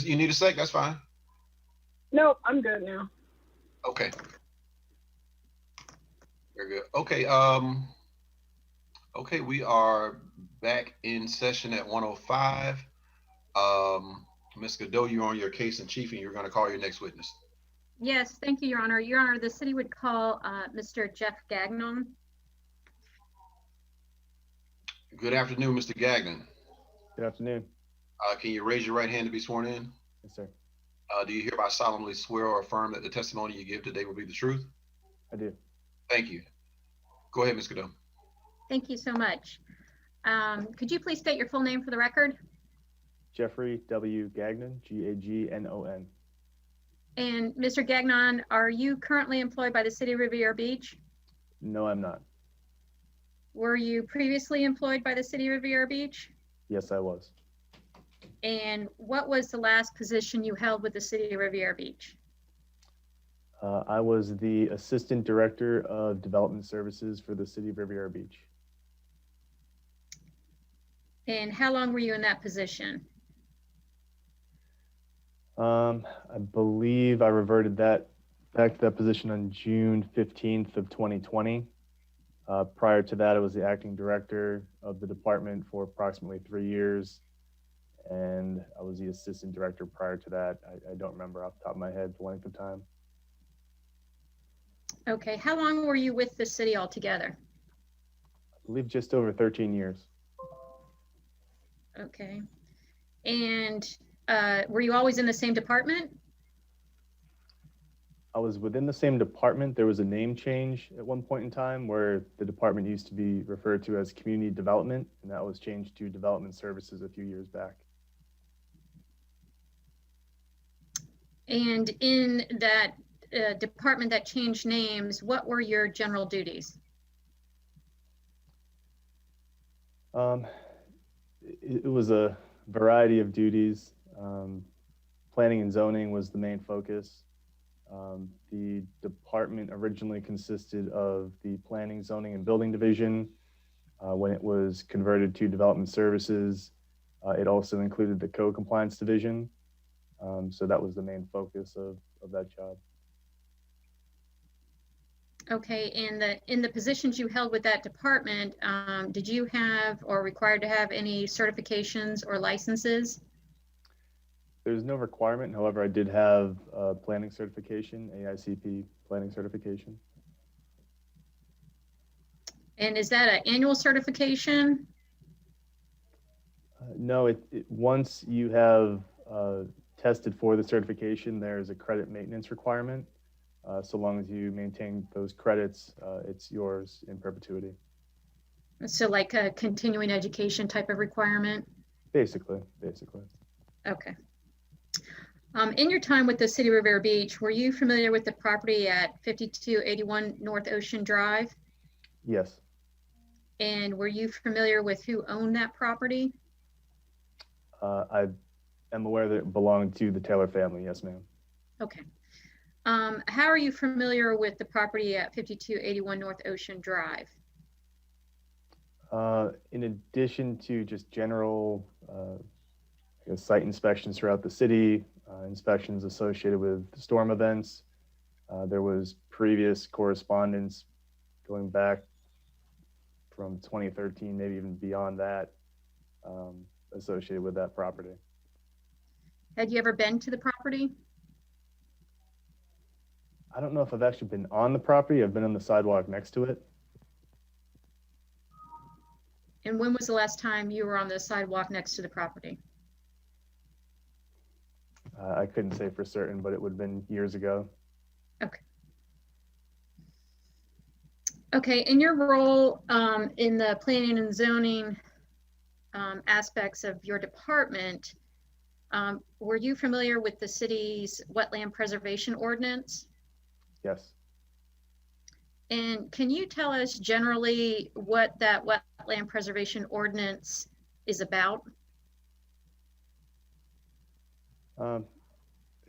You need a sec? That's fine. Nope, I'm good now. Okay. Very good. Okay. Okay, we are back in session at 1:05. Ms. Godot, you're on your case in chief, and you're going to call your next witness. Yes, thank you, Your Honor. Your Honor, the city would call Mr. Jeff Gagnon. Good afternoon, Mr. Gagnon. Good afternoon. Can you raise your right hand to be sworn in? Yes, sir. Do you hereby solemnly swear or affirm that the testimony you give today will be the truth? I do. Thank you. Go ahead, Ms. Godot. Thank you so much. Could you please state your full name for the record? Jeffrey W. Gagnon, Gagnon. And Mr. Gagnon, are you currently employed by the city of Riviera Beach? No, I'm not. Were you previously employed by the city of Riviera Beach? Yes, I was. And what was the last position you held with the city of Riviera Beach? I was the Assistant Director of Development Services for the City of Riviera Beach. And how long were you in that position? I believe I reverted back to that position on June 15th of 2020. Prior to that, I was the Acting Director of the department for approximately 3 years. And I was the Assistant Director prior to that. I don't remember off the top of my head the length of time. Okay, how long were you with the city altogether? I believe just over 13 years. Okay. And were you always in the same department? I was within the same department. There was a name change at one point in time where the department used to be referred to as Community Development, and that was changed to Development Services a few years back. And in that department that changed names, what were your general duties? It was a variety of duties. Planning and zoning was the main focus. The department originally consisted of the Planning, Zoning, and Building Division. When it was converted to Development Services, it also included the Code Compliance Division. So that was the main focus of that job. Okay, and in the positions you held with that department, did you have or required to have any certifications or licenses? There's no requirement. However, I did have a planning certification, AICP planning certification. And is that an annual certification? No, once you have tested for the certification, there's a credit maintenance requirement. So long as you maintain those credits, it's yours in perpetuity. So like a continuing education type of requirement? Basically. Okay. In your time with the City of Riviera Beach, were you familiar with the property at 5281 North Ocean Drive? Yes. And were you familiar with who owned that property? I am aware that it belonged to the Taylor family. Yes, ma'am. Okay. How are you familiar with the property at 5281 North Ocean Drive? In addition to just general site inspections throughout the city, inspections associated with storm events, there was previous correspondence going back from 2013, maybe even beyond that, associated with that property. Had you ever been to the property? I don't know if I've actually been on the property. I've been on the sidewalk next to it. And when was the last time you were on the sidewalk next to the property? I couldn't say for certain, but it would have been years ago. Okay. Okay, in your role in the planning and zoning aspects of your department, were you familiar with the city's wetland preservation ordinance? Yes. And can you tell us generally what that wetland preservation ordinance is about?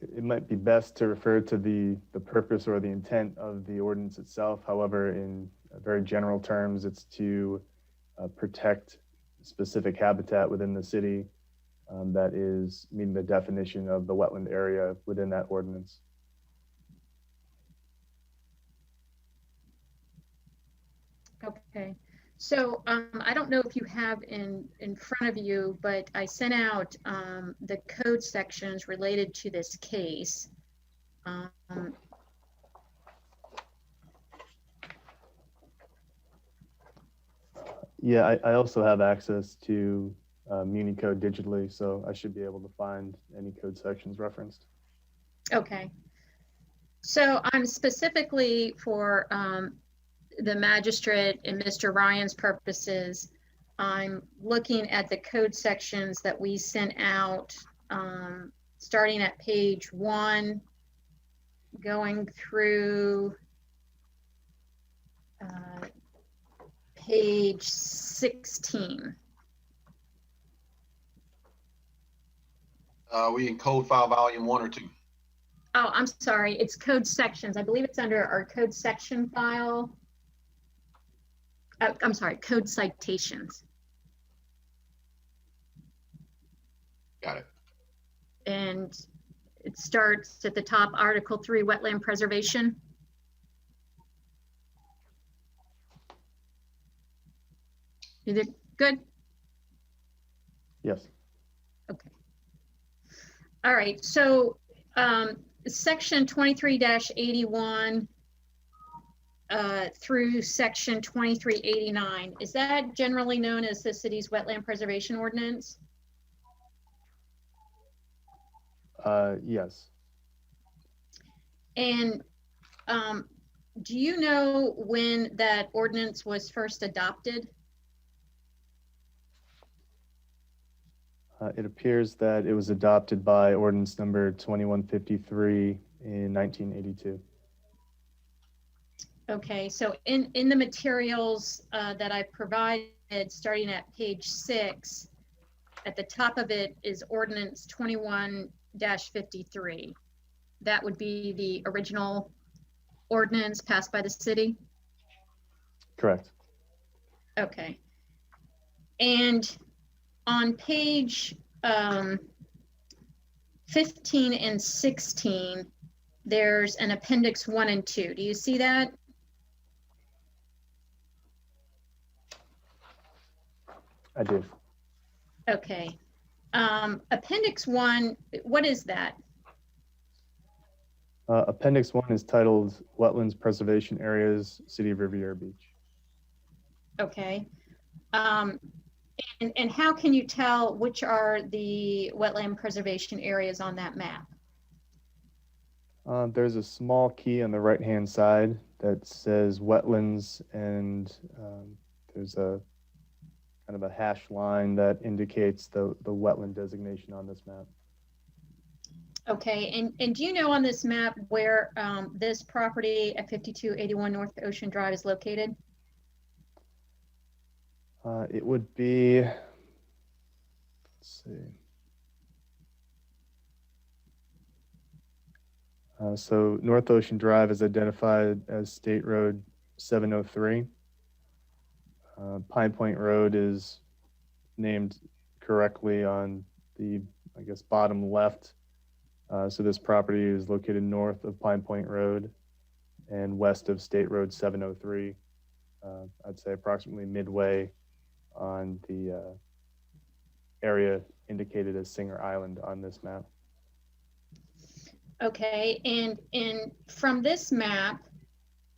It might be best to refer to the purpose or the intent of the ordinance itself. However, in very general terms, it's to protect specific habitat within the city that is meeting the definition of the wetland area within that ordinance. Okay, so I don't know if you have in front of you, but I sent out the code sections related to this case. Yeah, I also have access to Muni code digitally, so I should be able to find any code sections referenced. Okay, so I'm specifically for the magistrate and Mr. Ryan's purposes, I'm looking at the code sections that we sent out, starting at page 1, going through page 16. We in code file volume 1 or 2? Oh, I'm sorry, it's code sections. I believe it's under our code section file. I'm sorry, code citations. Got it. And it starts at the top, Article 3, wetland preservation. Is it good? Yes. Okay. All right, so section 23-81 through section 2389, is that generally known as the city's wetland preservation ordinance? Yes. And do you know when that ordinance was first adopted? It appears that it was adopted by ordinance number 2153 in 1982. Okay, so in the materials that I provided, starting at page 6, at the top of it is ordinance 21-53. That would be the original ordinance passed by the city? Correct. Okay. And on page 15 and 16, there's an appendix 1 and 2. Do you see that? I do. Okay. Appendix 1, what is that? Appendix 1 is titled Wetlands Preservation Areas, City of Riviera Beach. Okay. And how can you tell which are the wetland preservation areas on that map? There's a small key on the right-hand side that says wetlands, and there's a kind of a hash line that indicates the wetland designation on this map. Okay, and do you know on this map where this property at 5281 North Ocean Drive is located? It would be, let's see. So North Ocean Drive is identified as State Road 703. Pine Point Road is named correctly on the, I guess, bottom left. So this property is located north of Pine Point Road and west of State Road 703. I'd say approximately midway on the area indicated as Singer Island on this map. Okay, and from this map,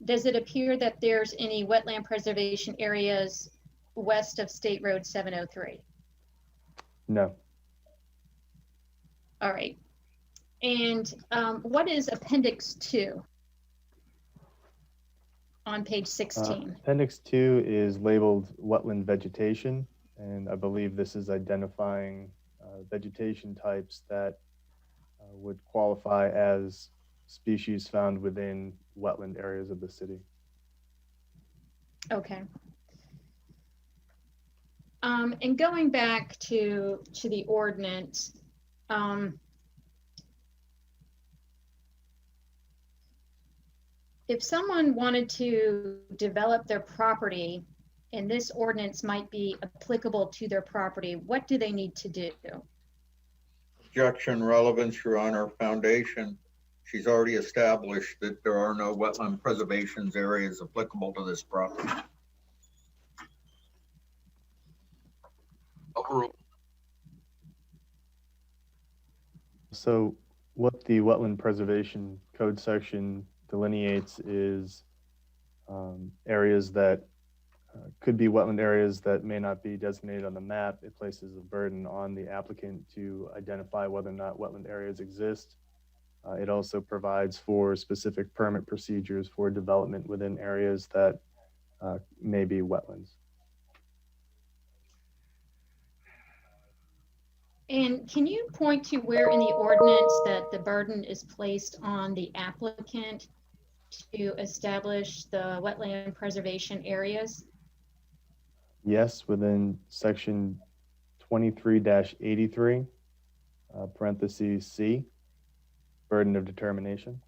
does it appear that there's any wetland preservation areas west of State Road 703? No. All right. And what is Appendix 2 on page 16? Appendix 2 is labeled wetland vegetation, and I believe this is identifying vegetation types that would qualify as species found within wetland areas of the city. Okay. And going back to the ordinance, if someone wanted to develop their property and this ordinance might be applicable to their property, what do they need to do? Objection, relevance, Your Honor. Foundation, she's already established that there are no wetland preservations areas applicable to this property. Overruled. So what the Wetland Preservation Code section delineates is areas that could be wetland areas that may not be designated on the map. It places a burden on the applicant to identify whether or not wetland areas exist. It also provides for specific permit procedures for development within areas that may be wetlands. And can you point to where in the ordinance that the burden is placed on the applicant to establish the wetland preservation areas? Yes, within section 23-83, parentheses C, burden of determination.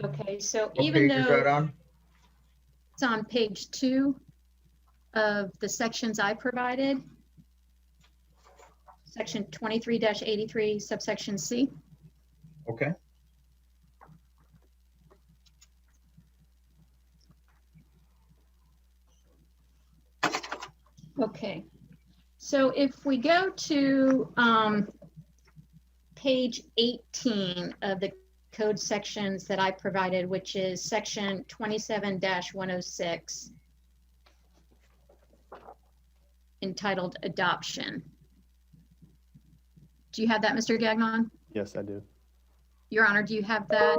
Okay, so What even page is that though on? it's on page 2 of the sections I provided, section 23-83, subsection C. Okay. Okay, so if we go to page 18 of the code sections that I provided, which is section 27-106, entitled Adoption. Do you have that, Mr. Gagnon? Yes, I do. Your Honor, do you have that?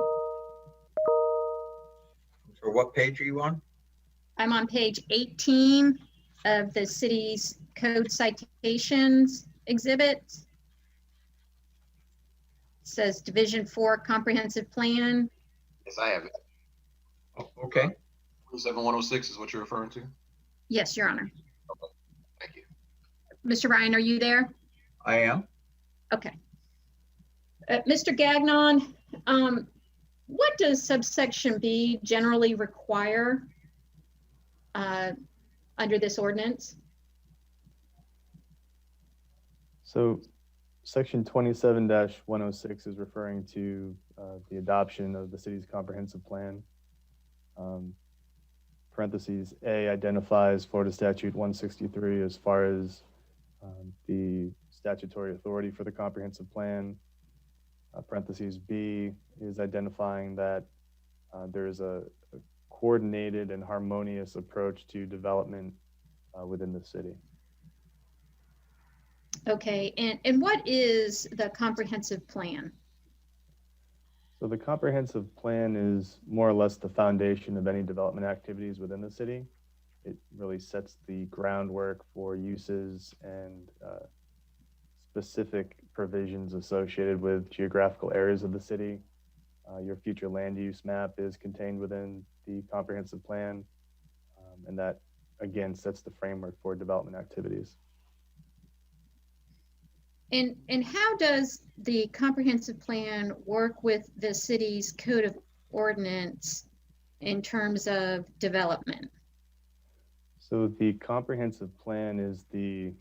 So what page are you on? I'm on page 18 of the city's code citations exhibit. It says Division 4 Comprehensive Plan. Yes, I have it. Oh, okay. 27106 is what you're referring to? Yes, Your Honor. Thank you. Mr. Ryan, are you there? I am. Okay. Mr. Gagnon, what does subsection B generally require under this ordinance? So section 27-106 is referring to the adoption of the city's comprehensive plan. Parentheses A identifies Florida Statute 163 as far as the statutory authority for the comprehensive plan. Parentheses B is identifying that there is a coordinated and harmonious approach to development within the city. Okay, and what is the comprehensive plan? So the comprehensive plan is more or less the foundation of any development activities within the city. It really sets the groundwork for uses and specific provisions associated with geographical areas of the city. Your future land use map is contained within the comprehensive plan, and that again sets the framework for development activities. And how does the comprehensive plan work with the city's code of ordinance in terms of development? So the comprehensive plan is the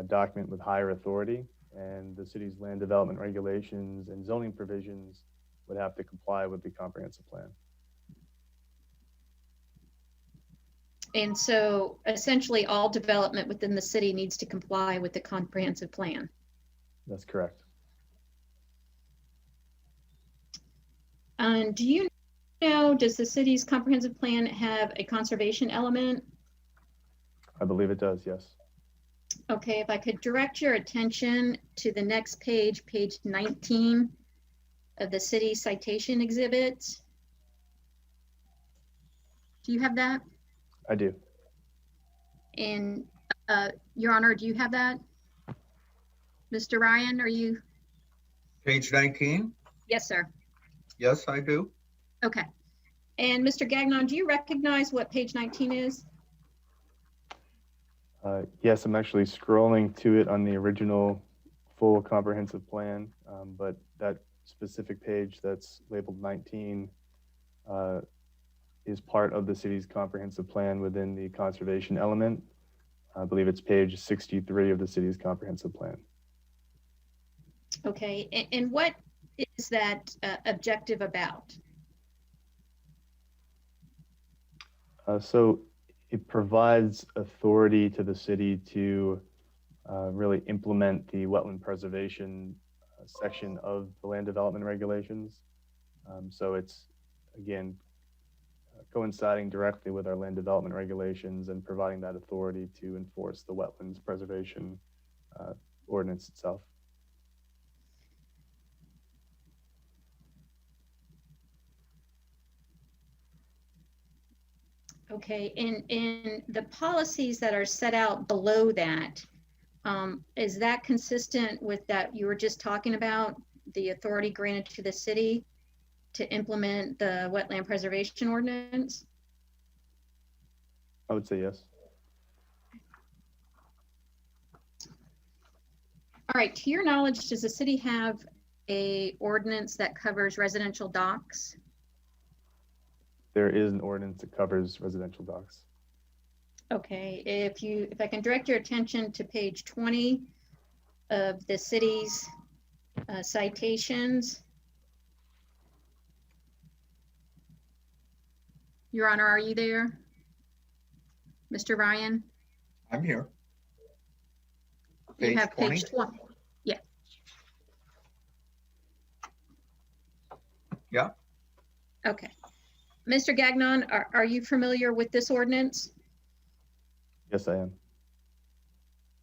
document with higher authority, and the city's land development regulations and zoning provisions would have to comply with the comprehensive plan. And so essentially all development within the city needs to comply with the comprehensive plan. That's correct. And do you know, does the city's comprehensive plan have a conservation element? I believe it does, yes. Okay, if I could direct your attention to the next page, page 19 of the city citation exhibit. Do you have that? I do. And Your Honor, do you have that? Mr. Ryan, are you? Page 19? Yes, sir. Yes, I do. Okay. And Mr. Gagnon, do you recognize what page 19 is? Yes, I'm actually scrolling to it on the original full comprehensive plan, but that specific page that's labeled 19 is part of the city's comprehensive plan within the conservation element. I believe it's page 63 of the city's comprehensive plan. Okay, and what is that objective about? So it provides authority to the city to really implement the wetland preservation section of the land development regulations. So it's, again, coinciding directly with our land development regulations and providing that authority to enforce the wetlands preservation ordinance itself. Okay, and the policies that are set out below that, is that consistent with that you were just talking about, the authority granted to the city to implement the wetland preservation ordinance? I would say yes. All right, to your knowledge, does the city have a ordinance that covers residential docks? There is an ordinance that covers residential docks. Okay, if I can direct your attention to page 20 of the city's citations. Your Honor, are you there? Mr. Ryan? I'm here. You Page have 20? page 20. Yeah. Yeah. Okay. Mr. Gagnon, are you familiar with this ordinance? Yes, I am.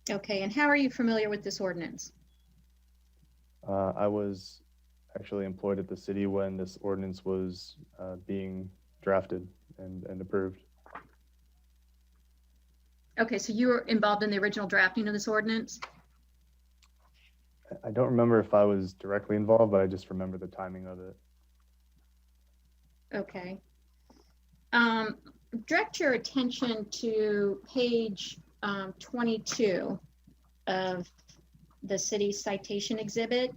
Okay, and how are you familiar with this ordinance? I was actually employed at the city when this ordinance was being drafted and approved. Okay, so you were involved in the original drafting of this ordinance? I don't remember if I was directly involved, but I just remember the timing of it. Okay. Direct your attention to page 22 of the city citation exhibit,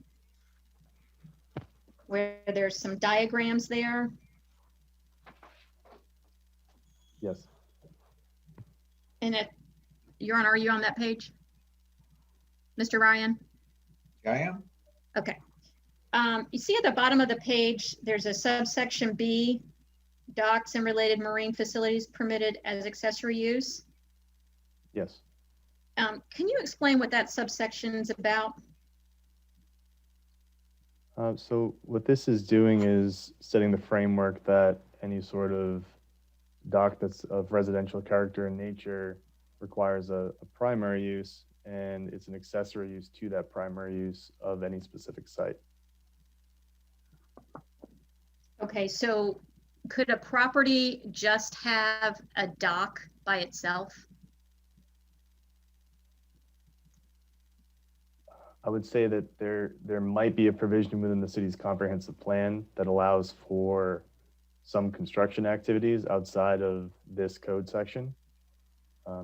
where there's some diagrams there. Yes. And Your Honor, are you on that page? Mr. Ryan? I am. Okay. You see at the bottom of the page, there's a subsection B, docks and related marine facilities permitted as accessory use. Yes. Can you explain what that subsection is about? So what this is doing is setting the framework that any sort of dock that's of residential character and nature requires a primary use, and it's an accessory use to that primary use of any specific site. Okay, so could a property just have a dock by itself? I would say that there might be a provision within the city's comprehensive plan that allows for some construction activities outside of this code section,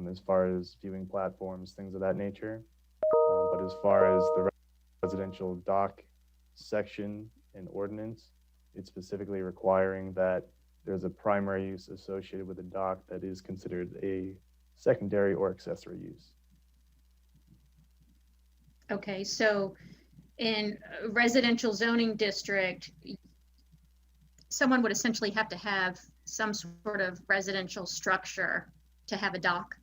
as far as viewing platforms, things of that nature. But as far as the residential dock section and ordinance, it's specifically requiring that there's a primary use associated with a dock that is considered a secondary or accessory use. Okay, so in a residential zoning district, someone would essentially have to have some sort of residential structure to have a dock.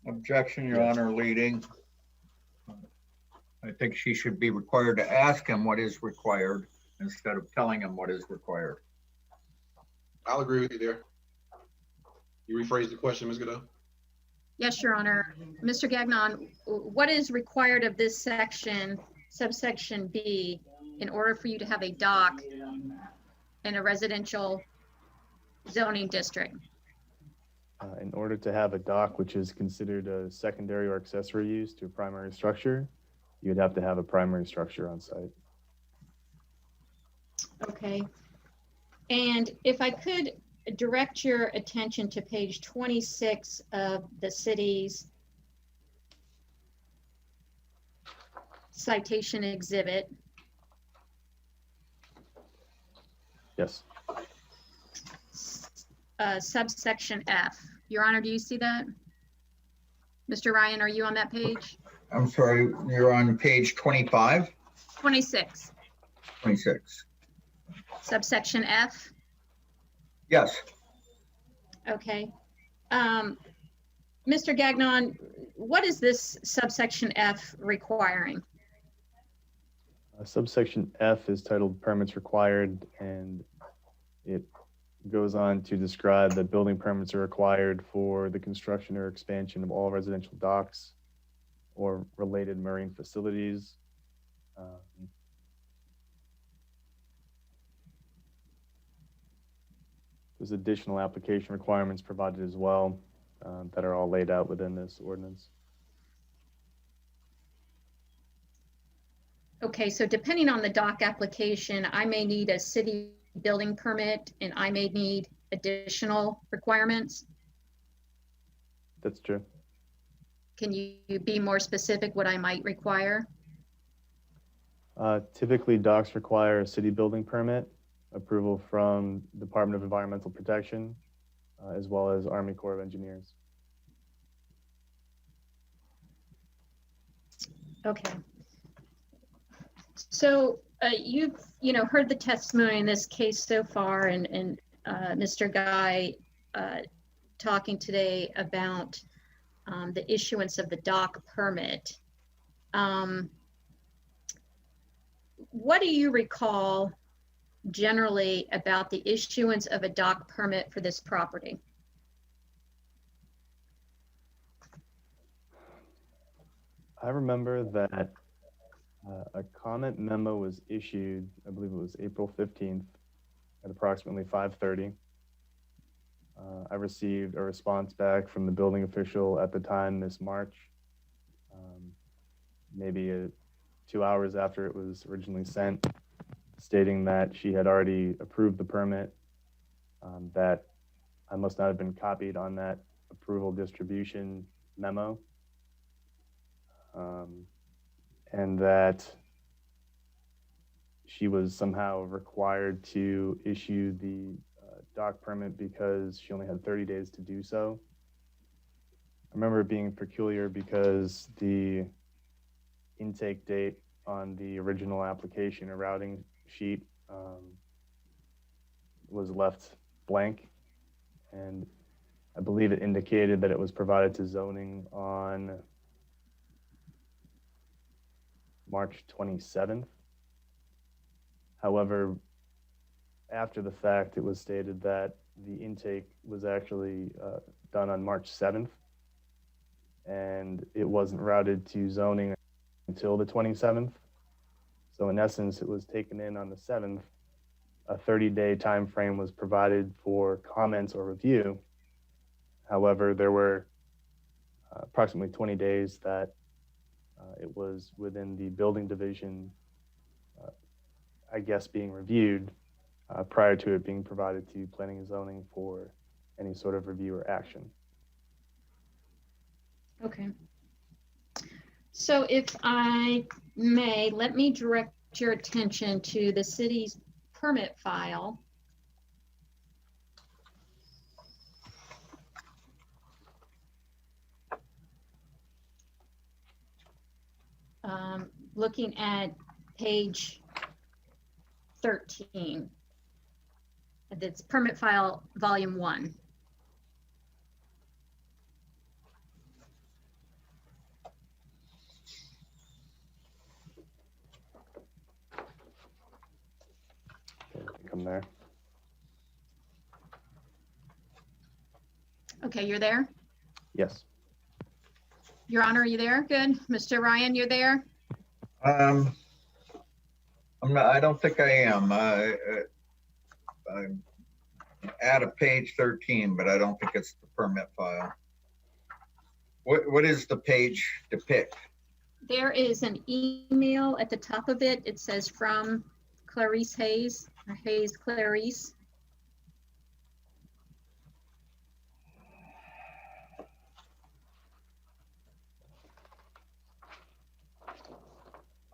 Objection, Your Yes. Honor, leading. I think she should be required to ask him what is required instead of telling him what is required. I'll agree with you there. You rephrase the question, Ms. Godot? Yes, Your Honor. Mr. Gagnon, what is required of this section, subsection B, in order for you to have a dock in a residential zoning district? In order to have a dock, which is considered a secondary or accessory use to a primary structure, you'd have to have a primary structure on site. Okay. And if I could direct your attention to page 26 of the city's citation exhibit. Yes. Subsection F. Your Honor, do you see that? Mr. Ryan, are you on that page? I'm sorry, you're on page 25, 26, 26. subsection F. Yes, Okay. Mr. Gagnon, what is this subsection F requiring? Subsection F is titled Permits Required, and it goes on to describe that building permits are required for the construction or expansion of all residential docks or related marine facilities. There's additional application requirements provided as well that are all laid out within this ordinance. Okay, so depending on the dock application, I may need a city building permit and I may need additional requirements. That's true. Can you be more specific what I might require? Typically, docks require a city building permit, approval from Department of Environmental Protection, as well as Army Corps of Engineers. Okay. So you've heard the testimony in this case so far, and Mr. Guy talking today about the issuance of the dock permit. What do you recall generally about the issuance of a dock permit for this property? I remember that a comment memo was issued, I believe it was April 15th at approximately 5:30. I received a response back from the building official at the time, Ms. March, maybe 2 hours after it was originally sent, stating that she had already approved the permit, that I must not have been copied on that approval distribution memo, and that she was somehow required to issue the dock permit because she only had 30 days to do so. I remember it being peculiar because the intake date on the original application or routing sheet was left blank, and I believe it indicated that it was provided to zoning on March 27th. However, after the fact, it was stated that the intake was actually done on March 7th, and it wasn't routed to zoning until the 27th. So in essence, it was taken in on the 7th a 30-day time frame was provided for comments or review. However, there were approximately 20 days that it was within the building division, I guess, being reviewed prior to it being provided to planning and zoning for any sort of review or action. Okay. So if I may, let me direct your attention to the city's permit file. Looking at page 13. That's permit file volume 1. Okay, I think I'm there. Okay, you're there? Yes. Your Honor, are you there? Good. Mr. Ryan, you're there? I'm not, I don't think I am. I'm at a page 13, but I don't think it's the permit file. What is the page depict? There is an email at the top of it. It says from Clarice Hayes, or Hayes Clarice.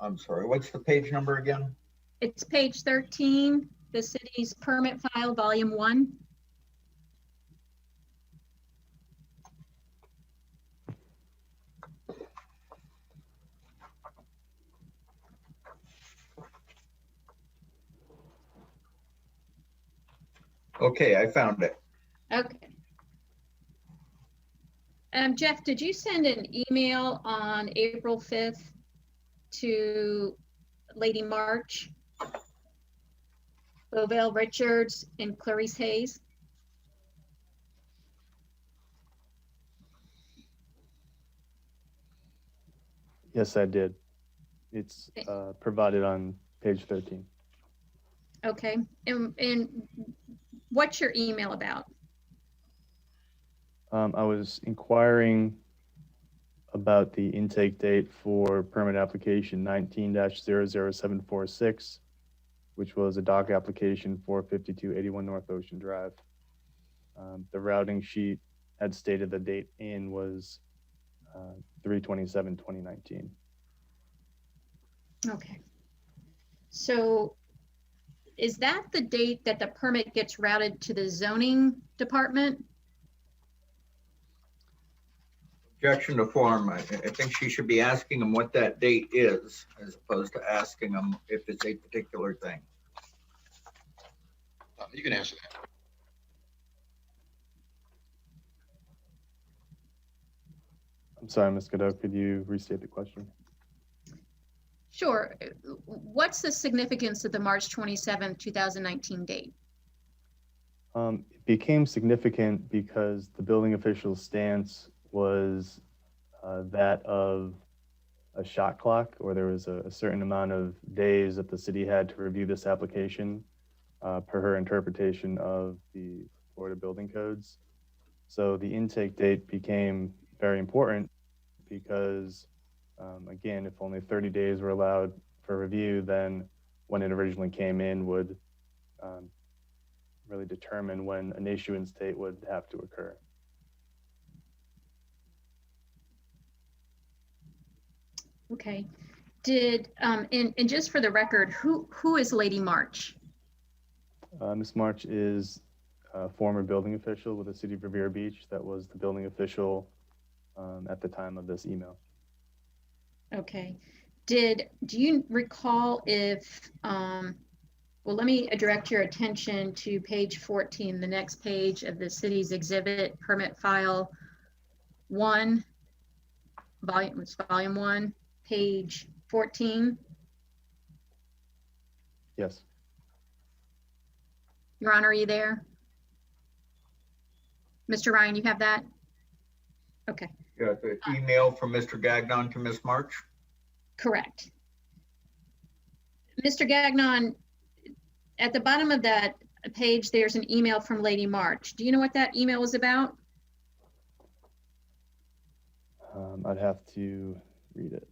I'm sorry, what's the page number again? It's page 13, the city's permit file, volume 1. Okay, I found it. Okay. Jeff, did you send an email on April 5th to Lady March, Bovell Richards, and Clarice Hayes? Yes, I did. It's provided on page 13. Okay, and what's your email about? I was inquiring about the intake date for permit application 19-00746, which was a dock application for 5281 North Ocean Drive. The routing sheet had stated the date in was 3/27/2019. Okay. So is that the date that the permit gets routed to the zoning department? Objection to form. I think she should be asking them what that date is, as opposed to asking them if it's a particular thing. You can answer that. I'm sorry, Ms. Godot, could you restate the question? Sure. What's the significance of the March 27, 2019 date? It became significant because the building official's stance was that of a shot clock, or there was a certain amount of days that the city had to review this application per her interpretation of the Florida building codes. So the intake date became very important because, again, if only 30 days were allowed for review, then when it originally came in would really determine when an issuance date would have to occur. Okay. Did, and just for the record, who is Lady March? Ms. March is a former building official with the city of Riviera Beach that was the building official at the time of this email. Okay. Do you recall if, well, let me direct your attention to page 14, the next page of the city's exhibit permit file 1, volume 1, page 14. Yes. Your Honor, are you there? Mr. Ryan, you have that? Okay. Yeah, the email from Mr. Gagnon to Ms. March. Correct. Mr. Gagnon, at the bottom of that page, there's an email from Lady March. Do you know what that email was about? I'd have to read it.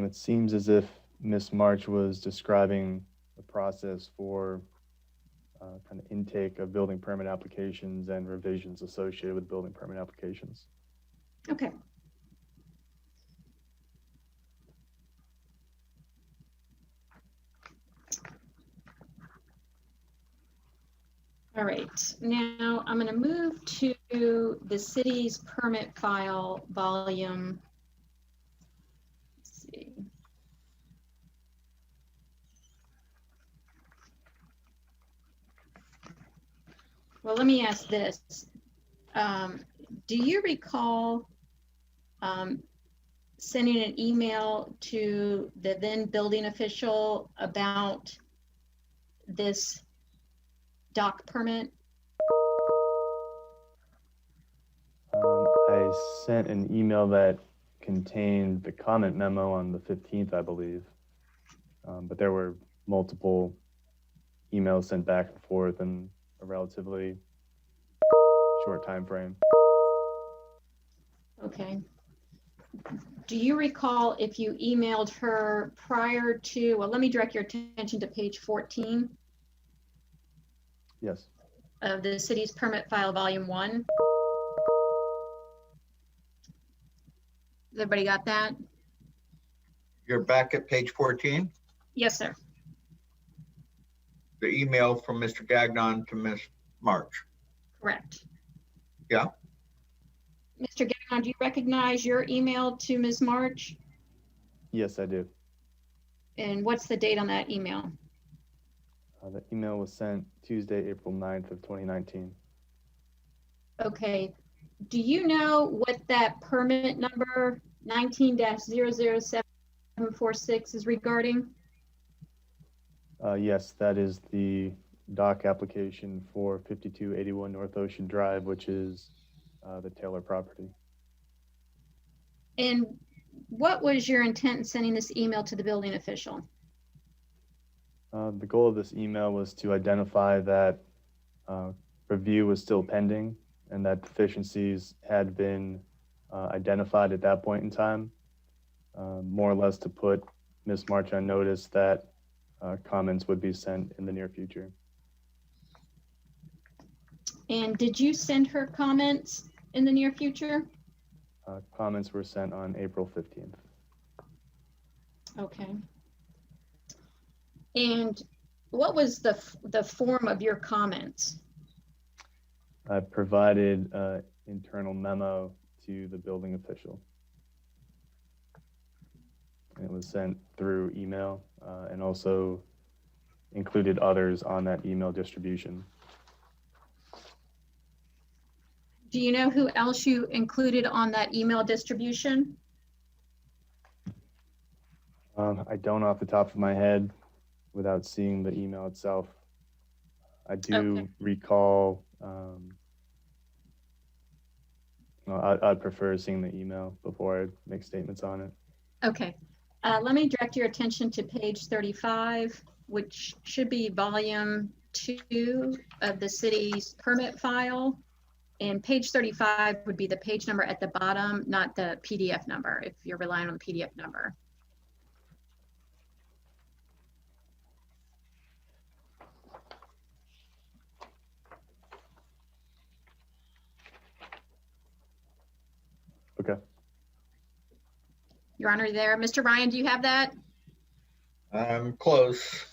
It seems as if Miss March was describing the process for kind of intake of building permit applications and revisions associated with building permit applications. Okay. All right, now I'm going to move to the city's permit file volume. Let's see. Well, let me ask this. Do you recall sending an email to the then building official about this dock permit? I sent an email that contained the comment memo on the 15th, I believe. But there were multiple emails sent back and forth in a relatively short time frame. Okay. Do you recall if you emailed her prior to, well, let me direct your attention to page 14 Yes. of the city's permit file volume 1. Has everybody got that? You're back at page 14, Yes, sir. the email from Mr. Gagnon to Ms. March. Correct. Yeah. Mr. Gagnon, do you recognize your email to Ms. March? Yes, I do. And what's the date on that email? The email was sent Tuesday, April 9th of 2019. Okay. Do you know what that permit number 19-007746 is regarding? Yes, that is the dock application for 5281 North Ocean Drive, which is the Taylor property. And what was your intent in sending this email to the building official? The goal of this email was to identify that review was still pending and that deficiencies had been identified at that point in time, more or less to put Ms. March on notice that comments would be sent in the near future. And did you send her comments in the near future? Comments were sent on April 15th. Okay. And what was the form of your comments? I provided an internal memo to the building official. It was sent through email and also included others on that email distribution. Do you know who else you included on that email distribution? I don't off the top of my head without seeing the email itself. I do recall, I'd prefer seeing the email before I make statements on it. Okay. Let me direct your attention to page 35, which should be volume 2 of the city's permit file. And page 35 would be the page number at the bottom, not the PDF number, if you're relying on the PDF number. Okay. Your Honor, there. Mr. Ryan, do you have that? I'm close.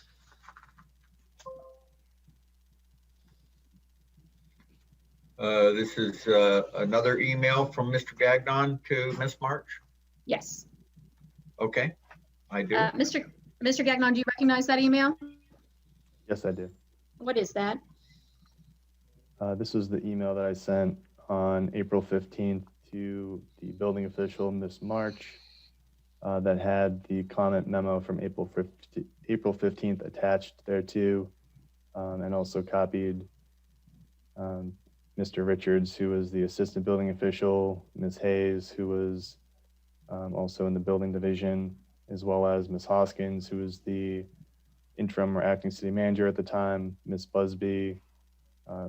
This is another email from Mr. Gagnon to Ms. March. Yes. Okay, I do. Mr. Gagnon, do you recognize that email? Yes, I do. What is that? This was the email that I sent on April 15th to the building official, Ms. March, that had the comment memo from April 15th attached thereto, and also copied Mr. Richards, who was the assistant building official, Ms. Hayes, who was also in the building division, as well as Ms. Hoskins, who was the interim or acting city manager at the time, Ms. Busby,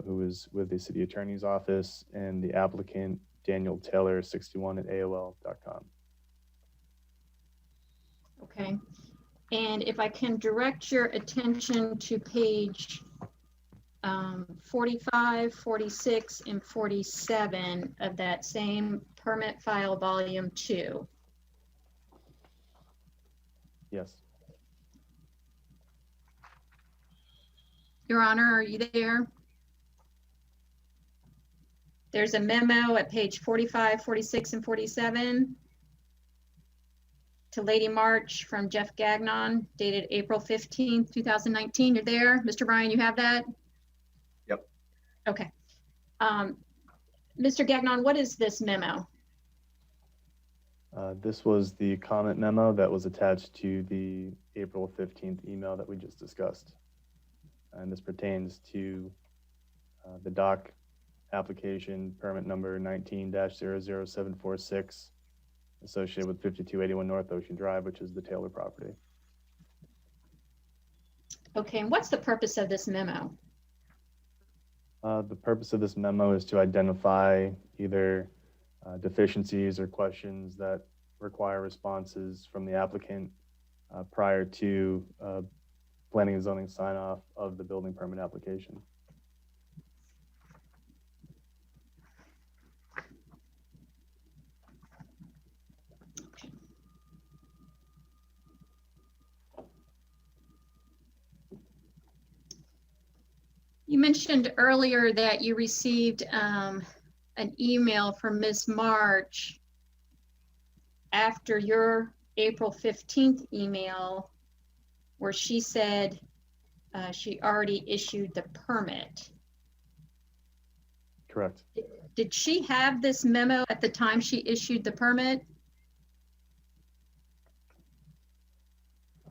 who was with the city attorney's office, and the applicant, Daniel Taylor, 61 at AOL.com. Okay. And if I can direct your attention to page 45, 46, and 47 of that same permit file volume 2. Yes. Your Honor, are you there? There's a memo at page 45, 46, and 47 to Lady March from Jeff Gagnon, dated April 15th, 2019. You're there? Mr. Bryan, you have that? Yep. Okay. Mr. Gagnon, what is this memo? This was the comment memo that was attached to the April 15th email that we just discussed. And this pertains to the dock application permit number 19-00746 associated with 5281 North Ocean Drive, which is the Taylor property. Okay, and what's the purpose of this memo? The purpose of this memo is to identify either deficiencies or questions that require responses from the applicant prior to planning and zoning sign off of the building permit application. You mentioned earlier that you received an email from Ms. March after your April 15th email where she said she already issued the permit. Correct. Did she have this memo at the time she issued the permit?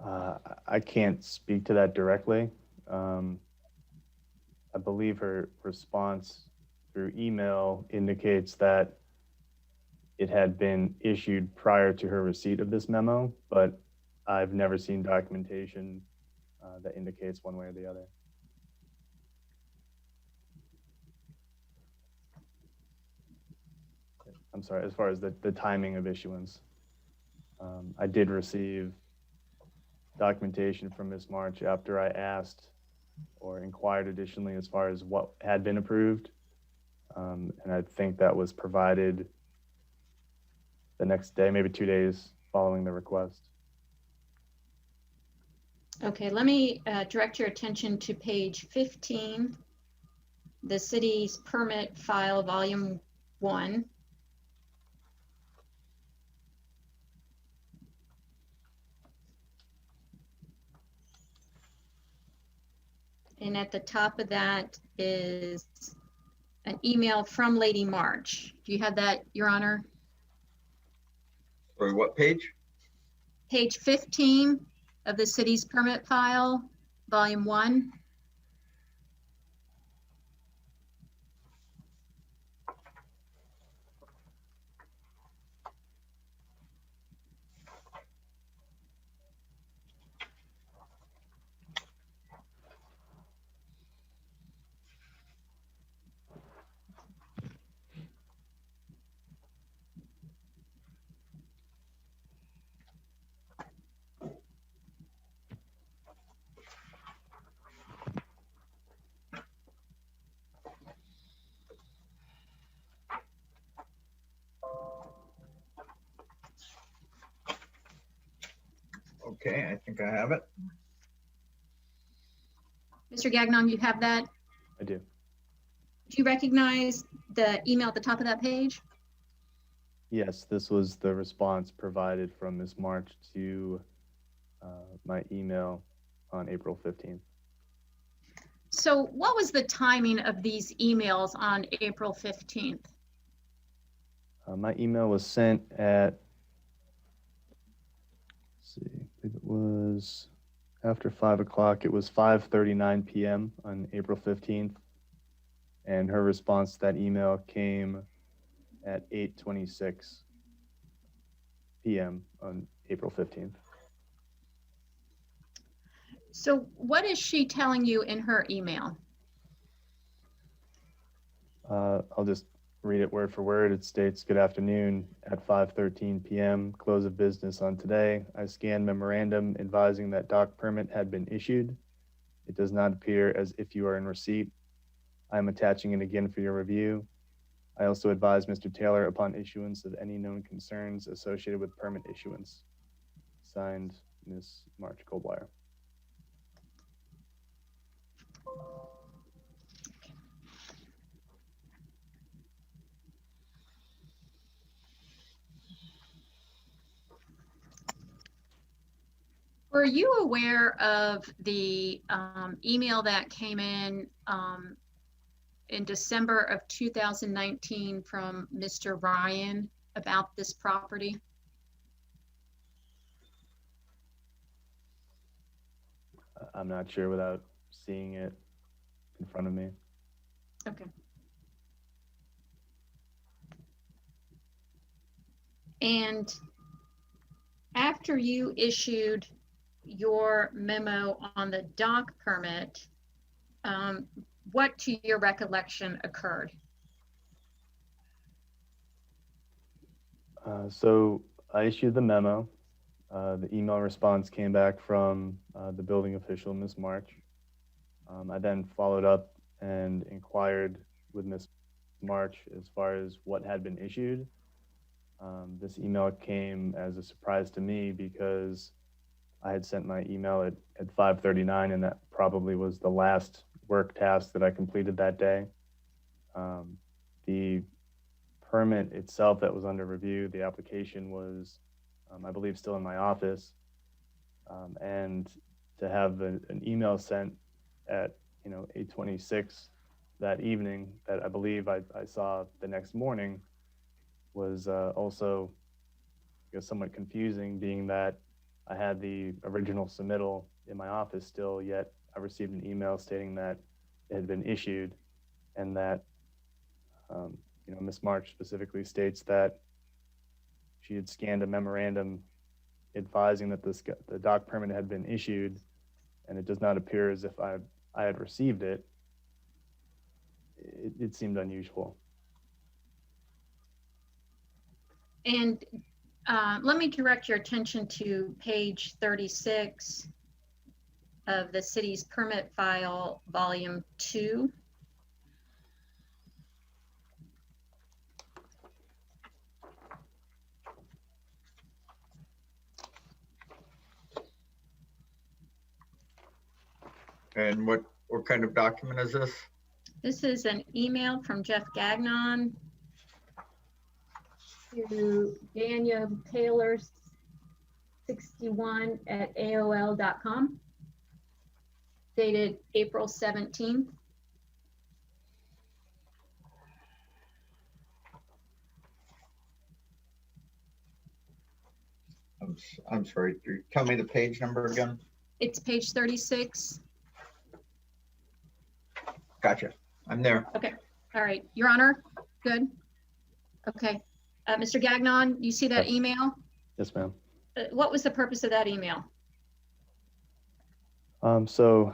I can't speak to that directly. I believe her response through email indicates that it had been issued prior to her receipt of this memo, but I've never seen documentation that indicates one way or the other. I'm sorry, as far as the timing of issuance. I did receive documentation from Ms. March after I asked or inquired additionally as far as what had been approved. And I think that was provided the next day, maybe 2 days following the request. Okay, let me direct your attention to page 15, the city's permit file, volume 1. And at the top of that is an email from Lady March. Do you have that, Your Honor? Sorry, what page? Page 15 of the city's permit file, volume 1. Okay, I think I have it. Mr. Gagnon, you have that? I do. Do you recognize the email at the top of that page? Yes, this was the response provided from Ms. March to my email on April 15th. So what was the timing of these emails on April 15th? My email was sent at was after 5 o'clock. It was 5:39 p.m. on April 15th. And her response to that email came at 8:26 p.m. on April 15th. So what is she telling you in her email? I'll just read it word for word. It states, "Good afternoon. At 5:13 p.m., close of business on today, I scanned memorandum advising that dock permit had been issued. It does not appear as if you are in receipt. I am attaching it again for your review. I also advise Mr. Taylor upon issuance of any known concerns associated with permit issuance." Signed, Ms. March Goldwire. Were you aware of the email that came in December of 2019 from Mr. Ryan about this property? I'm not sure without seeing it in front of me. Okay. And after you issued your memo on the dock permit, what to your recollection occurred? So I issued the memo. The email response came back from the building official, Ms. March. I then followed up and inquired with Ms. March as far as what had been issued. This email came as a surprise to me because I had sent my email at 5:39, and that probably was the last work task that I completed that day. The permit itself that was under review, the application was, I believe, still in my office. And to have an email sent at 8:26 that evening that I believe I saw the next morning was also, I guess, somewhat confusing, being that I had the original submittal in my office still, yet I received an email stating that it had been issued, and that Ms. March specifically states that she had scanned a memorandum advising that the dock permit had been issued, and it does not appear as if I had received it. It seemed unusual. And let me direct your attention to page 36 of the city's permit file, volume 2. And what kind of document is this? This is an email from Jeff Gagnon to Daniel Taylor 61 at AOL.com, dated April 17th. I'm sorry, tell me the page number again. It's page 36. Gotcha, I'm there. Okay, all right, Your Honor, good. Okay, Mr. Gagnon, you see that Yes. email? Yes, ma'am. What was the purpose of that email? So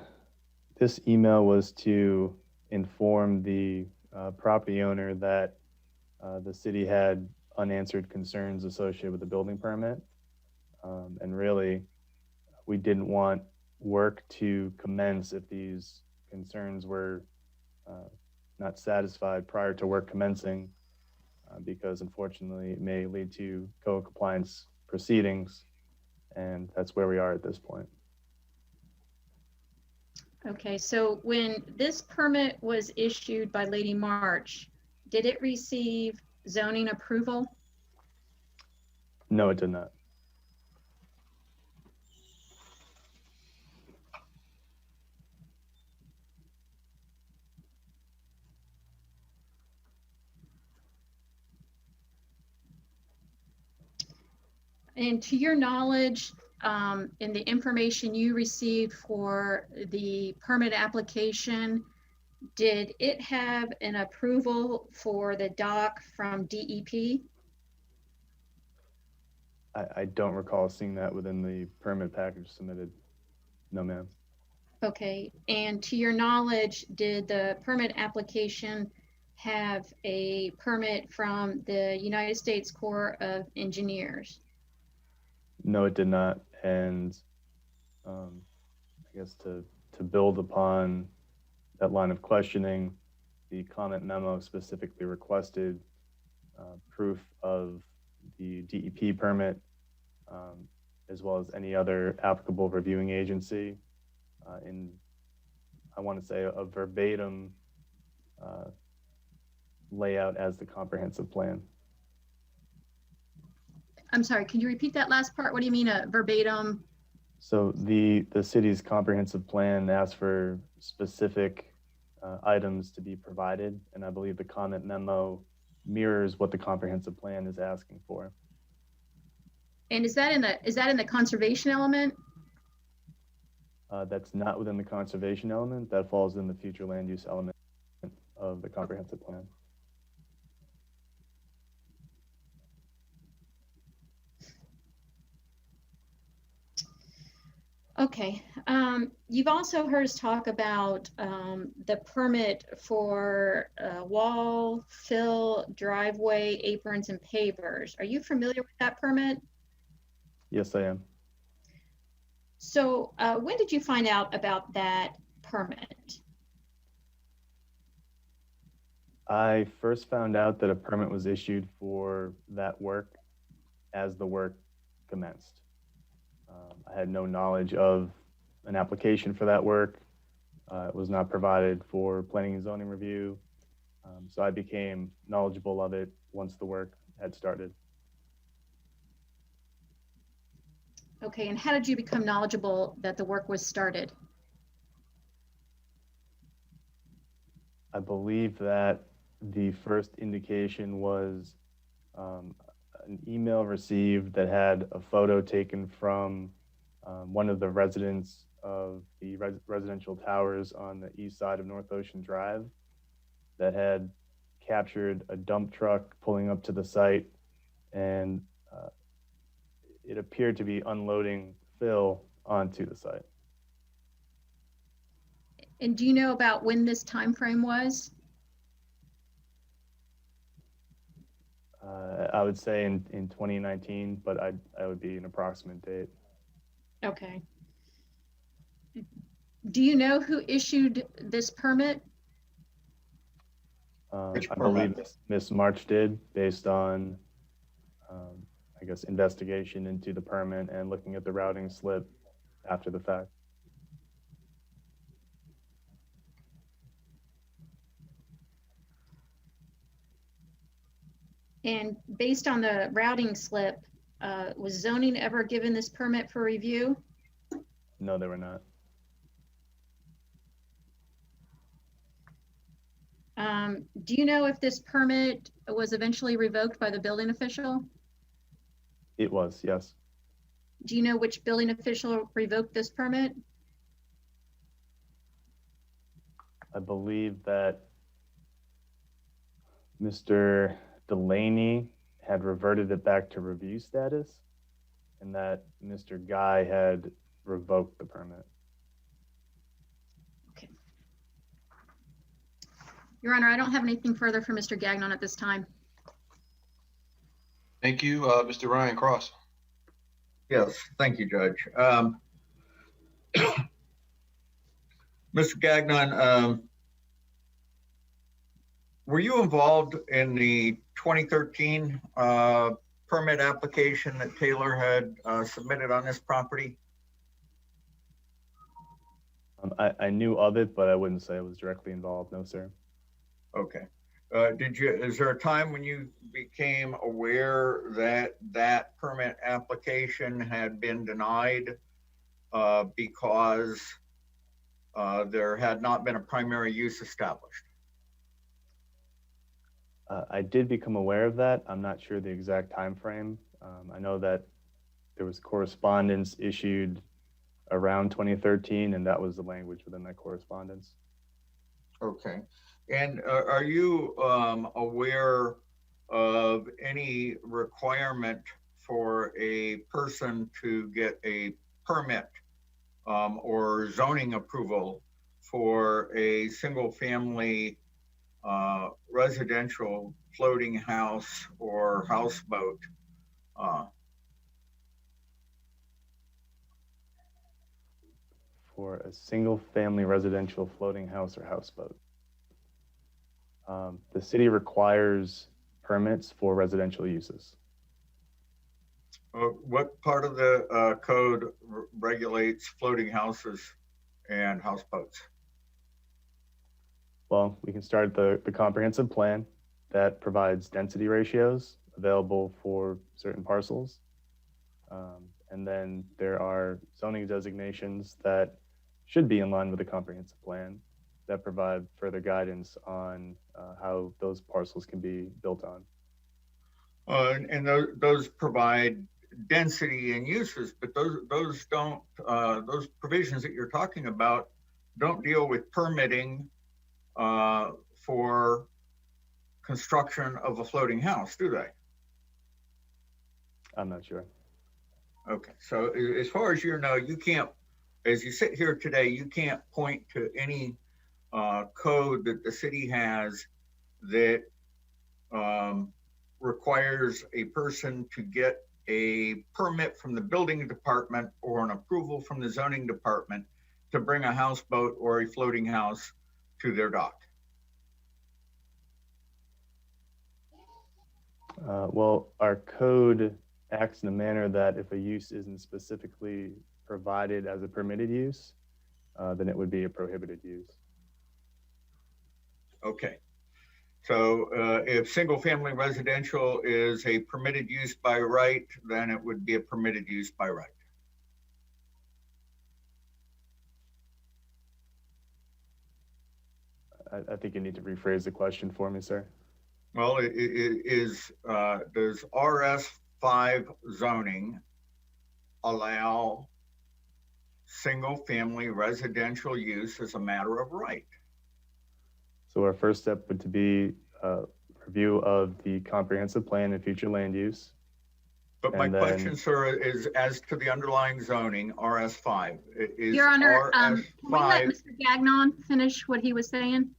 this email was to inform the property owner that the city had unanswered concerns associated with the building permit. And really, we didn't want work to commence if these concerns were not satisfied prior to work commencing, because unfortunately it may lead to code compliance proceedings, and that's where we are at this point. Okay, so when this permit was issued by Lady March, did it receive zoning approval? No, it did not. And to your knowledge, in the information you received for the permit application, did it have an approval for the dock from DEP? I don't recall seeing that within the permit package submitted. No, ma'am. Okay, and to your knowledge, did the permit application have a permit from the United States Corps of Engineers? No, it did not. And I guess to build upon that line of questioning, the comment memo specifically requested proof of the DEP permit, as well as any other applicable reviewing agency in, I want to say, a verbatim layout as the comprehensive plan. I'm sorry, can you repeat that last part? What do you mean a verbatim? So the city's comprehensive plan asks for specific items to be provided, and I believe the comment memo mirrors what the comprehensive plan is asking for. And is that in the conservation element? That's not within the conservation element. That falls in the future land use element of the comprehensive plan. Okay. You've also heard us talk about the permit for wall, fill, driveway, aprons, and pavers. Are you familiar with that permit? Yes, I am. So when did you find out about that permit? I first found out that a permit was issued for that work as the work commenced. I had no knowledge of an application for that work. It was not provided for planning and zoning review. So I became knowledgeable of it once the work had started. Okay, and how did you become knowledgeable that the work was started? I believe that the first indication was an email received that had a photo taken from one of the residents of the residential towers on the east side of North Ocean Drive that had captured a dump truck pulling up to the site, and it appeared to be unloading fill onto the site. And do you know about when this time frame was? I would say in 2019, but I would be an approximate date. Okay. Do you know who issued this permit? Which I permit? believe Ms. March did, based on, I guess, investigation into the permit and looking at the routing slip after the fact. And based on the routing slip, was zoning ever given this permit for review? No, they were not. Do you know if this permit was eventually revoked by the building official? It was, yes. Do you know which building official revoked this permit? I believe that Mr. Delaney had reverted it back to review status, and that Mr. Guy had revoked the permit. Okay. Your Honor, I don't have anything further for Mr. Gagnon at this time. Thank you, Mr. Ryan Cross. Yes, thank you, Judge. Mr. Gagnon, were you involved in the 2013 permit application that Taylor had submitted on this property? I knew of it, but I wouldn't say I was directly involved. No, sir. Okay. Is there a time when you became aware that that permit application had been denied because there had not been a primary use established? I did become aware of that. I'm not sure the exact time frame. I know that there was correspondence issued around 2013, and that was the language within that correspondence. Okay. And are you aware of any requirement for a person to get a permit or zoning approval for a single family residential floating house or houseboat? For a single family residential floating house or houseboat. The city requires permits for residential uses. What part of the code regulates floating houses and houseboats? Well, we can start the comprehensive plan that provides density ratios available for certain parcels. And then there are zoning designations that should be in line with the comprehensive plan that provide further guidance on how those parcels can be built on. And those provide density and uses, but those don't, those provisions that you're talking about don't deal with permitting for construction of a floating house, do they? I'm not sure. Okay, so as far as you know, you can't, as you sit here today, you can't point to any code that the city has that requires a person to get a permit from the building department or an approval from the zoning department to bring a houseboat or a floating house to their dock. Well, our code acts in a manner that if a use isn't specifically provided as a permitted use, then it would be a prohibited use. Okay. So if single family residential is a permitted use by right, then it would be a permitted use by right. I think you need to rephrase the question for me, sir. Well, it is, does RS5 zoning allow single family residential use as a matter of right? So our first step would be review of the comprehensive plan and future land use. But my question, sir, is as to the underlying zoning, RS5. Is Your Honor, RS5, can we let Mr. Gagnon finish what he was saying?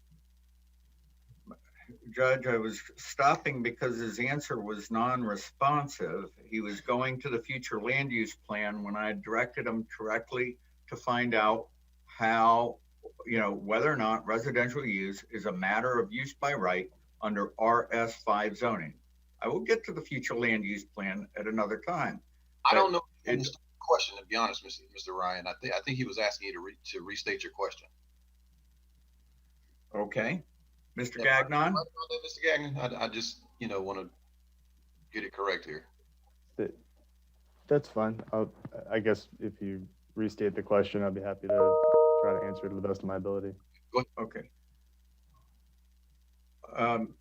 Judge, I was stopping because his answer was non-responsive. He was going to the future land use plan when I directed him directly to find out how, you know, whether or not residential use is a matter of use by right under RS5 zoning. I will get to the future land use plan at another time. I don't know the question, to be honest, Mr. Ryan. I think he was asking you to restate your question. Okay. Mr. Gagnon? Mr. Gagnon, I just, want to get it correct here. That's fine. I guess if you restate the question, I'd be happy to try to answer it to the best of my ability. Okay.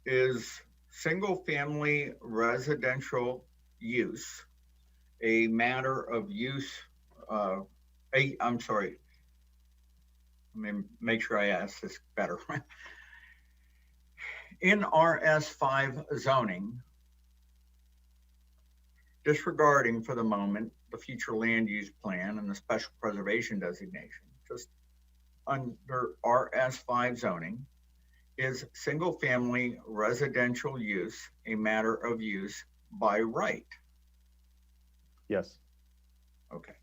Is single family residential use a matter of use? I'm sorry. Let me make sure I ask this better. In RS5 zoning, disregarding for the moment the future land use plan and the special preservation designation, just under RS5 zoning, is single family residential use a matter of use by right? Yes. Okay.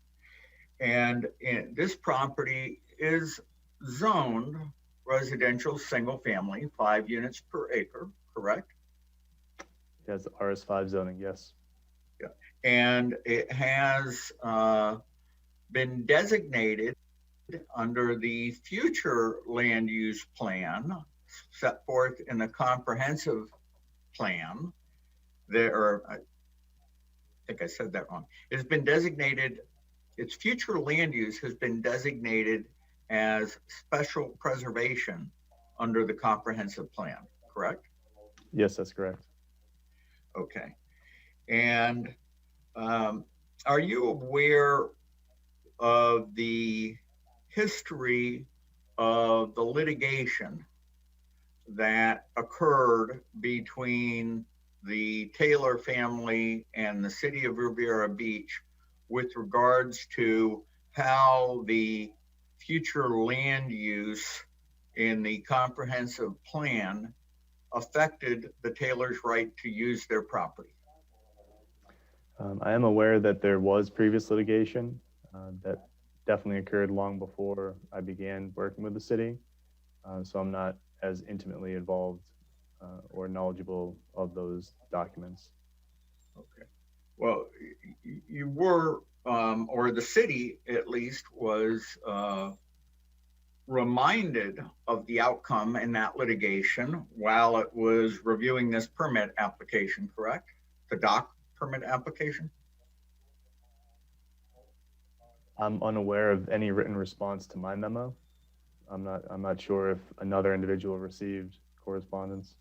And this property is zoned residential single family, 5 units per acre, correct? It has RS5 zoning, yes. Yeah. And it has been designated under the future land use plan set forth in the comprehensive plan. I think I said that wrong. It's been designated, its future land use has been designated as special preservation under the comprehensive plan, correct? Yes, that's correct. Okay. And Are you aware of the history of the litigation that occurred between the Taylor family and the city of Riviera Beach with regards to how the future land use in the comprehensive plan affected the Taylor's right to use their property? I am aware that there was previous litigation that definitely occurred long before I began working with the city. So I'm not as intimately involved or knowledgeable of those documents. Okay. Well, you were, or the city at least was reminded of the outcome in that litigation while it was reviewing this permit application, correct? The dock permit application? I'm unaware of any written response to my memo. I'm not sure if another individual received correspondence.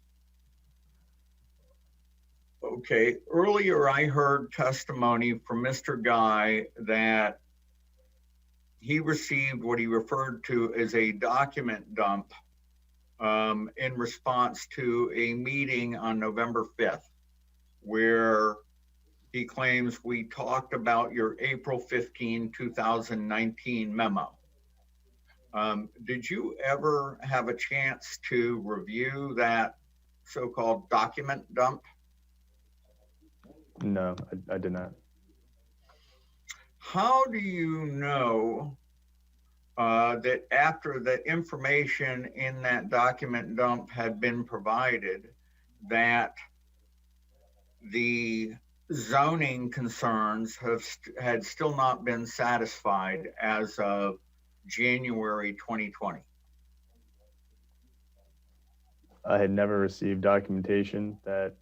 Okay, earlier I heard testimony from Mr. Guy that he received what he referred to as a document dump in response to a meeting on November 5th, where he claims we talked about your April 15, 2019 memo. Did you ever have a chance to review that so-called document dump? No, I did not. How do you know that after the information in that document dump had been provided, that the zoning concerns had still not been satisfied as of January 2020? I had never received documentation that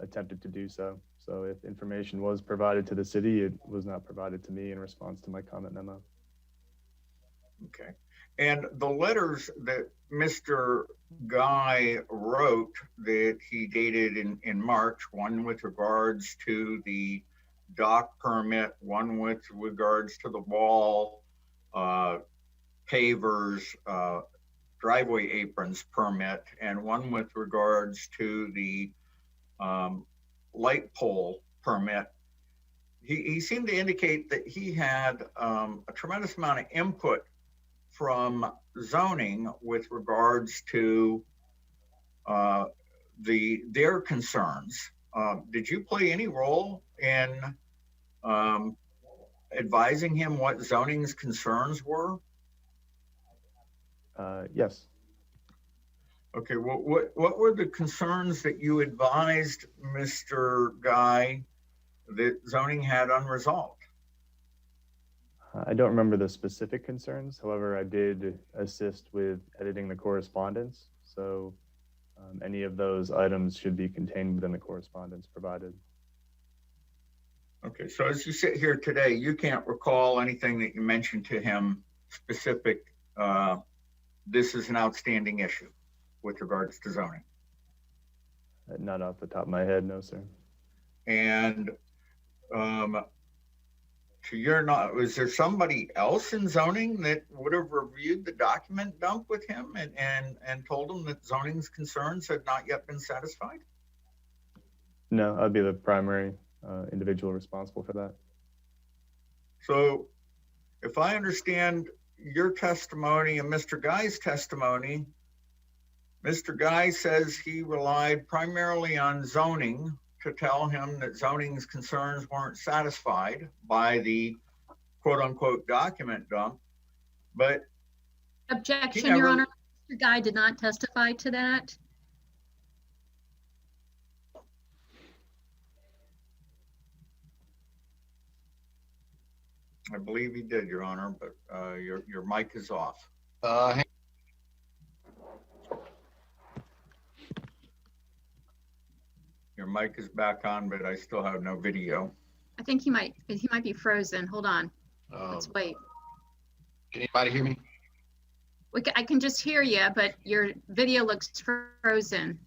attempted to do so. So if information was provided to the city, it was not provided to me in response to my comment memo. Okay. And the letters that Mr. Guy wrote that he dated in March, one with regards to the dock permit, one with regards to the wall, pavers, driveway aprons permit, and one with regards to the light pole permit. He seemed to indicate that he had a tremendous amount of input from zoning with regards to their concerns. Did you play any role in advising him what zoning's concerns were? Yes. Okay, well, what were the concerns that you advised Mr. Guy that zoning had unresolved? I don't remember the specific concerns. However, I did assist with editing the correspondence. So any of those items should be contained within the correspondence provided. Okay, so as you sit here today, you can't recall anything that you mentioned to him specific, this is an outstanding issue with regards to zoning? Not off the top of my head, no, sir. And to your knowledge, was there somebody else in zoning that would have reviewed the document dump with him and told him that zoning's concerns had not yet been satisfied? No, I'd be the primary individual responsible for that. So if I understand your testimony and Mr. Guy's testimony, Mr. Guy says he relied primarily on zoning to tell him that zoning's concerns weren't satisfied by the quote unquote document dump, but Objection, Your Honor. Mr. Guy did not testify to that. I believe he did, Your Honor, but your mic is off. Your mic is back on, but I still have no video. I think he might be frozen. Hold on. Let's wait. Can anybody hear me? I can just hear you, but your video looks frozen.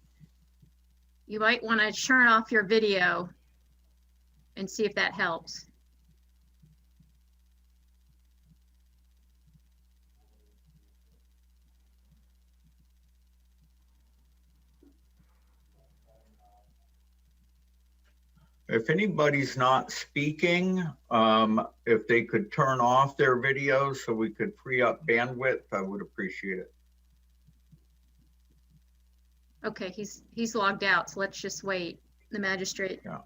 You might want to turn off your video and see if that helps. If anybody's not speaking, if they could turn off their videos so we could free up bandwidth, I would appreciate it. Okay, he's logged out, so let's just wait. The magistrate. Yeah.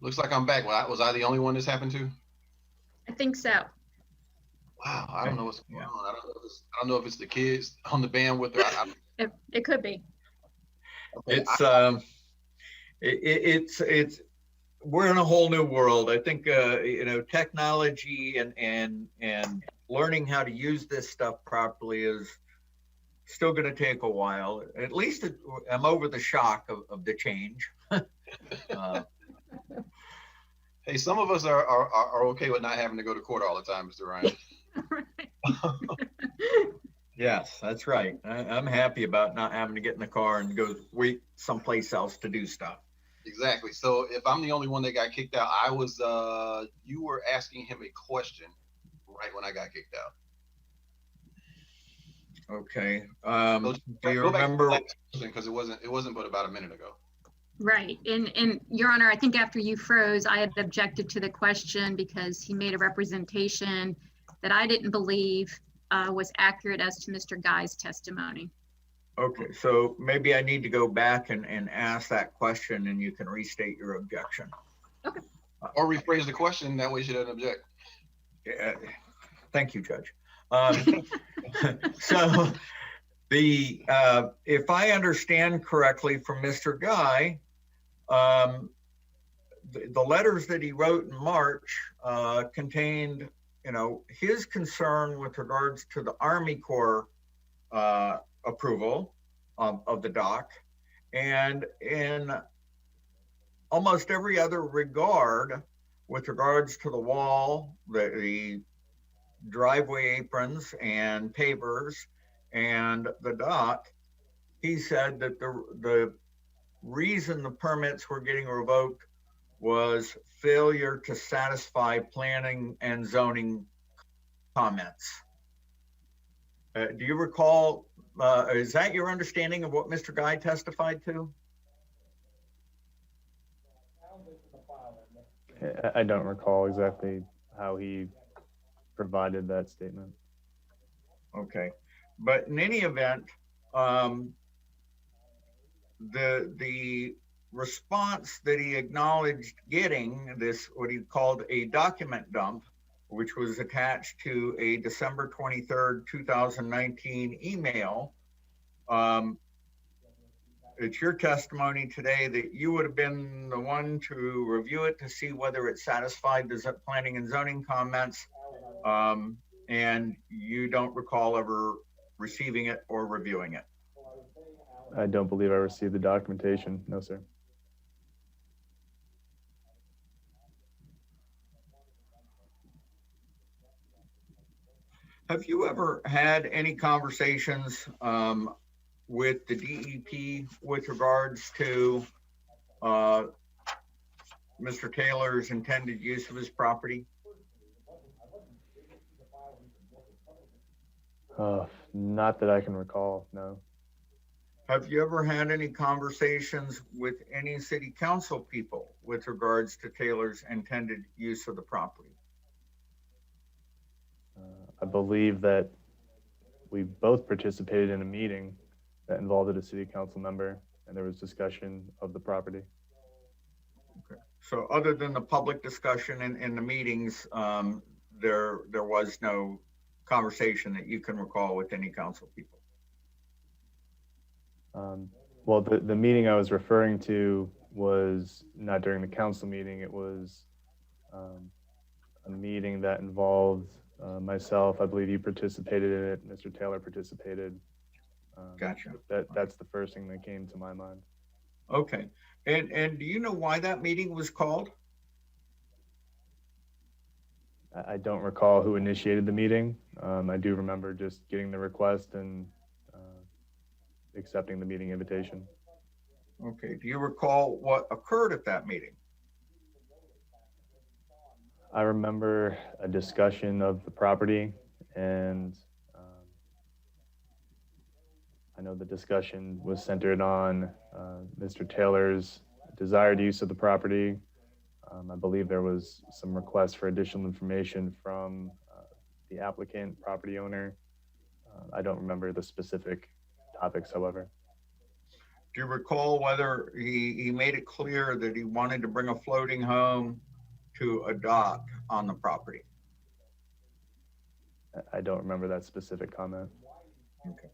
Looks like I'm back. Was I the only one this happened to? I think so. Wow, I don't know what's going on. I don't know if it's the kids on the bandwidth or It could be. okay, It's we're in a whole new world. I think technology and learning how to use this stuff properly is still going to take a while. At least I'm over the shock of the change. Hey, some of us are okay with not having to go to court all the time, Mr. Ryan. Yes, that's right. I'm happy about not having to get in the car and go wait someplace else to do stuff. Exactly. So if I'm the only one that got kicked out, you were asking him a question right when I got kicked out. Okay. So Do you remember? Because it wasn't but about a minute ago. Right. And Your Honor, I think after you froze, I had objected to the question because he made a representation that I didn't believe was accurate as to Mr. Guy's testimony. Okay, so maybe I need to go back and ask that question and you can restate your objection. Okay. Or rephrase the question, that way she doesn't object. Thank you, Judge. So if I understand correctly from Mr. Guy, the letters that he wrote in March contained, his concern with regards to the Army Corps approval of the dock, and in almost every other regard with regards to the wall, the driveway aprons and pavers and the dock, he said that the reason the permits were getting revoked was failure to satisfy planning and zoning comments. Do you recall, is that your understanding of what Mr. Guy testified to? I don't recall exactly how he provided that statement. Okay, but in any event, the response that he acknowledged getting, this what he called a document dump, which was attached to a December 23rd, 2019 email. It's your testimony today that you would have been the one to review it to see whether it satisfied the planning and zoning comments, and you don't recall ever receiving it or reviewing it. I don't believe I received the documentation. No, sir. Have you ever had any conversations with the DEP with regards to Mr. Taylor's intended use of his property? Not that I can recall, no. Have you ever had any conversations with any city council people with regards to Taylor's intended use of the property? I believe that we both participated in a meeting that involved a city council member, and there was discussion of the property. Okay. So other than the public discussion in the meetings, there was no conversation that you can recall with any council people? Well, the meeting I was referring to was not during the council meeting. It was a meeting that involved myself. I believe you participated in it. Mr. Taylor participated. Gotcha. That's the first thing that came to my mind. Okay. And do you know why that meeting was called? I don't recall who initiated the meeting. I do remember just getting the request and accepting the meeting invitation. Okay. Do you recall what occurred at that meeting? I remember a discussion of the property, and I know the discussion was centered on Mr. Taylor's desired use of the property. I believe there was some requests for additional information from the applicant, property owner. I don't remember the specific topics, however. Do you recall whether he made it clear that he wanted to bring a floating home to a dock on the property? I don't remember that specific comment. Okay.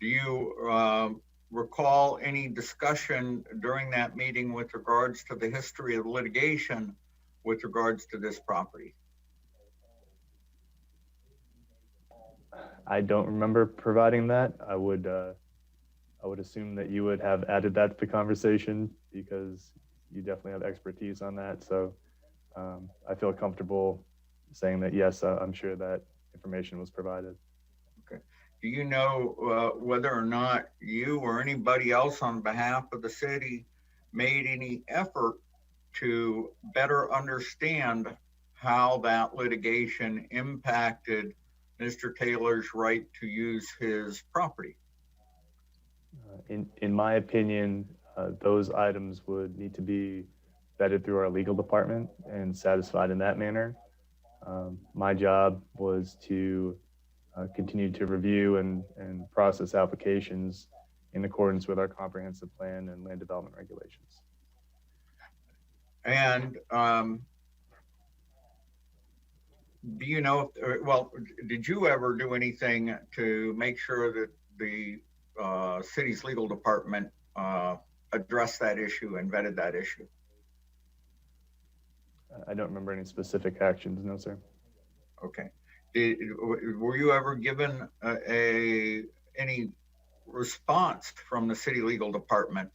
Do you recall any discussion during that meeting with regards to the history of litigation with regards to this property? I don't remember providing that. I would assume that you would have added that to the conversation because you definitely have expertise on that. So I feel comfortable saying that, yes, I'm sure that information was provided. Okay. Do you know whether or not you or anybody else on behalf of the city made any effort to better understand how that litigation impacted Mr. Taylor's right to use his property? In my opinion, those items would need to be vetted through our legal department and satisfied in that manner. My job was to continue to review and process applications in accordance with our comprehensive plan and land development regulations. And do you know, well, did you ever do anything to make sure that the city's legal department addressed that issue and vetted that issue? I don't remember any specific actions, no, sir. Okay. Were you ever given any response from the city legal department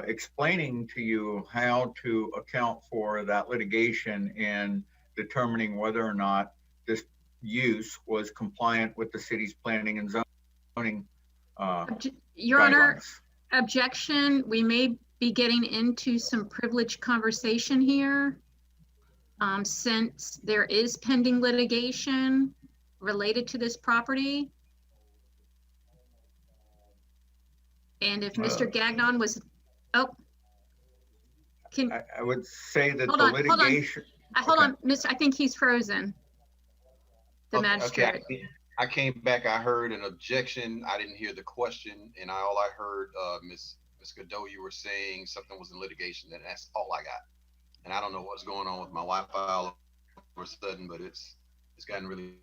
explaining to you how to account for that litigation in determining whether or not this use was compliant with the city's planning and zoning Your guidelines? Honor, objection. We may be getting into some privileged conversation here. Since there is pending litigation related to this property. And if Mr. Gagnon was, I would say that hold the on, litigation. Hold on, Mr. I think he's frozen. The magistrate. Okay, I came back, I heard an objection. I didn't hear the question, and all I heard, Ms. Godot, you were saying something was in litigation, and that's all I got. And I don't know what's going on with my Wi-Fi all of a sudden, but it's gotten really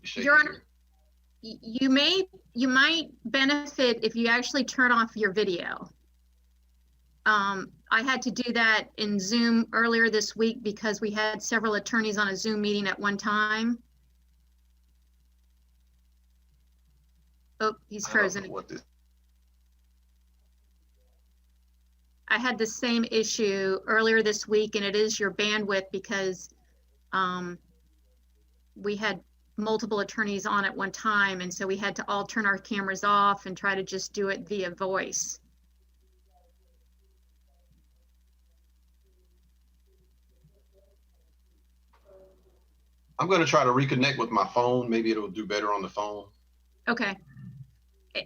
shaky. Your Honor, you might benefit if you actually turn off your video. I had to do that in Zoom earlier this week because we had several attorneys on a Zoom meeting at one time. Oh, he's frozen. I had the same issue earlier this week, and it is your bandwidth because we had multiple attorneys on at one time, and so we had to all turn our cameras off and try to just do it via voice. I'm going to try to reconnect with my phone. Maybe it'll do better on the phone. Okay.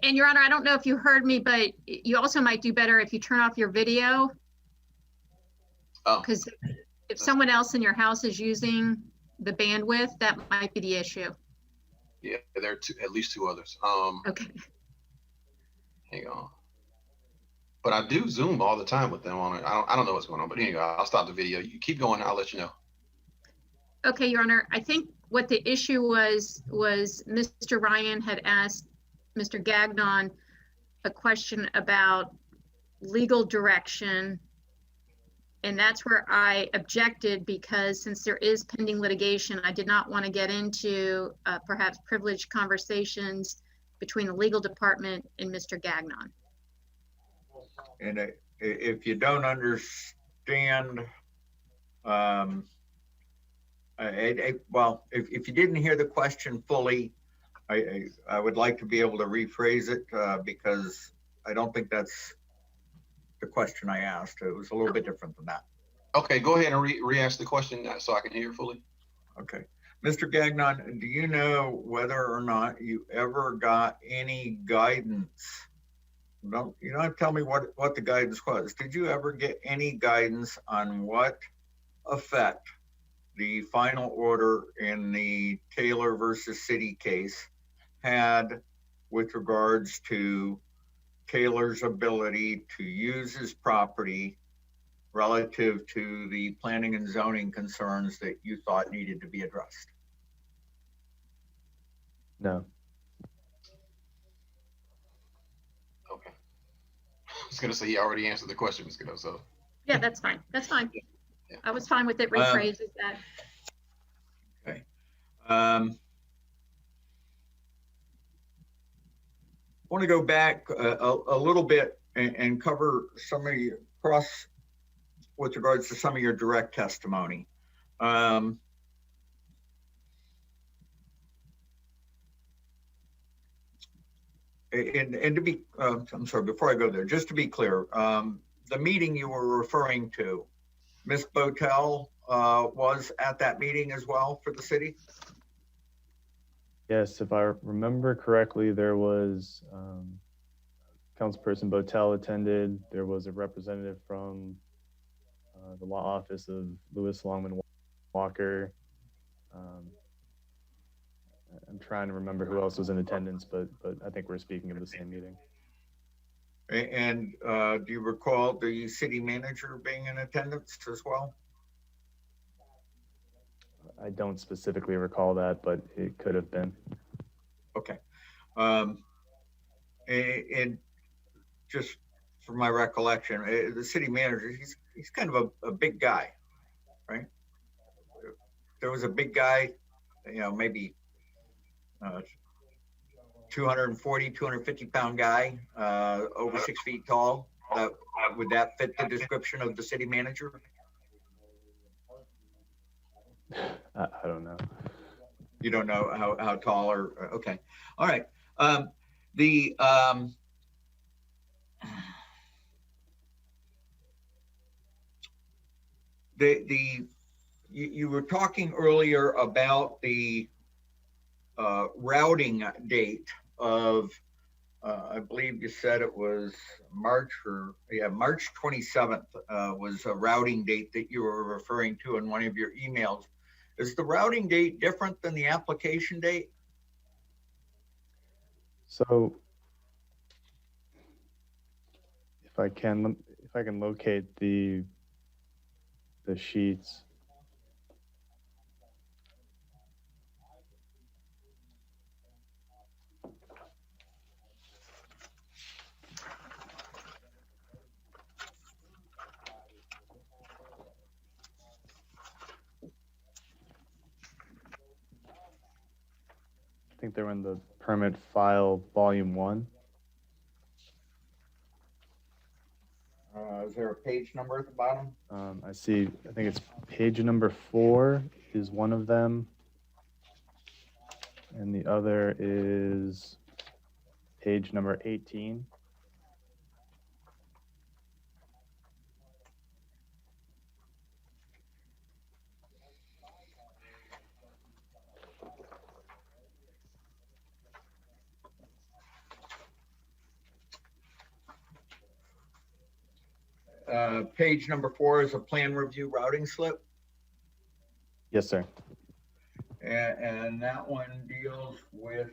And Your Honor, I don't know if you heard me, but you also might do better if you turn off your video. Oh. Because if someone else in your house is using the bandwidth, that might be the issue. Yeah, there are at least two others. Okay. Hang on. But I do Zoom all the time with them on it. I don't know what's going on, but anyway, I'll stop the video. You keep going, I'll let you know. Okay, Your Honor, I think what the issue was Mr. Ryan had asked Mr. Gagnon a question about legal direction. And that's where I objected because since there is pending litigation, I did not want to get into perhaps privileged conversations between the legal department and Mr. Gagnon. And if you don't understand, well, if you didn't hear the question fully, I would like to be able to rephrase it because I don't think that's the question I asked. It was a little bit different than that. Okay, go ahead and re-ask the question so I can hear it fully. Okay. Mr. Gagnon, do you know whether or not you ever got any guidance? You don't have to tell me what the guidance was. Did you ever get any guidance on what effect the final order in the Taylor versus City case had with regards to Taylor's ability to use his property relative to the planning and zoning concerns that you thought needed to be addressed? No. Okay. I was gonna say he already answered the question, Ms. Cadeau, so. Yeah, that's fine. That's fine. Yeah. I was fine with it rephrased as that. Okay. I want to go back a little bit and cover some of your cross with regards to some of your direct testimony. And to be, I'm sorry, before I go there, just to be clear, the meeting you were referring to, Ms. Botel was at that meeting as well for the city? Yes, if I remember correctly, there was Councilperson Botel attended. There was a representative from the law office of Lewis Longman Walker. I'm trying to remember who else was in attendance, but I think we're speaking of the same meeting. And do you recall the city manager being in attendance as well? I don't specifically recall that, but it could have been. Okay. And just from my recollection, the city manager, he's kind of a big guy, right? There was a big guy, maybe 240, 250 pound guy, over 6 feet tall. Would that fit the description of the city manager? I don't know. You don't know how tall or, okay. All right. You were talking earlier about the routing date of, I believe you said it was March 27th was a routing date that you were referring to in one of your emails. Is the routing date different than the application date? So if I can locate the sheets. I think they're in the permit file volume 1. Is there a page number at the bottom? I think it's page number 4 is one of them. And the other is page number 18. Page number 4 is a plan review routing slip. Yes, sir. And that one deals with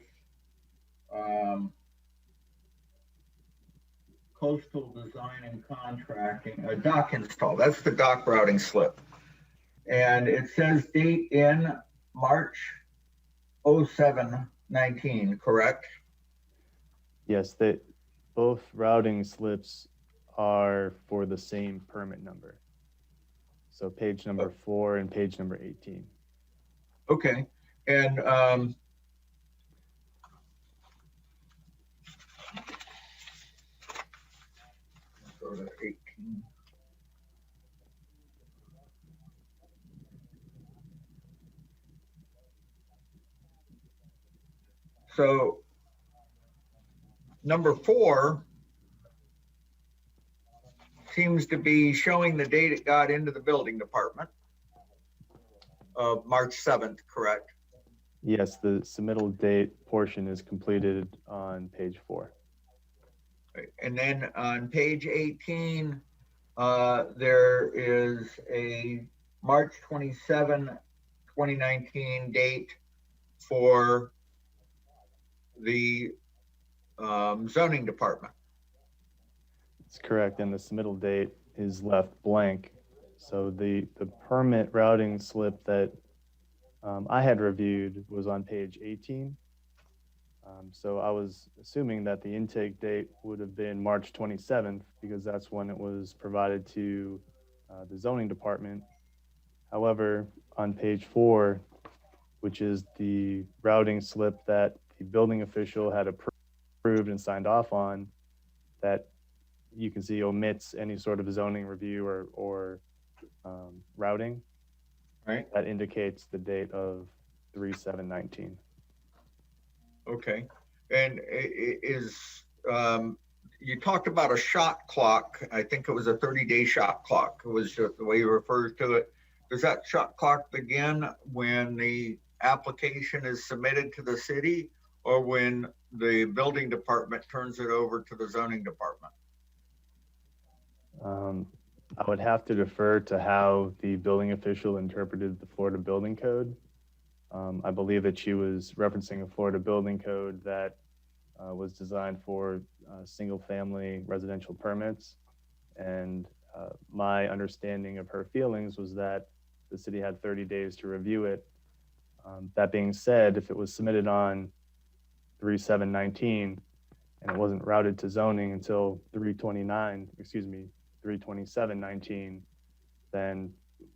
coastal design and contracting, a dock install. That's the dock routing slip. And it says date in March 07/19, correct? Yes, both routing slips are for the same permit number. So page number 4 and page number 18. Okay. And go to 18. So number 4 seems to be showing the date it got into the building department of March 7th, correct? Yes, the submittal date portion is completed on page 4. And then on page 18, there is a March 27, 2019 date for the zoning department. It's correct, and the submittal date is left blank. So the permit routing slip that I had reviewed was on page 18. So I was assuming that the intake date would have been March 27th because that's when it was provided to the zoning department. However, on page 4, which is the routing slip that the building official had approved and signed off on, that you can see omits any sort of zoning review or routing. Right. That indicates the date of 3/7/19. Okay. And you talked about a shot clock. I think it was a 30-day shot clock. It was just the way you referred to it. Does that shot clock begin when the application is submitted to the city or when the building department turns it over to the zoning department? I would have to defer to how the building official interpreted the Florida Building Code. I believe that she was referencing a Florida building code that was designed for single-family residential permits. And my understanding of her feelings was that the city had 30 days to review it. That being said, if it was submitted on 3/7/19 and it wasn't routed to zoning until 3/27/19, then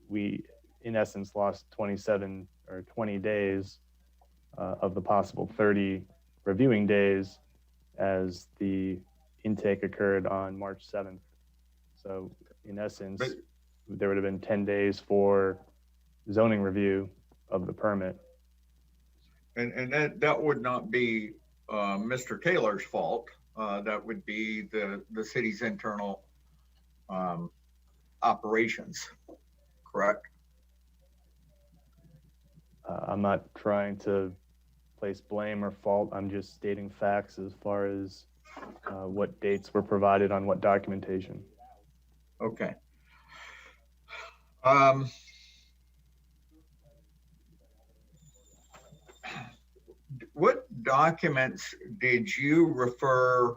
we, in essence, lost 27 or 20 days of the possible 30 reviewing days as the intake occurred on March 7th. So in essence, there would have been 10 days for zoning review of the permit. And that would not be Mr. Taylor's fault. That would be the city's internal operations, correct? I'm not trying to place blame or fault. I'm just stating facts as far as what dates were provided on what documentation. Okay. What documents did you refer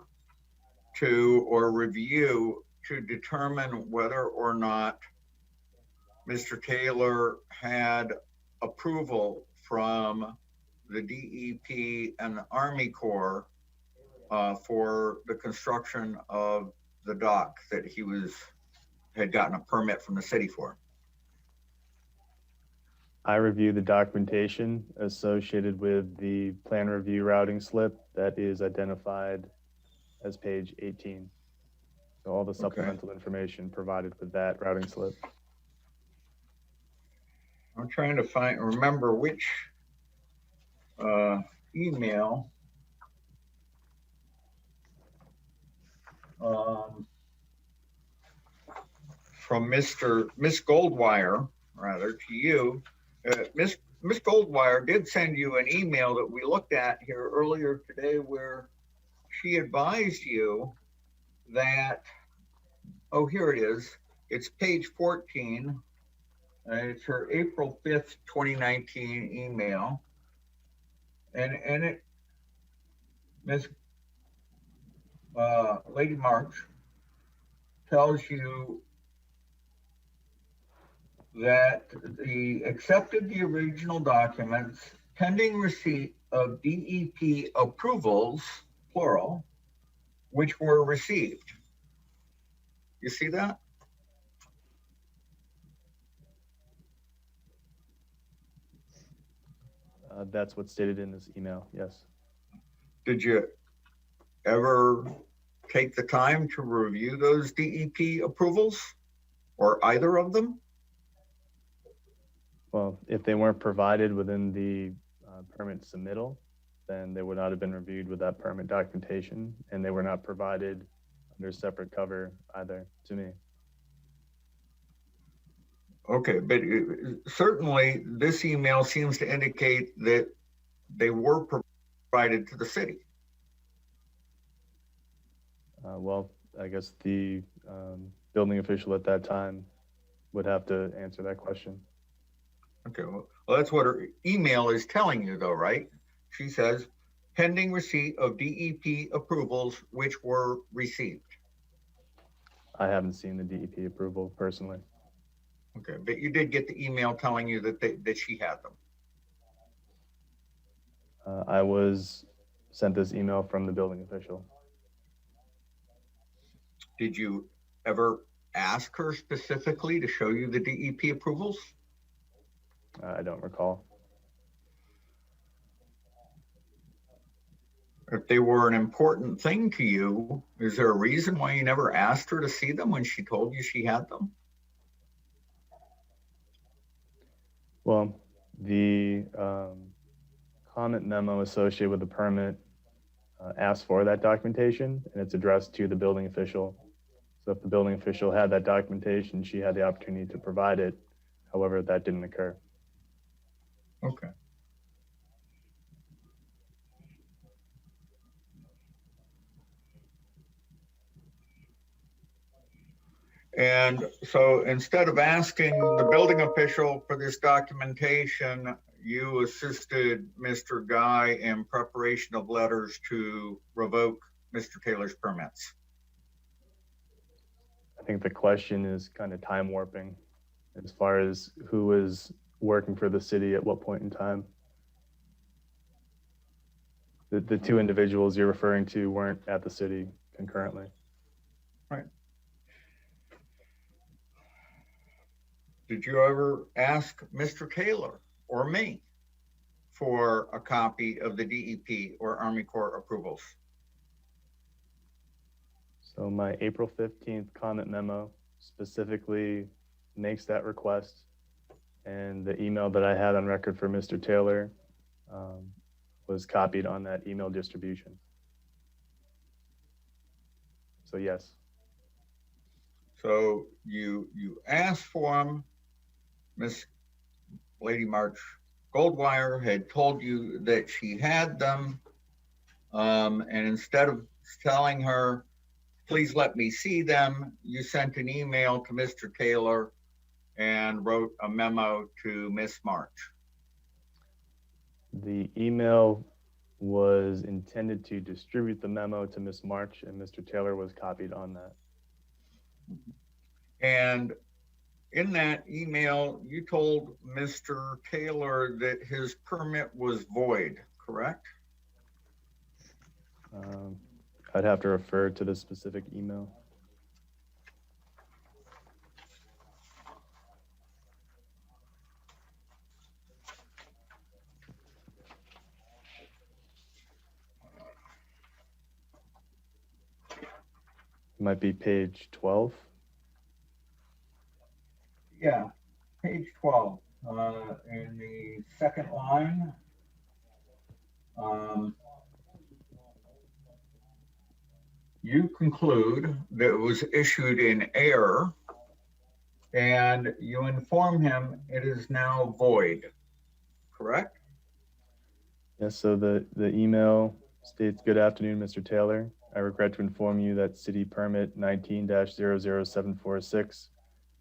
to or review to determine whether or not Mr. Taylor had approval from the DEP and the Army Corps for the construction of the dock that he had gotten a permit from the city for? I reviewed the documentation associated with the plan review routing slip that is identified as page 18. So all the supplemental information provided with that routing slip. I'm trying to remember which email from Miss Goldwire, rather, to you. Miss Goldwire did send you an email that we looked at here earlier today where she advised you that, oh, here it is. It's page 14. It's her April 5th, 2019 email. And it, Miss Lady March tells you that accepted the original documents pending receipt of DEP approvals, plural, which were received. You see that? That's what's stated in this email, yes. Did you ever take the time to review those DEP approvals or either of them? Well, if they weren't provided within the permit submittal, then they would not have been reviewed with that permit documentation, and they were not provided under separate cover either to me. Okay, but certainly this email seems to indicate that they were provided to the city. Well, I guess the building official at that time would have to answer that question. Okay, well, that's what her email is telling you though, right? She says, pending receipt of DEP approvals which were received. I haven't seen the DEP approval personally. Okay, but you did get the email telling you that she had them. I was sent this email from the building official. Did you ever ask her specifically to show you the DEP approvals? I don't recall. If they were an important thing to you, is there a reason why you never asked her to see them when she told you she had them? Well, the comment memo associated with the permit asks for that documentation, and it's addressed to the building official. So if the building official had that documentation, she had the opportunity to provide it. However, that didn't occur. Okay. And so instead of asking the building official for this documentation, you assisted Mr. Guy in preparation of letters to revoke Mr. Taylor's permits. I think the question is kind of time warping as far as who was working for the city at what point in time. The two individuals you're referring to weren't at the city concurrently. Right. Did you ever ask Mr. Taylor or me for a copy of the DEP or Army Corps approvals? So my April 15th comment memo specifically makes that request. And the email that I had on record for Mr. Taylor was copied on that email distribution. So yes. So you asked for them. Miss Lady March Goldwire had told you that she had them. And instead of telling her, please let me see them, you sent an email to Mr. Taylor and wrote a memo to Miss March. The email was intended to distribute the memo to Miss March, and Mr. Taylor was copied on that. And in that email, you told Mr. Taylor that his permit was void, correct? I'd have to refer to the specific email. It might be page 12. Yeah, page 12, in the second line. You conclude that it was issued in error, and you inform him it is now void, correct? Yes, so the email states, good afternoon, Mr. Taylor. I regret to inform you that city permit 19-00746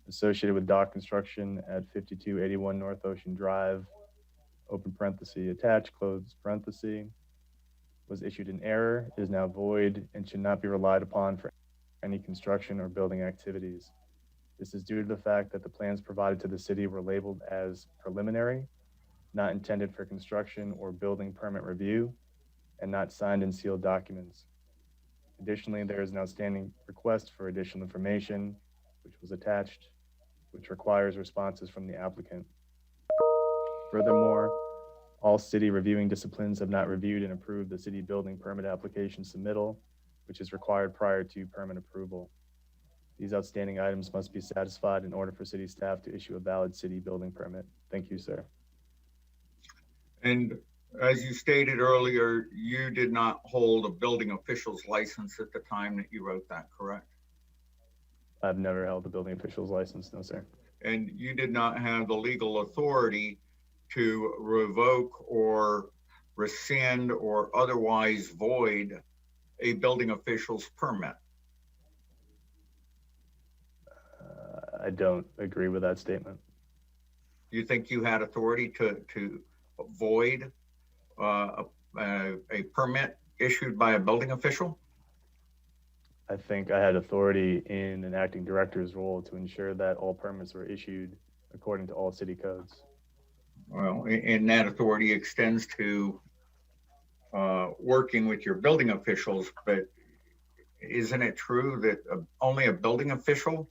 associated with dock construction at 5281 North Ocean Drive, open parenthesis, attached, close parenthesis, was issued in error, is now void, and should not be relied upon for any construction or building activities. This is due to the fact that the plans provided to the city were labeled as preliminary, not intended for construction or building permit review, and not signed and sealed documents. Additionally, there is an outstanding request for additional information, which was attached, which requires responses from the applicant. Furthermore, all city reviewing disciplines have not reviewed and approved the city building permit application submittal, which is required prior to permit approval. These outstanding items must be satisfied in order for city staff to issue a valid city building permit. Thank you, sir. And as you stated earlier, you did not hold a building official's license at the time that you wrote that, correct? I've never held a building official's license, no, sir. and you did not have the legal authority to revoke or rescind or otherwise void a building official's permit. I don't agree with that statement. You think you had authority to void a permit issued by a building official? I think I had authority in an acting director's role to ensure that all permits were issued according to all city codes. Well, and that authority extends to working with your building officials, but isn't it true that only a building official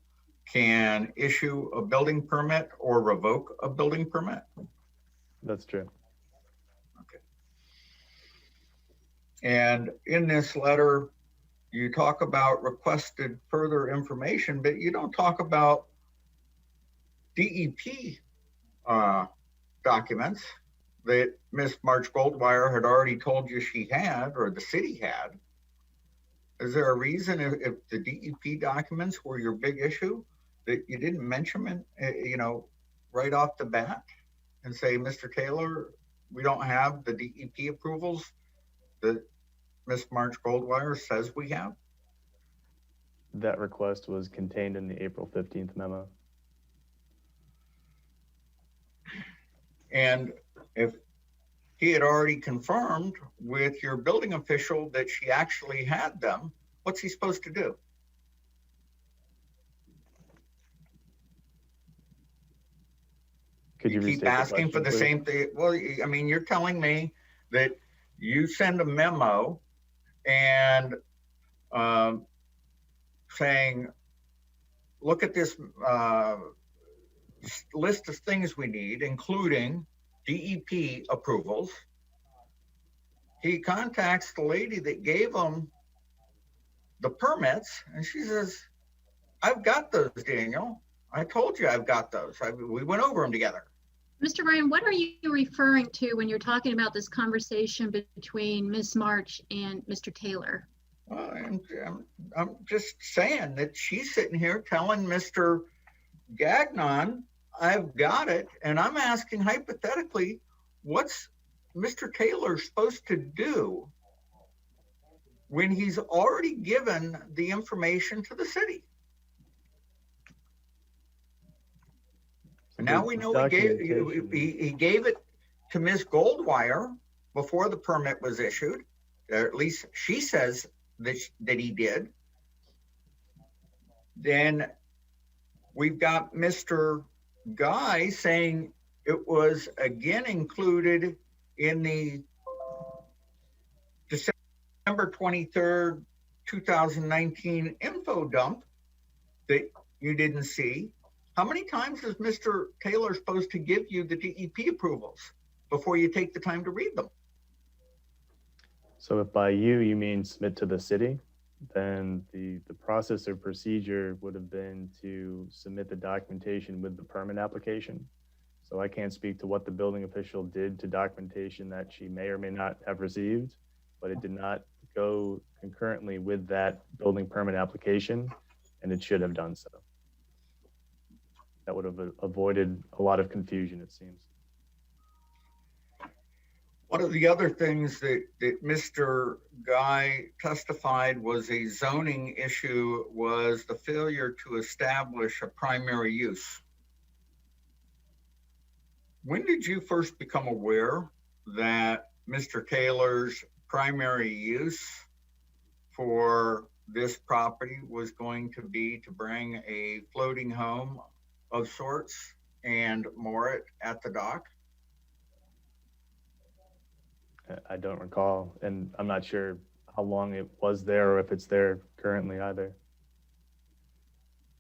can issue a building permit or revoke a building permit? That's true. Okay. And in this letter, you talk about requested further information, but you don't talk about DEP documents that Miss March Goldwire had already told you she had, or the city had. Is there a reason if the DEP documents were your big issue that you didn't mention them, right off the bat and say, Mr. Taylor, we don't have the DEP approvals that Miss March Goldwire says we have? That request was contained in the April 15th memo. And if he had already confirmed with your building official that she actually had them, what's he supposed to do? Could you keep asking for the same thing? Well, I mean, you're telling me that you send a memo and saying, look at this list of things we need, including DEP approvals. He contacts the lady that gave him the permits, and she says, I've got those, Daniel. I told you I've got those. We went over them together. Mr. Ryan, what are you referring to when you're talking about this conversation between Ms. March and Mr. Taylor? Well, I'm just saying that she's sitting here telling Mr. Gagnon, I've got it. And I'm asking hypothetically, what's Mr. Taylor supposed to do when he's already given the information to the city? And now we know he gave it to Ms. Goldwire before the permit was issued, or at least she says that he did. Then we've got Mr. Guy saying it was again included in the December 23rd, 2019 info dump that you didn't see. How many times is Mr. Taylor supposed to give you the DEP approvals before you take the time to read them? So if by you mean submit to the city, then the process or procedure would have been to submit the documentation with the permit application. So I can't speak to what the building official did to documentation that she may or may not have received, but it did not go concurrently with that building permit application, and it should have done so. That would have avoided a lot of confusion, it seems. One of the other things that Mr. Guy testified was a zoning issue was the failure to establish a primary use. When did you first become aware that Mr. Taylor's primary use for this property was going to be to bring a floating home of sorts and moor it at the dock? I don't recall, and I'm not sure how long it was there or if it's there currently either.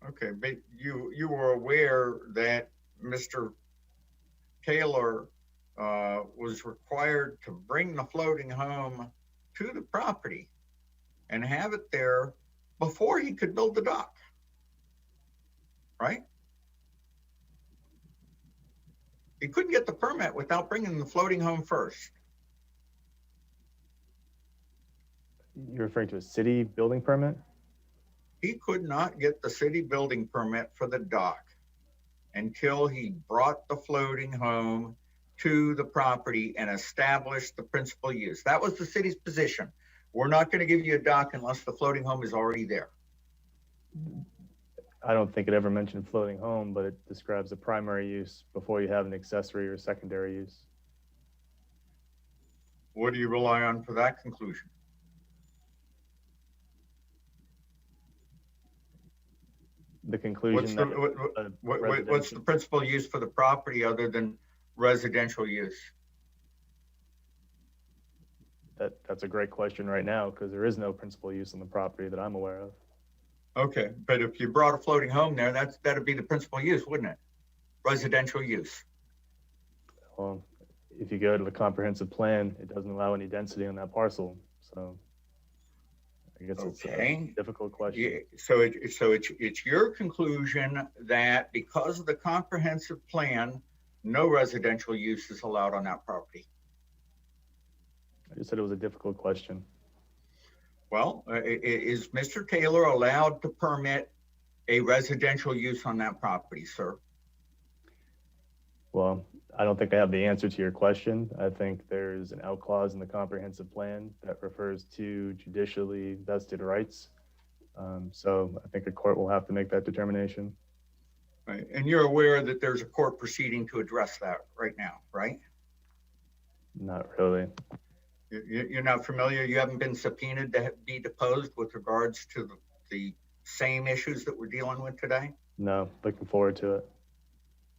Okay, but you were aware that Mr. Taylor was required to bring the floating home to the property and have it there before he could build the dock, right? He couldn't get the permit without bringing the floating home first. You're referring to a city building permit? He could not get the city building permit for the dock until he brought the floating home to the property and established the principal use. That was the city's position. We're not going to give you a dock unless the floating home is already there. I don't think it ever mentioned floating home, but it describes a primary use before you have an accessory or secondary use. What do you rely on for that conclusion? The conclusion What's the principal use for the property other than residential use? That's a great question right now, because there is no principal use on the property that I'm aware of. Okay, but if you brought a floating home there, that'd be the principal use, wouldn't it? Residential use. Well, if you go to the comprehensive plan, it doesn't allow any density on that parcel. So I guess it's a difficult question. Yeah, so it's your conclusion that because of the comprehensive plan, no residential use is allowed on that property. I just said it was a difficult question. Well, is Mr. Taylor allowed to permit a residential use on that property, sir? Well, I don't think I have the answer to your question. I think there's an out clause in the comprehensive plan that refers to judicially vested rights. So I think a court will have to make that determination. Right. And you're aware that there's a court proceeding to address that right now, right? Not really. You're not familiar? You haven't been subpoenaed to be deposed with regards to the same issues that we're dealing with today? No, looking forward to it.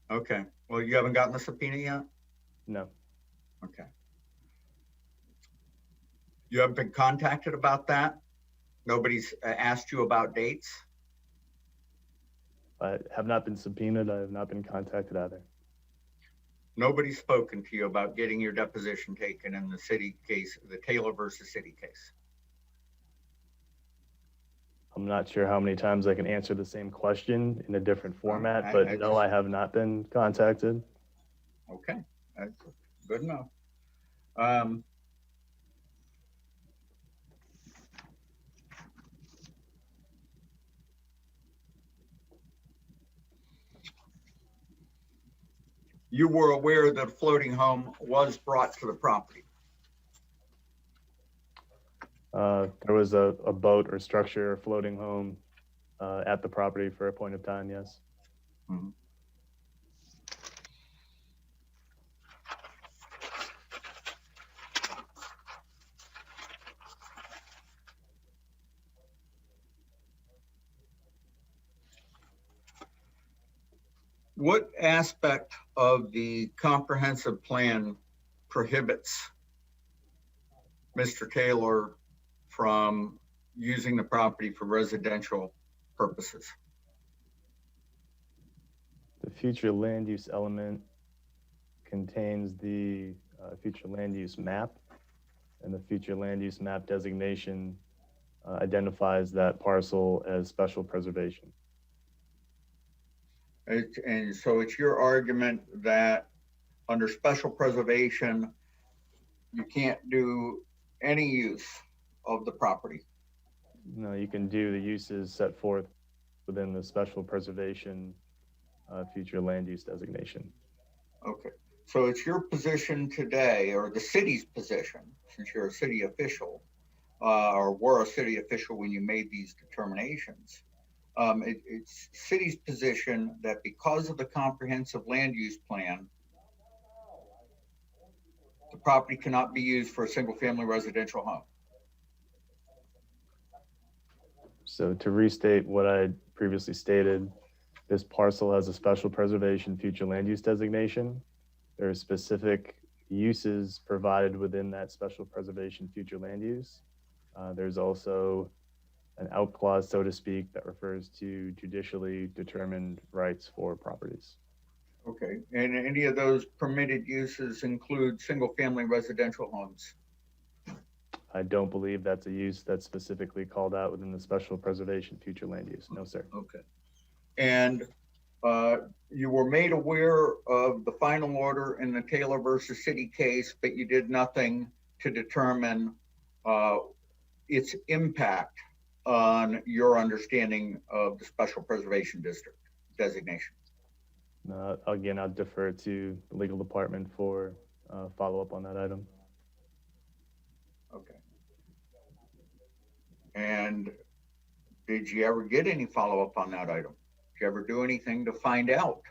Okay. Well, you haven't gotten the subpoena yet? No. Okay. You haven't been contacted about that? Nobody's asked you about dates? I have not been subpoenaed. I have not been contacted either. Nobody's spoken to you about getting your deposition taken in the city case, the Taylor versus City case? I'm not sure how many times I can answer the same question in a different format, but no, I have not been contacted. Okay, that's good enough. You were aware that a floating home was brought to the property? There was a boat or structure or floating home at the property for a point of time, yes. Mm-hmm. What aspect of the comprehensive plan prohibits Mr. Taylor from using the property for residential purposes? The future land use element contains the future land use map, and the future land use map designation identifies that parcel as special preservation. And so it's your argument that under special preservation, you can't do any use of the property? No, you can do the uses set forth within the special preservation future land use designation. Okay, so it's your position today, or the city's position, since you're a city official, or were a city official when you made these determinations, it's city's position that because of the comprehensive land use plan, the property cannot be used for a single family residential home. So to restate what I previously stated, this parcel has a special preservation future land use designation. There are specific uses provided within that special preservation future land use. There's also an out clause, so to speak, that refers to judicially determined rights for properties. Okay, and any of those permitted uses include single family residential homes? I don't believe that's a use that's specifically called out within the special preservation future land use. No, sir. Okay. And you were made aware of the final order in the Taylor versus City case, but you did nothing to determine its impact on your understanding of the special preservation district designation. Again, I'll defer to the legal department for follow-up on that item. Okay. And did you ever get any follow-up on that item? Did you ever do anything to find out?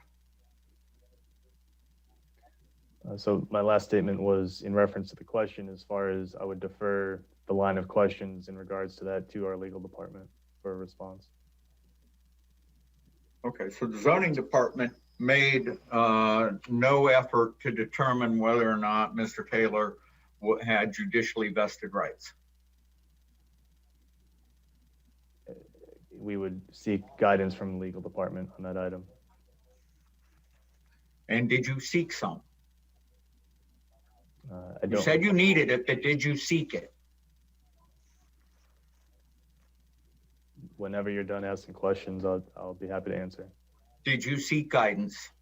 So my last statement was in reference to the question, as far as I would defer the line of questions in regards to that to our legal department for a response. Okay, so the zoning department made no effort to determine whether or not Mr. Taylor had judicially vested rights. We would seek guidance from the legal department on that item. And did you seek some? I You don't. said you needed it, but did you seek it? Whenever you're done asking questions, I'll be happy to answer. Did you seek guidance?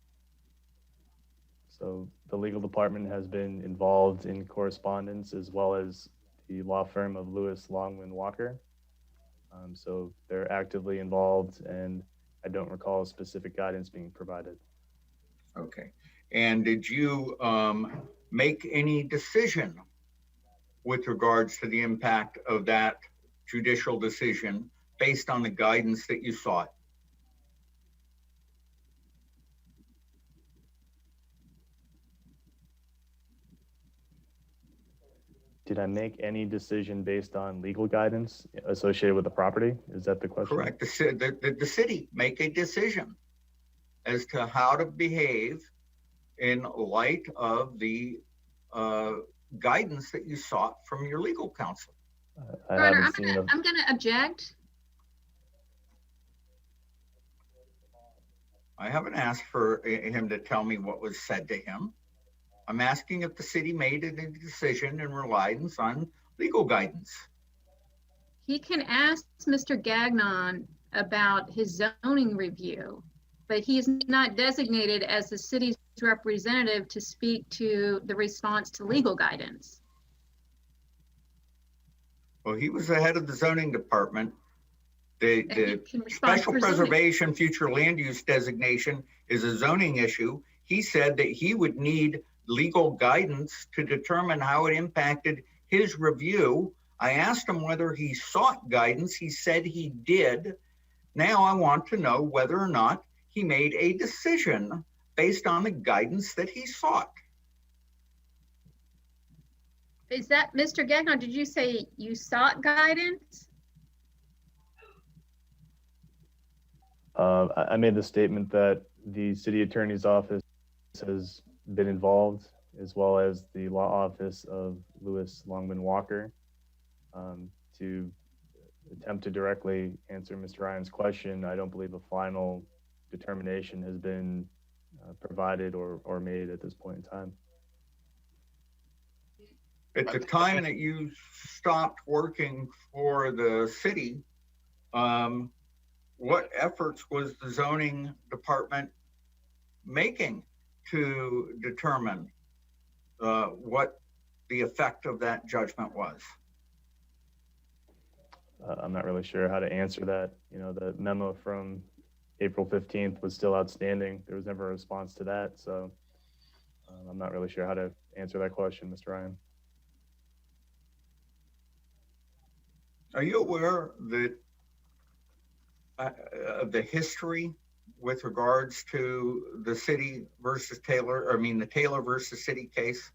So the legal department has been involved in correspondence, as well as the law firm of Lewis, Longman, Walker. So they're actively involved, and I don't recall specific guidance being provided. Okay. And did you make any decision with regards to the impact of that judicial decision based on the guidance that you sought? Did I make any decision based on legal guidance associated with the property? Is that the question? Correct. The city make a decision as to how to behave in light of the guidance that you sought from your legal counsel. I Your Honor, haven't seen I'm gonna object. I haven't asked for him to tell me what was said to him. I'm asking if the city made a decision in reliance on legal guidance. He can ask Mr. Gagnon about his zoning review, but he's not designated as the city's representative to speak to the response to legal guidance. Well, he was the head of the zoning department. And he The can respond special for zoning. preservation future land use designation is a zoning issue. He said that he would need legal guidance to determine how it impacted his review. I asked him whether he sought guidance. He said he did. Now I want to know whether or not he made a decision based on the guidance that he sought. Is that, Mr. Gagnon, did you say you sought guidance? I made the statement that the city attorney's office has been involved, as well as the law office of Lewis, Longman, Walker, to attempt to directly answer Mr. Ryan's question. I don't believe a final determination has been provided or made at this point in time. At the time that you stopped working for the city, what efforts was the zoning department making to determine what the effect of that judgment was? I'm not really sure how to answer that. You know, the memo from April 15th was still outstanding. There was never a response to that. So I'm not really sure how to answer that question, Mr. Ryan. Are you aware that of the history with regards to the city versus Taylor, the Taylor versus city case?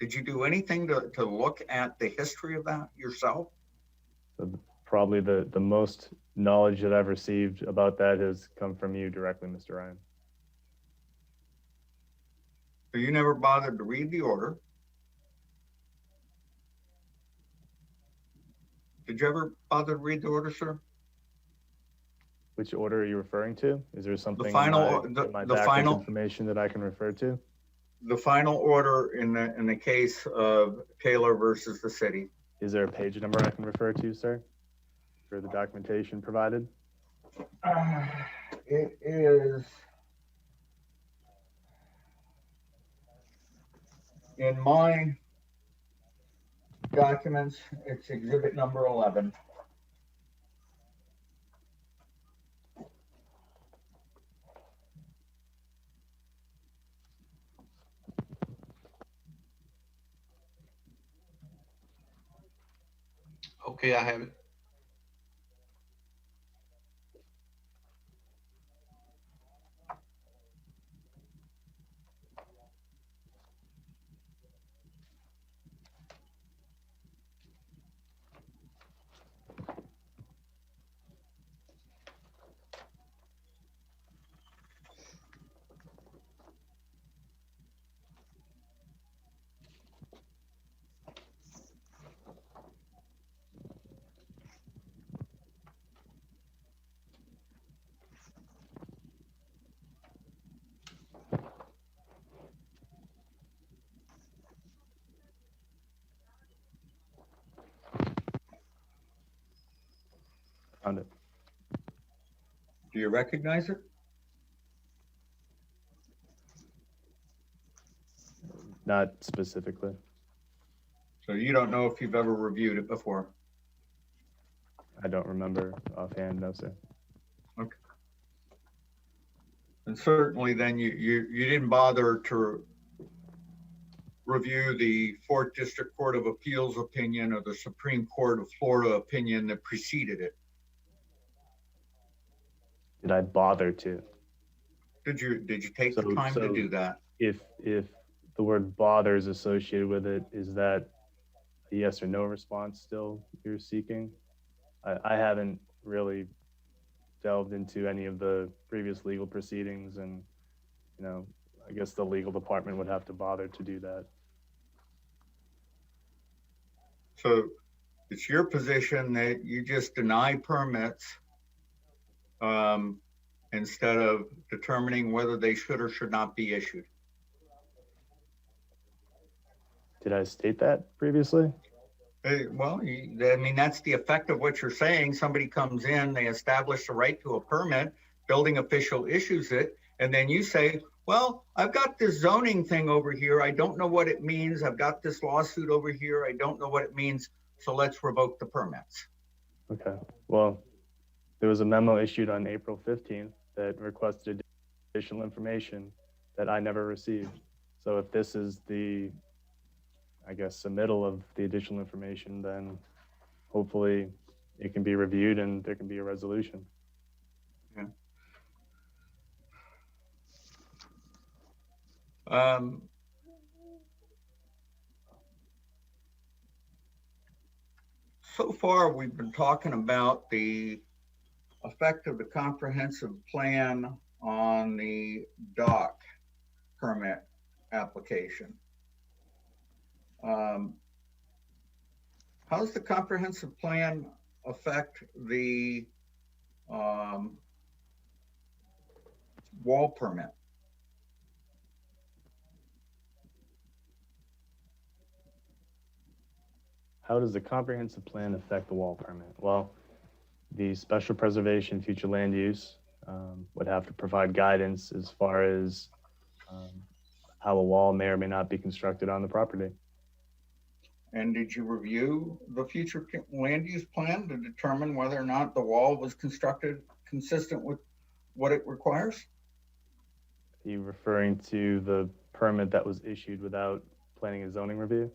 Did you do anything to look at the history of that yourself? Probably the most knowledge that I've received about that has come from you directly, Mr. Ryan. So you never bothered to read the order? Did you ever bother to read the order, sir? Which order are you referring to? Is there something The final, in my the backup final, information that I can refer to? the final order in the case of Taylor versus the city. Is there a page number I can refer to, sir, for the documentation provided? It is in my documents. It's exhibit number 11. Okay, I have it. Found it. Do you recognize it? Not specifically. So you don't know if you've ever reviewed it before? I don't remember offhand, no, sir. Okay. And certainly then you didn't bother to review the 4th District Court of Appeals opinion or the Supreme Court of Florida opinion that preceded it. Did I bother to? Did you take the time to do that? If the word bother is associated with it, is that a yes or no response still you're seeking? I haven't really delved into any of the previous legal proceedings, and I guess the legal department would have to bother to do that. So it's your position that you just deny permits instead of determining whether they should or should not be issued. Did I state that previously? Well, I mean, that's the effect of what you're saying. Somebody comes in, they establish the right to a permit, building official issues it, and then you say, well, I've got this zoning thing over here. I don't know what it means. I've got this lawsuit over here. I don't know what it means. So let's revoke the permits. Okay. Well, there was a memo issued on April 15th that requested additional information that I never received. So if this is the, I guess, submittal of the additional information, then hopefully it can be reviewed and there can be a resolution. Yeah. So far, we've been talking about the effect of the comprehensive plan on the dock permit application. How does the comprehensive plan affect the wall permit? How does the comprehensive plan affect the wall permit? Well, the special preservation future land use would have to provide guidance as far as how a wall may or may not be constructed on the property. And did you review the future land use plan to determine whether or not the wall was constructed consistent with what it requires? Are you referring to the permit that was issued without planning and zoning review?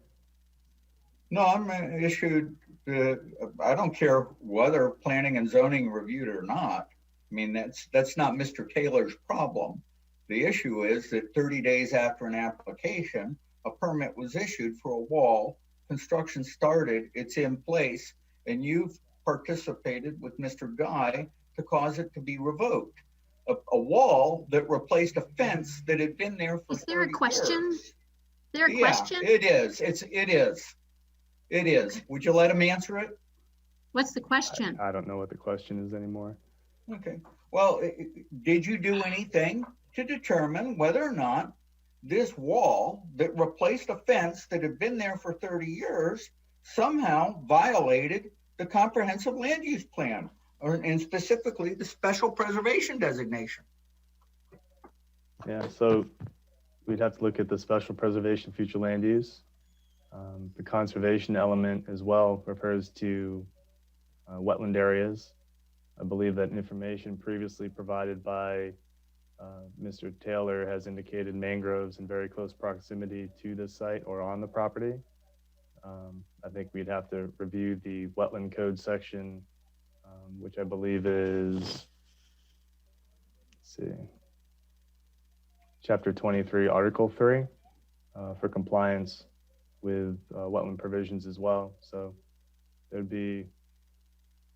No, I'm issued, I don't care whether planning and zoning reviewed it or not. I mean, that's not Mr. Taylor's problem. The issue is that 30 days after an application, a permit was issued for a wall, construction started, it's in place, and you've participated with Mr. Guy to cause it to be revoked. A wall that replaced a fence that had been there for 30 years. Is there a question? Is there a Yeah, question? it is. It is. Would you let him answer it? What's the question? I don't know what the question is anymore. Okay. Well, did you do anything to determine whether or not this wall that replaced a fence that had been there for 30 years somehow violated the comprehensive land use plan, and specifically the special preservation designation? Yeah, so we'd have to look at the special preservation future land use. The conservation element as well refers to wetland areas. I believe that information previously provided by Mr. Taylor has indicated mangroves in very close proximity to this site or on the property. I've think we'd have to review the wetland code section, which I believe is, let's see, Chapter 23, Article 3, for compliance with wetland provisions as well. So there'd be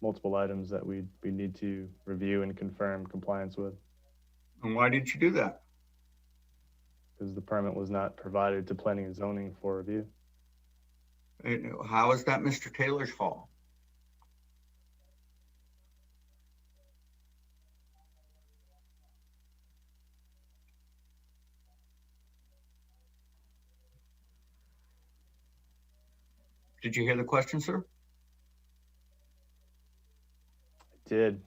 multiple items that we need to review and confirm compliance with. And why did you do that? Because the permit was not provided to planning and zoning for review. And how is that Mr. Taylor's fault? Did you hear the question, sir? I did.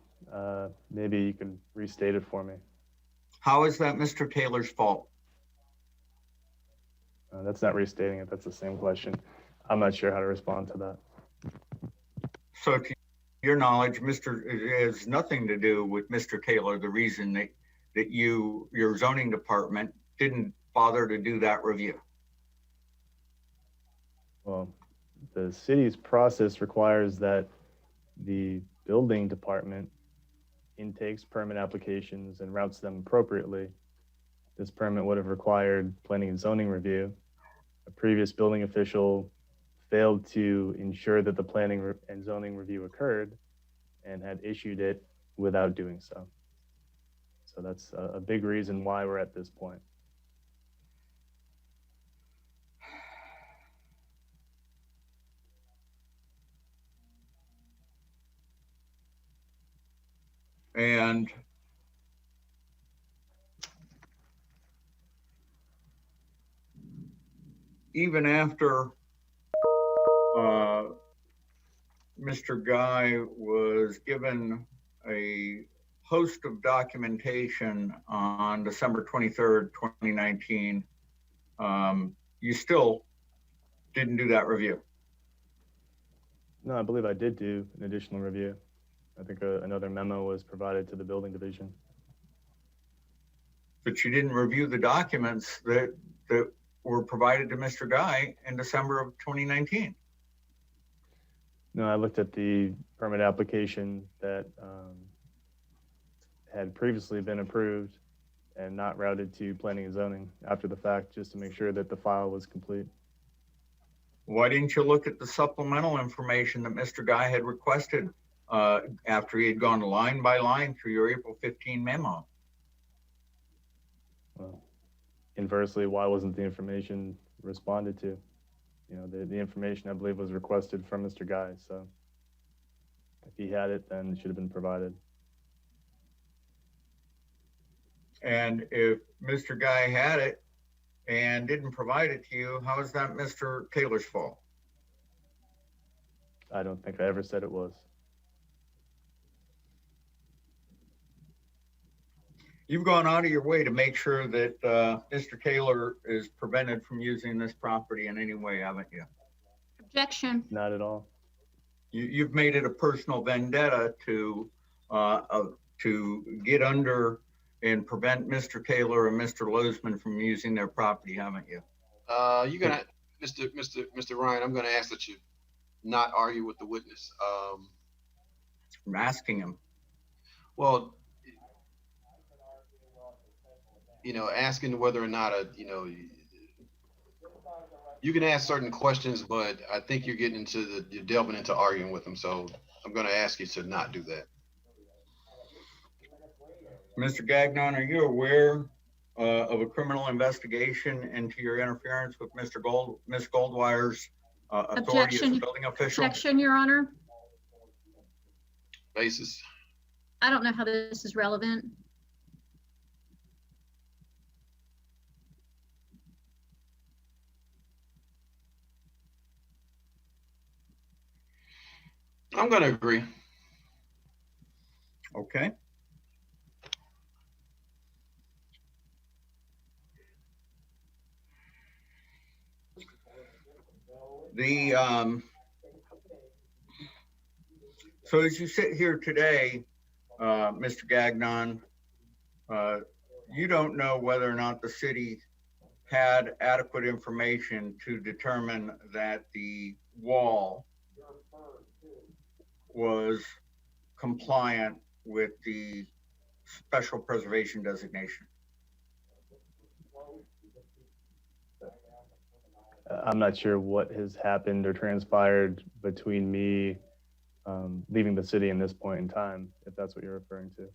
Maybe you can restate it for me. How is that Mr. Taylor's fault? That's not restating it. That's the same question. I'm not sure how to respond to that. So to your knowledge, it has nothing to do with Mr. Taylor, the reason that your zoning department didn't bother to do that review. Well, the city's process requires that the building department intakes permit applications and routes them appropriately. This permit would have required planning and zoning review. A previous building official failed to ensure that the planning and zoning review occurred and had issued it without doing so. So that's a big reason why we're at this point. And even after Mr. Guy was given a host of documentation on December 23rd, 2019, you still didn't do that review. No, I believe I did do an additional review. I think another memo was provided to the building division. But you didn't review the documents that were provided to Mr. Guy in December of 2019. No, I looked at the permit application that had previously been approved and not routed to planning and zoning after the fact, just to make sure that the file was complete. Why didn't you look at the supplemental information that Mr. Guy had requested after he had gone line by line through your April 15 memo? Well, inversely, why wasn't the information responded to? You know, the information I believe was requested from Mr. Guy. So if he had it, then it should have been provided. And if Mr. Guy had it and didn't provide it to you, how is that Mr. Taylor's fault? I don't think I ever said it was. You've gone out of your way to make sure that Mr. Taylor is prevented from using this property in any way, haven't you? Objection. Not at all. You've made it a personal vendetta to get under and prevent Mr. Taylor and Mr. Lozman from using their property, haven't you? You're gonna, Mr. Ryan, I'm gonna ask that you not argue with the witness. I'm asking him. Well, you know, asking whether or not you can ask certain questions, but I think you're getting into you're delving into arguing with them. So I'm going to ask you to not do that. Mr. Gagnon, are you aware of a criminal investigation into your interference with Ms. Goldwire's authority as a building official? Objection, Your Honor. Basis. I don't know how this is relevant. I'm going to agree. Okay. So as you sit here today, Mr. Gagnon, you don't know whether or not the city had adequate information to determine that the wall was compliant with the special preservation designation? I'm not sure what has happened or transpired between me leaving the city in this point in time, if that's what you're referring to.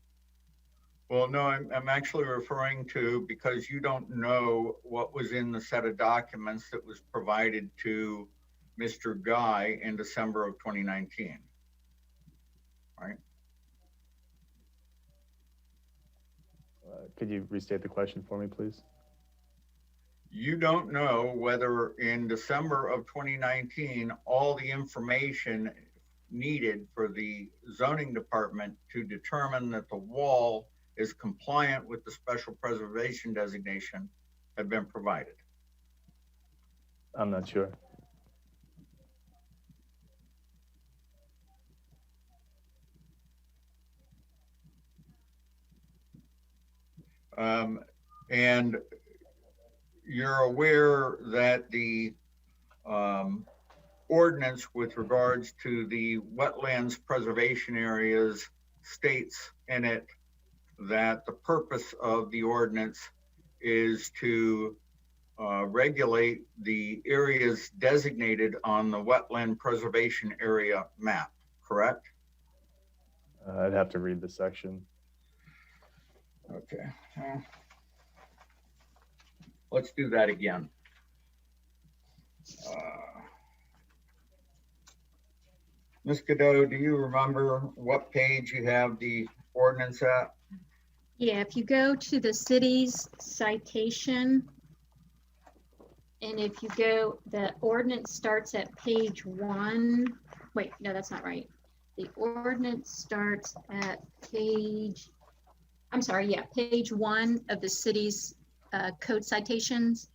Well, no, I'm actually referring to, because you don't know what was in the set of documents that was provided to Mr. Guy in December of 2019, right? Could you restate the question for me, please? You don't know whether in December of 2019, all the information needed for the zoning department to determine that the wall is compliant with the special preservation designation had been provided. I'm not sure. And you're aware that the ordinance with regards to the wetlands preservation areas states in it that the purpose of the ordinance is to regulate the areas designated on the wetland preservation area map, correct? I'd have to read the section. Okay. Let's do that again. Ms. Godot, do you remember what page you have the ordinance at? Yeah, if you go to the city's citation, and if you go, the ordinance starts at page 1. Wait, no, that's not right. The ordinance starts at page, I'm sorry, yeah, page 1 of the city's code citations.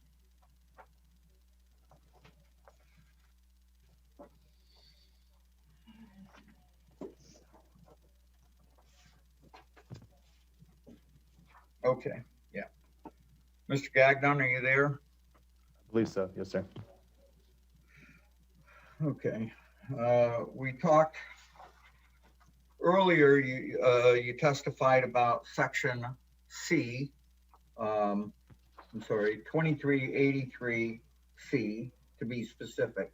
Okay, yeah. Mr. Gagnon, are you there? I believe so. Yes, sir. Okay. We talked earlier, you testified about section C, I'm sorry, 2383C to be specific,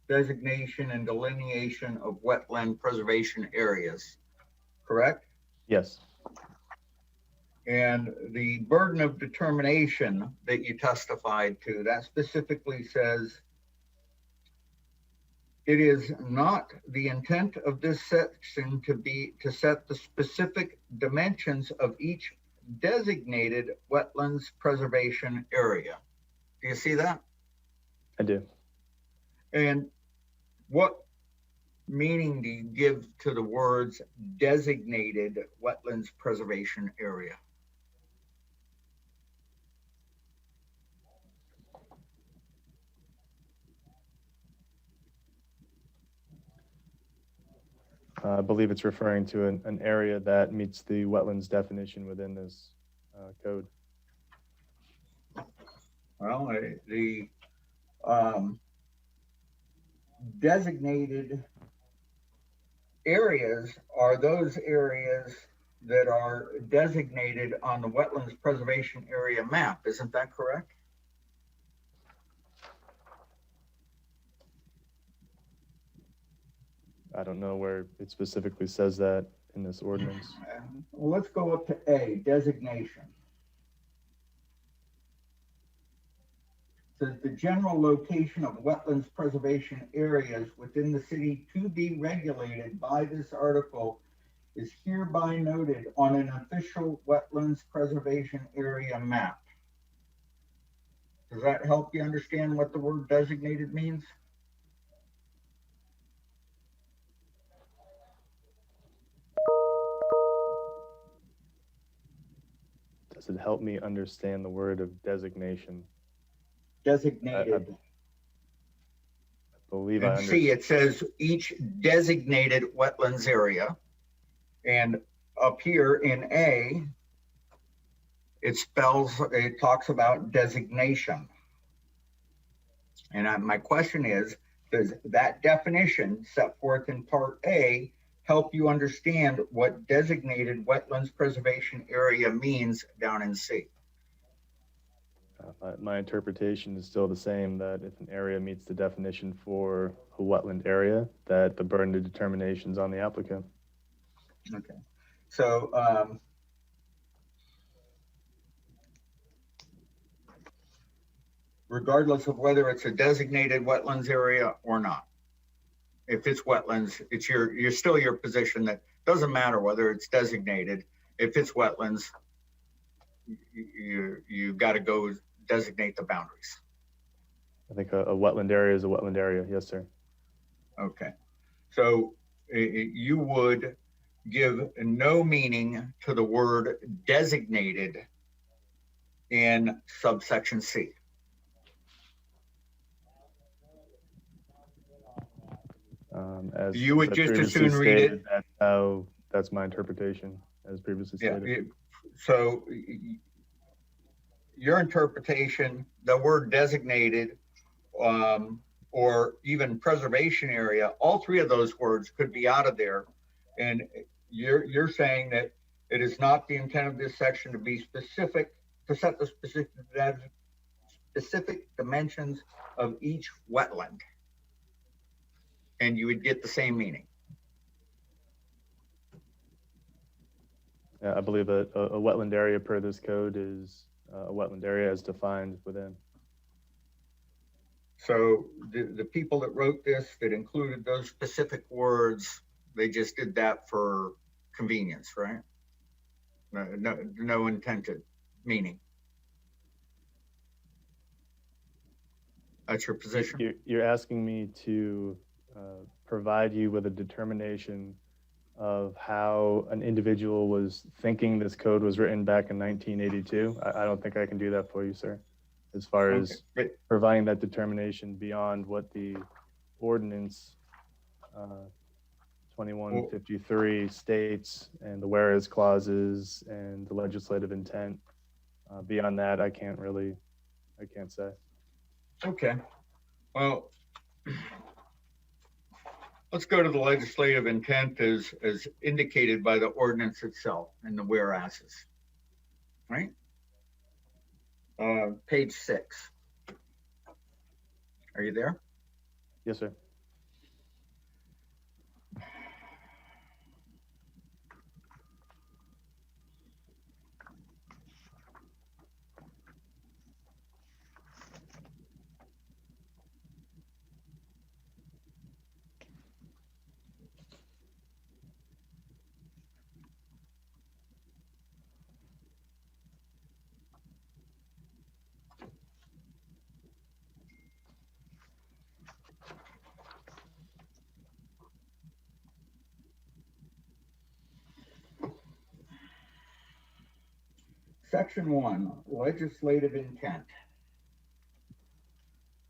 designation and delineation of wetland preservation areas, correct? Yes. And the burden of determination that you testified to, that specifically says, it is not the intent of this section to set the specific dimensions of each designated wetlands preservation area. Do you see that? I do. And what meaning do you give to the words designated wetlands preservation area? I believe it's referring to an area that meets the wetlands definition within this code. Well, the designated areas are those areas that are designated on the wetlands preservation area map. Isn't that correct? I don't know where it specifically says that in this ordinance. Well, let's go up to A, designation. Says the general location of wetlands preservation areas within the city to be regulated by this article is hereby noted on an official wetlands preservation area map. Does that help you understand what the word designated means? Does it help me understand the word of designation? Designated. I believe And see, it says each designated wetlands area. And up here in A, it talks about designation. And my question is, Does that definition set forth in Part A help you understand what designated wetlands preservation area means down in C? My interpretation is still the same, that if an area meets the definition for a wetland area, that the burden of determination is on the applicant. Okay. So, regardless of whether it's a designated wetlands area or not, if it's wetlands, it's you're still your position that doesn't matter whether it's designated. If it's wetlands, you got to go designate the boundaries. I think a wetland area is a wetland area. Yes, sir. Okay. So you would give no meaning to the word designated in subsection C. As You would I just as previously soon read it. stated, that's my interpretation, as previously Yeah. stated. So your interpretation, the word designated, or even preservation area, all three of those words could be out of there. And you're saying that it is not the intent of this section to be specific, to set the specific dimensions of each wetland. And you would get the same meaning. Yeah, I believe that a wetland area per this code is a wetland area as defined within. So the people that wrote this, that included those specific words, they just did that for convenience, right? No intended meaning. That's your position? You're asking me to provide you with a determination of how an individual was thinking this code was written back in 1982. I don't think I can do that for you, sir, as far as providing that determination beyond what the ordinance 2153 states and the whereas clauses and the legislative intent. Beyond that, I can't say. Okay. Well, let's go to the legislative intent as indicated by the ordinance itself and the whereases, right? Page 6. Are you there? Yes, sir. Section 1, legislative intent.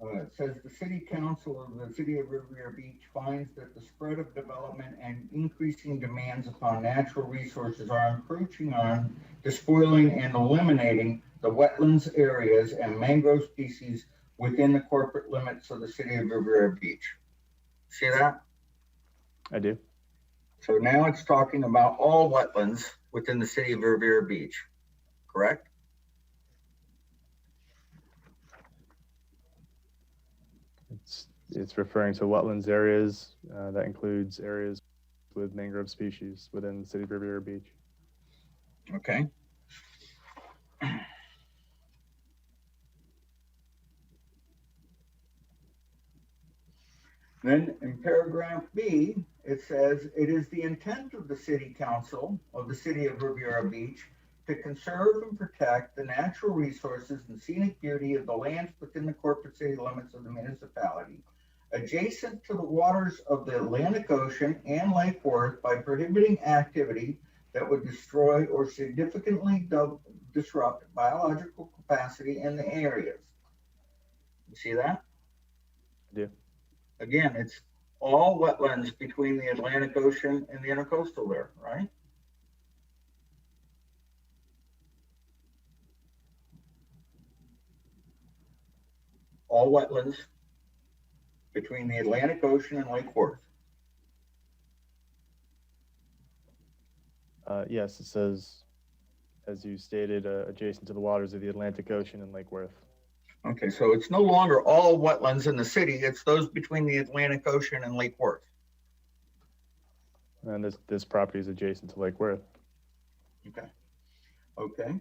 It says the City Council of the City of Riviera Beach finds that the spread of development and increasing demands upon natural resources are encroaching on, despoiling, and eliminating the wetlands areas and mangrove species within the corporate limits of the City of Riviera Beach. See that? I do. So now it's talking about all wetlands within the City of Riviera Beach, correct? It's referring to wetlands areas. That includes areas with mangrove species within the City of Riviera Beach. Okay. Then in paragraph B, it says, it is the intent of the City Council of the City of Riviera Beach to conserve and protect the natural resources and scenic beauty of the lands within the corporate city limits of the municipality, adjacent to the waters of the Atlantic Ocean and Lake Worth, by prohibiting activity that would destroy or significantly disrupt biological capacity in the areas. You see that? I do. Again, it's all wetlands between the Atlantic Ocean and the intercoastal there, right? All wetlands between the Atlantic Ocean and Lake Worth. Yes, it says, as you stated, adjacent to the waters of the Atlantic Ocean and Lake Worth. Okay, so it's no longer all wetlands in the city, it's those between the Atlantic Ocean and Lake Worth. And this property is adjacent to Lake Worth. Okay. Okay.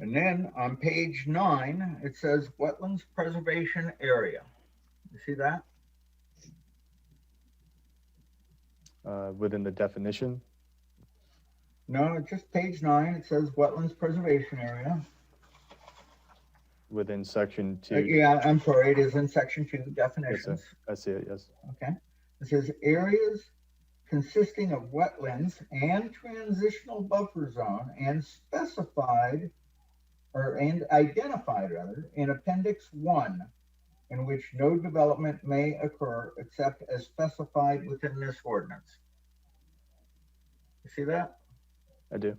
And then on page 9, it says wetlands preservation area. You see that? Within the definition. No, it's just page 9. It says wetlands preservation area. Within section 2. Yeah, I'm sorry. It is in section 2, definitions. Yes, I see it, yes. Okay. It says areas consisting of wetlands and transitional buffer zone and specified and identified in Appendix 1, in which no development may occur except as specified within this ordinance. You see that? I do.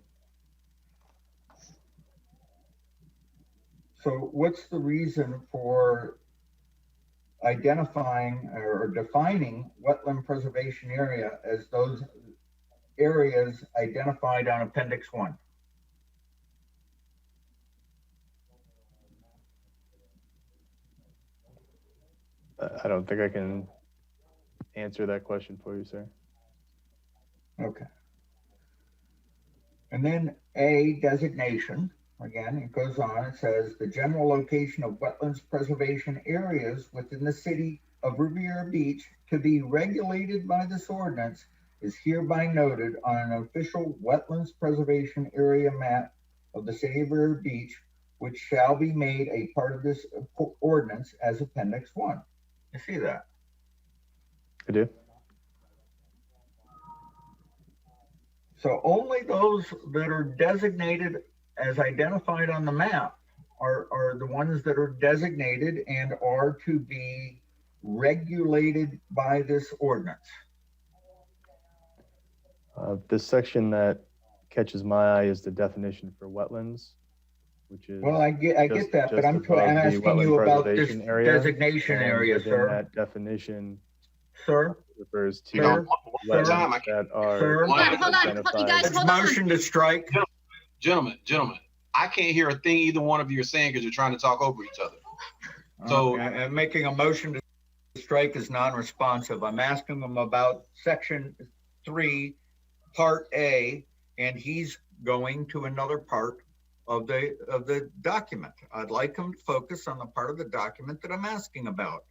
So what's the reason for identifying or defining wetland preservation area as those areas identified on Appendix 1? I don't think I can answer that question for you, sir. Okay. And then A, designation. Again, it goes on, it says the general location of wetlands preservation areas within the city of Riviera Beach to be regulated by this ordinance is hereby noted on an official wetlands preservation area map of the city of Riviera Beach, which shall be made a part of this ordinance as Appendix 1. You see that? I do. So only those that are designated as identified on the map are the ones that are designated and are to be regulated by this ordinance. This section that catches my eye is the definition for wetlands, which is Well, I get that, but I'm asking you about this designation area, sir. That definition, sir, refers to Sir? wetlands that are Sir? Hold on, you guys, it's hold on. motion to strike. Gentlemen, I can't hear a thing either one of you are saying because you're trying to talk over each other. So- And making a motion to strike is non-responsive. I'm asking him about section 3, part A, and he's going to another part of the document. I'd like him to focus on the part of the document that I'm asking about.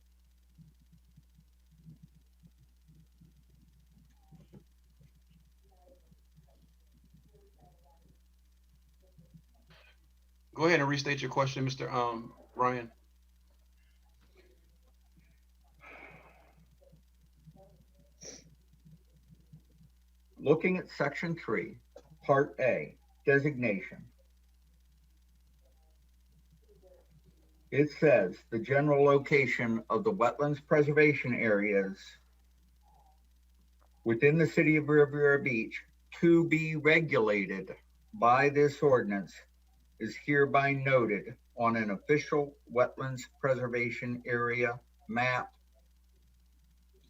Go ahead and restate your question, Mr. Ryan. Looking at section 3, part A, designation. It says the general location of the wetlands preservation areas within the city of Riviera Beach to be regulated by this ordinance is hereby noted on an official wetlands preservation area map,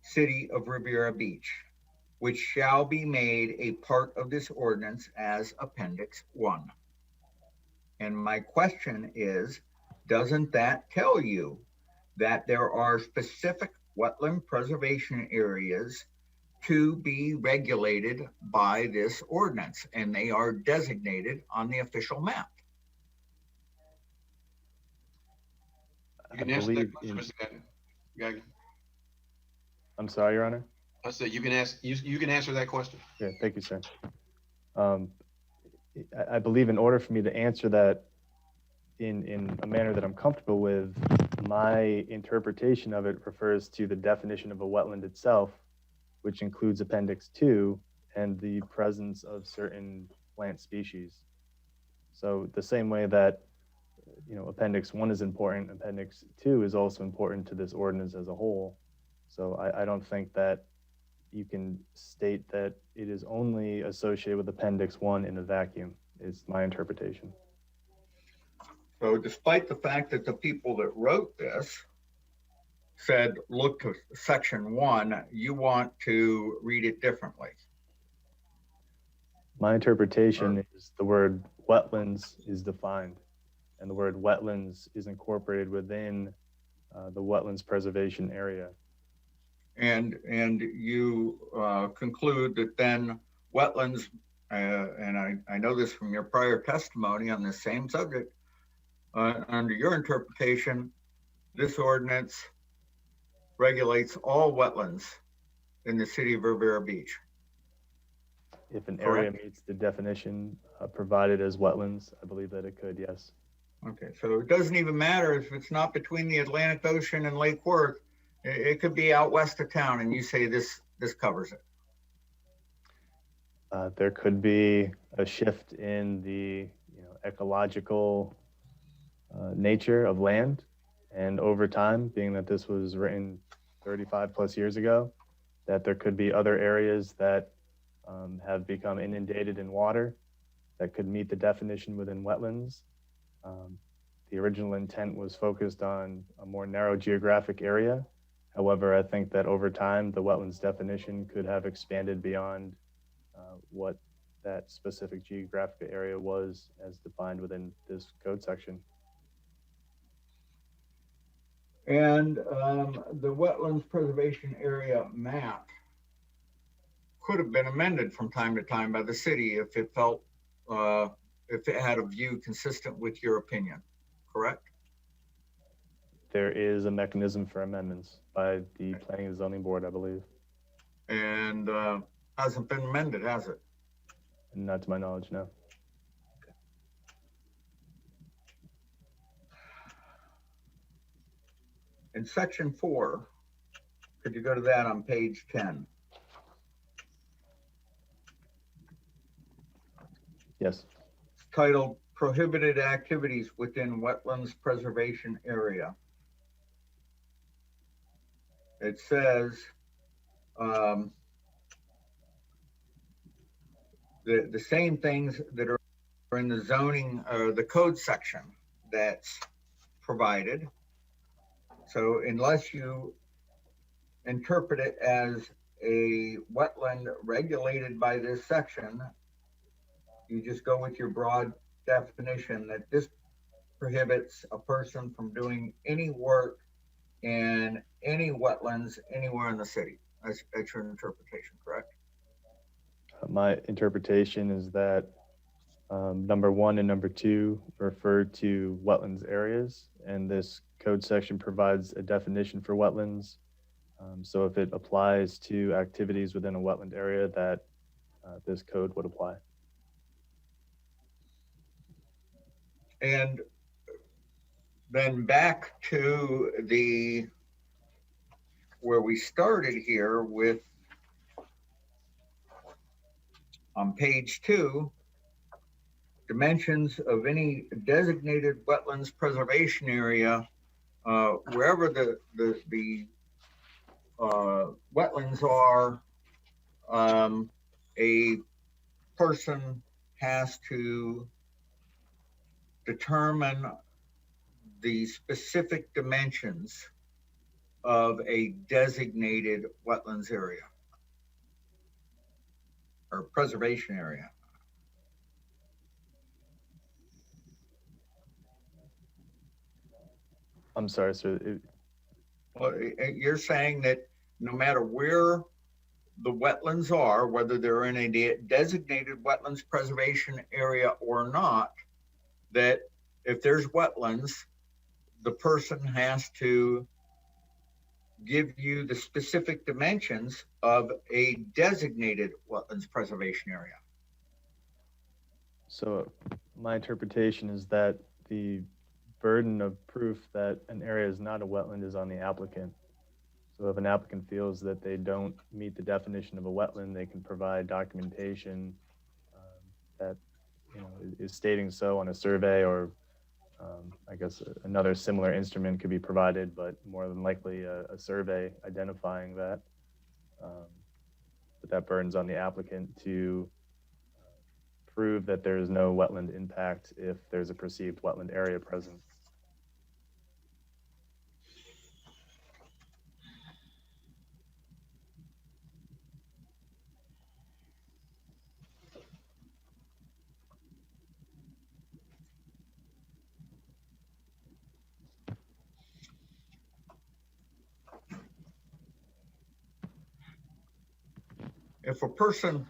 city of Riviera Beach, which shall be made a part of this ordinance as Appendix 1. And my question is, doesn't that tell you that there are specific wetland preservation areas to be regulated by this ordinance, and they are designated on the official map? You can answer that question, Mr. Gagnon. I'm sorry, Your Honor. I said you can answer that question. Yeah, thank you, sir. I believe in order for me to answer that in a manner that I'm comfortable with, my interpretation of it refers to the definition of a wetland itself, which includes Appendix 2 and the presence of certain plant species. So the same way that, Appendix 1 is important, Appendix 2 is also important to this ordinance as a whole. So I don't think that you can state that it is only associated with Appendix 1 in a vacuum, is my interpretation. So despite the fact that the people that wrote this said, look to section 1, you want to read it differently. My interpretation is the word wetlands is defined, and the word wetlands is incorporated within the wetlands preservation area. And you conclude that then wetlands, and I know this from your prior testimony on the same subject, under your interpretation, this ordinance regulates all wetlands in the city of Riviera Beach. If an area Correct. meets the definition provided as wetlands, I believe that it could, yes. Okay, so it doesn't even matter if it's not between the Atlantic Ocean and Lake Worth. It could be out west of town, and you say this covers it. There could be a shift in the ecological nature of land, and over time, being that this was written 35 plus years ago, that there could be other areas that have become inundated in water that could meet the definition within wetlands. The original intent was focused on a more narrow geographic area. However, I think that over time, the wetlands definition could have expanded beyond what that specific geographic area was as defined within this code section. And the wetlands preservation area map could have been amended from time to time by the city if it felt, if it had a view consistent with your opinion, correct? There is a mechanism for amendments by the Planning and Zoning Board, I believe. And hasn't been amended, has it? Not to my knowledge, no. In section 4, could you go to that on page 10? Yes. It's titled Prohibited Activities Within Wetlands Preservation Area. It says the same things that are in the zoning or the code section that's provided. So unless you interpret it as a wetland regulated by this section, you just go with your broad definition that this prohibits a person from doing any work in any wetlands anywhere in the city. That's your interpretation, correct? My interpretation is that number 1 and number 2 refer to wetlands areas, and this code section provides a definition for wetlands. So if it applies to activities within a wetland area, that this code would apply. And then back to where we started here with on page 2, dimensions of any designated wetlands preservation area, wherever the wetlands are, a person has to determine the specific dimensions of a designated wetlands area or preservation area. I'm sorry, sir. Well, you're saying that no matter where the wetlands are, whether they're in a designated wetlands preservation area or not, that if there's wetlands, the person has to give you the specific dimensions of a designated wetlands preservation area. So my interpretation is that the burden of proof that an area is not a wetland is on the applicant. So if an applicant feels that they don't meet the definition of a wetland, they can provide documentation that is stating so on a survey, or I guess another similar instrument could be provided, but more than likely a survey identifying that. but that burden's on the applicant to prove that there is no wetland impact if there's a perceived wetland area present. If a person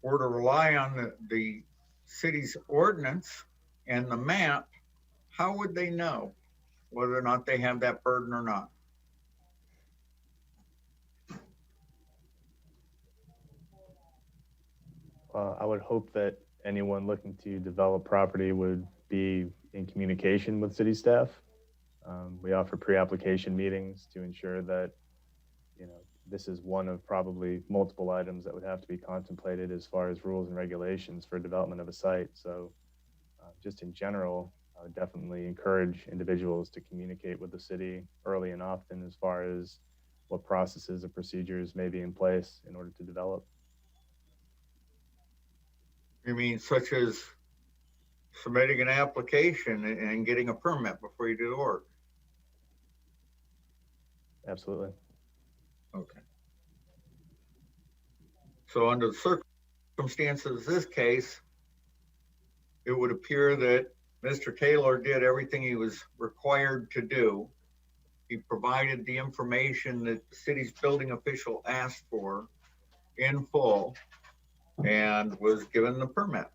were to rely on the city's ordinance and the map, how would they know whether or not they have that burden or not? I would hope that anyone looking to develop property would be in communication with city staff. We offer pre-application meetings to ensure that, you know, this is one of probably multiple items that would have to be contemplated as far as rules and regulations for development of a site. So just in general, I would definitely encourage individuals to communicate with the city early and often as far as what processes or procedures may be in place in order to develop. You mean such as submitting an application and getting a permit before you do the work? Absolutely. Okay. So under the circumstances of this case, it would appear that Mr. Taylor did everything he was required to do. He provided the information that the city's building official asked for in full and was given the permit.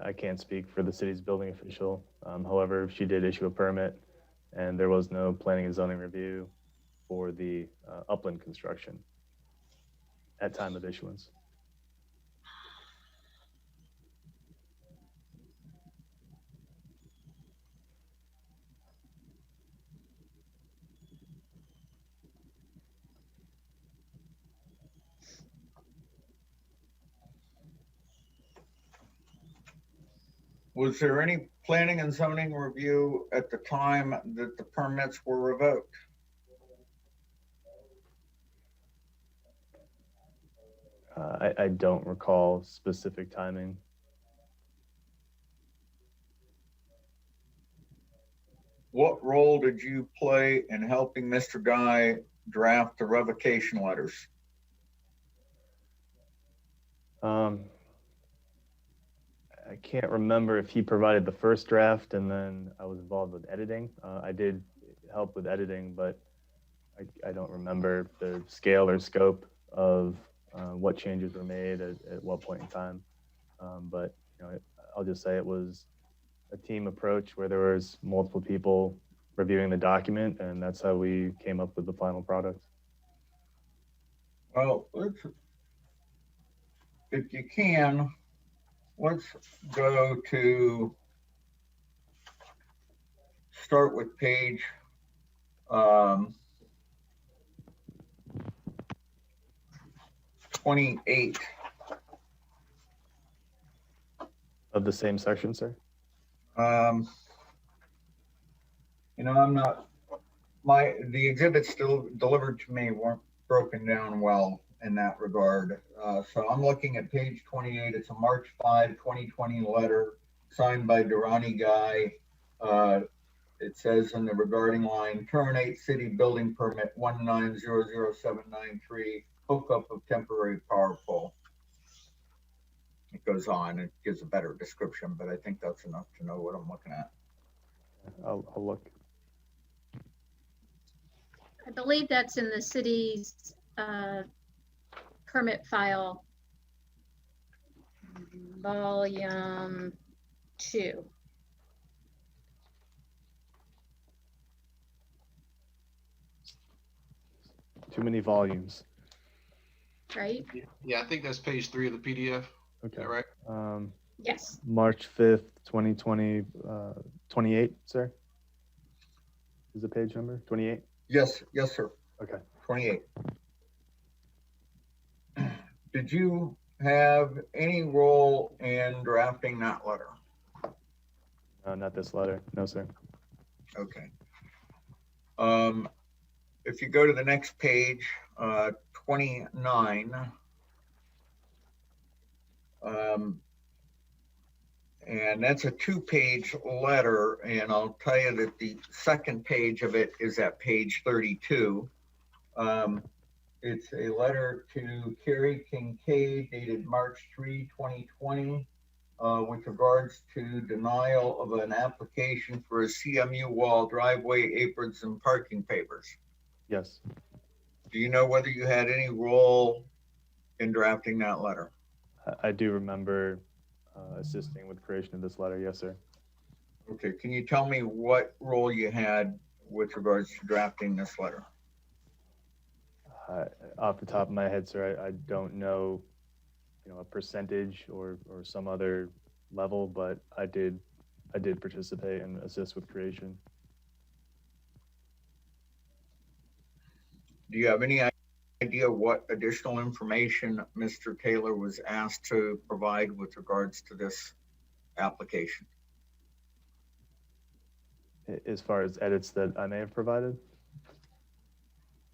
I can't speak for the city's building official. However, she did issue a permit and there was no planning and zoning review for the upland construction at time of issuance. Was there any planning and zoning review at the time that the permits were revoked? I don't recall specific timing. What role did you play in helping Mr. Guy draft the revocation letters? I can't remember if he provided the first draft and then I was involved with editing. I did help with editing, but I don't remember the scale or scope of what changes were made at what point in time. But you know, I'll just say it was a team approach where there was multiple people reviewing the document, and that's how we came up with the final product. Well, if you can, let's go to start with page 28. Of the same section, sir? You know, I'm not, the exhibits still delivered to me weren't broken down well in that regard. So I'm looking at page 28. It's a March 5, 2020 letter signed by Durrani Guy. It says in the regarding line, terminate city building permit 1900793, hookup of temporary power pole. It goes on, it gives a better description, but I think that's enough to know what I'm looking at. I'll look. I believe that's in the city's permit file, volume 2. Too many volumes. Right? Yeah, I think that's page 3 of the PDF. Okay. Is that right? Yes. March 5th, 2020, 28, sir? Is the page number 28? Yes, sir. Okay. 28. Did you have any role in drafting that letter? Not this letter. No, sir. Okay. If you go to the next page, 29, and that's a 2-page letter, and I'll tell you that the second page of it is at page 32. It's a letter to Carrie Kincaid dated March 3, 2020, with regards to denial of an application for a CMU wall, driveway aprons, and parking pavers. Yes. Do you know whether you had any role in drafting that letter? I do remember assisting with creation of this letter. Yes, sir. Okay, can you tell me what role you had with regards to drafting this letter? Off the top of my head, sir, I don't know, a percentage or some other level, but I did participate and assist with creation. Do you have any idea what additional information Mr. Taylor was asked to provide with regards to this application? As far as edits that I may have provided?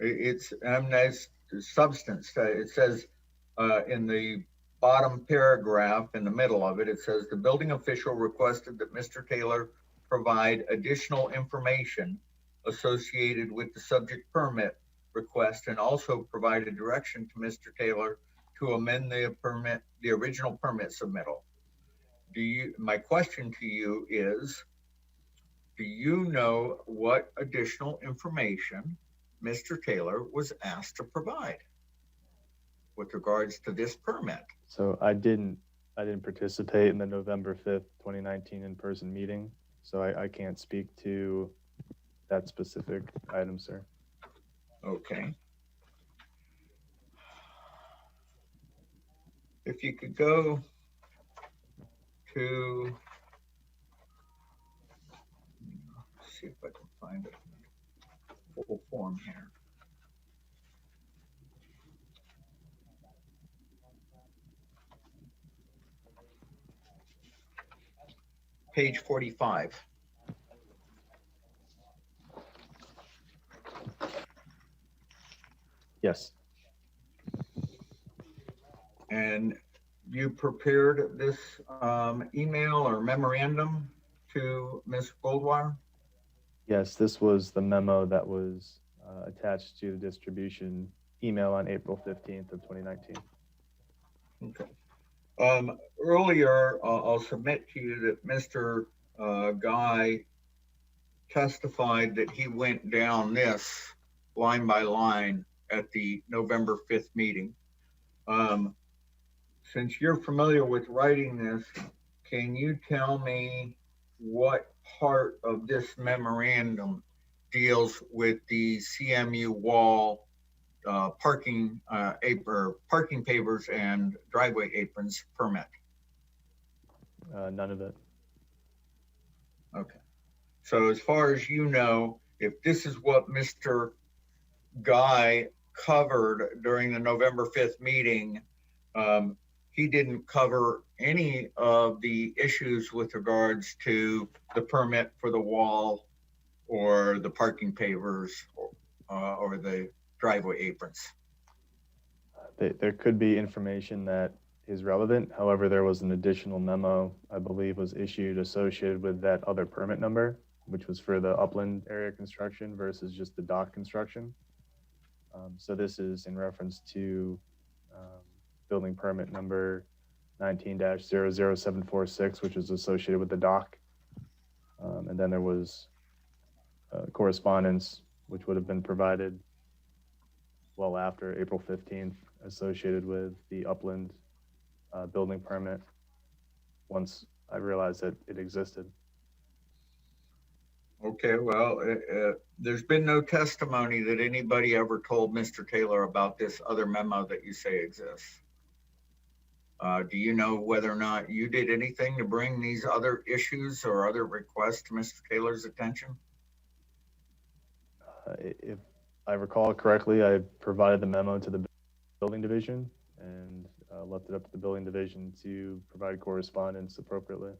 It's nice substance. It says in the bottom paragraph in the middle of it, it says the building official requested that Mr. Taylor provide additional information associated with the subject permit request, and also provide a direction to Mr. Taylor to amend the original permit submittal. My question to you is, do you know what additional information Mr. Taylor was asked to provide with regards to this permit? So I didn't participate in the November 5th, 2019 in-person meeting. So I can't speak to that specific item, sir. Okay. If you could go to, let's see if I can find it in full form here. Page 45. Yes. And you prepared this email or memorandum to Ms. Goldwire? Yes, this was the memo that was attached to the distribution email on April 15th of 2019. Okay. Earlier, I'll submit to you that Mr. Guy testified that he went down this line by line at the November 5th meeting. Since you're familiar with writing this, can you tell me what part of this memorandum deals with the CMU wall, parking pavers and driveway aprons permit? None of it. Okay. So as far as you know, if this is what Mr. Guy covered during the November 5th meeting, he didn't cover any of the issues with regards to the permit for the wall or the parking pavers or the driveway aprons. There could be information that is relevant. However, there was an additional memo, I believe, was issued associated with that other permit number, which was for the upland area construction versus just the dock construction. So this is in reference to building permit number 19-00746, which is associated with the dock. And then there was correspondence, which would have been provided well after April 15th, associated with the upland building permit, once I realized that it existed. Okay, well, there's been no testimony that anybody ever told Mr. Taylor about this other memo that you say exists. Do you know whether or not you did anything to bring these other issues or other requests to Mr. Taylor's attention? If I recall correctly, I provided the memo to the building division and left it up to the building division to provide correspondence appropriately.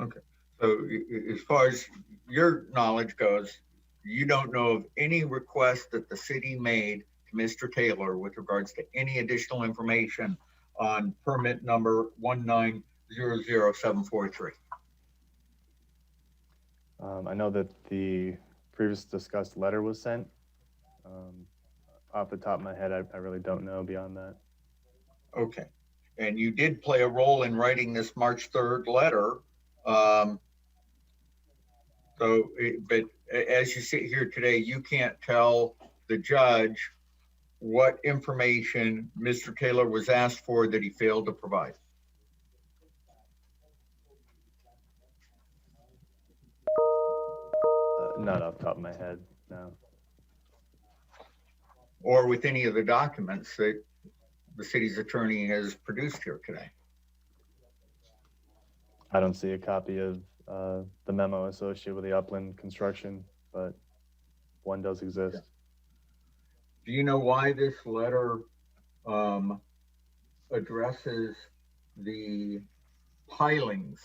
Okay. So as far as your knowledge goes, you don't know of any request that the city made to Mr. Taylor with regards to any additional information on permit number 1900743. I know that the previous discussed letter was sent. Off the top of my head, I really don't know beyond that. Okay. And you did play a role in writing this March 3rd letter. But as you sit here today, you can't tell the judge what information Mr. Taylor was asked for that he failed to provide. Not off the top of my head, no. Or with any of the documents that the city's attorney has produced here today. I don't see a copy of the memo associated with the upland construction, but one does exist. Do you know why this letter addresses the pilings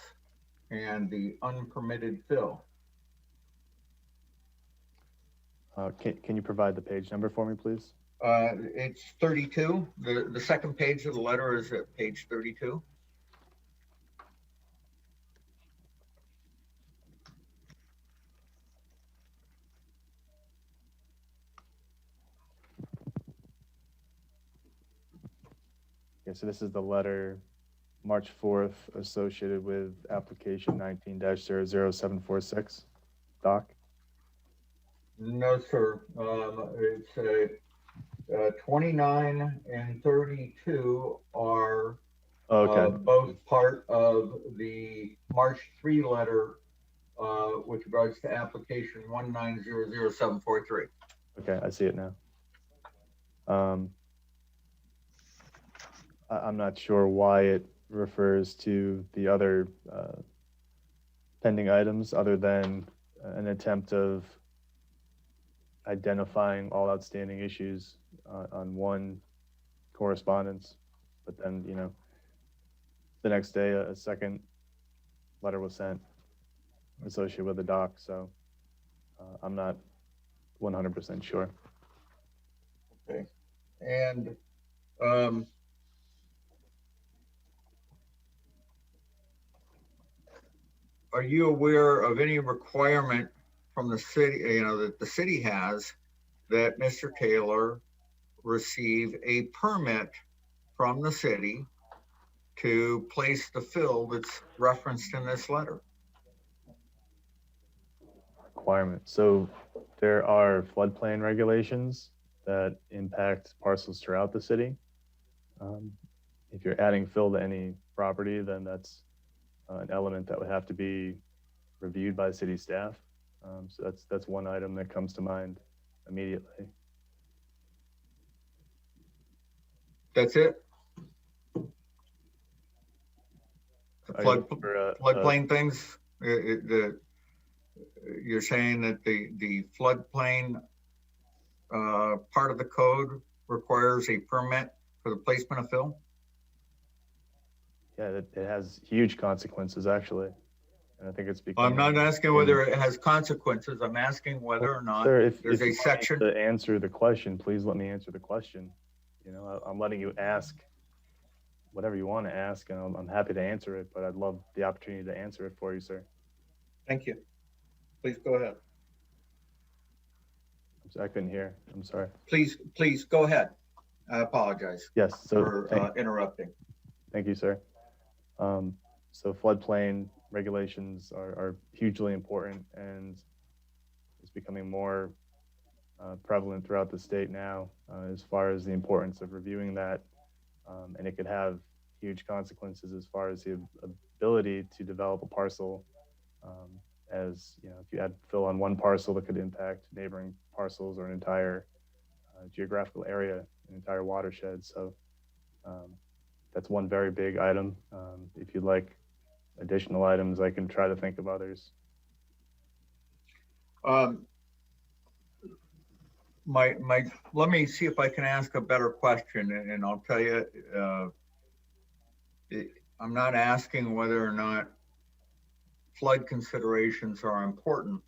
and the unpermitted fill? Can you provide the page number for me, please? It's 32. The second page of the letter is at page 32. Okay, so this is the letter March 4th associated with application 19-00746, Doc? No, sir. It's 29 and 32 are Okay. both part of the March 3 letter with regards to application 1900743. Okay, I see it now. I'm not sure why it refers to the other pending items other than an attempt of identifying all outstanding issues on one correspondence. But then, you know, the next day, a second letter was sent associated with the doc. So I'm not 100% sure. Okay. And are you aware of any requirement from the city, you know, that the city has that Mr. Taylor receive a permit from the city to place the fill that's referenced in this letter? Requirement. So there are floodplain regulations that impact parcels throughout the city. If you're adding fill to any property, then that's an element that would have to be reviewed by city staff. So that's one item that comes to mind immediately. That's it? Floodplain things? You're saying that the floodplain part of the code requires a permit for the placement of fill? Yeah, it has huge consequences, actually. And I think it's because I'm not asking whether it has consequences. I'm asking whether or not there's a section. To answer the question, please let me answer the question. You know, I'm letting you ask whatever you want to ask, and I'm happy to answer it, but I'd love the opportunity to answer it for you, sir. Thank you. Please go ahead. I couldn't hear. I'm sorry. Please go ahead. I apologize. Yes. So for interrupting. Thank you, sir. So floodplain regulations are hugely important, and it's becoming more prevalent throughout the state now as far as the importance of reviewing that. And it could have huge consequences as far as the ability to develop a parcel. As you know, if you add fill on one parcel, that could impact neighboring parcels or an entire geographical area, an entire watershed. So that's one very big item. If you'd like additional items, I can try to think of others. Let me see if I can ask a better question, and I'll tell you, I'm not asking whether or not flood considerations are important.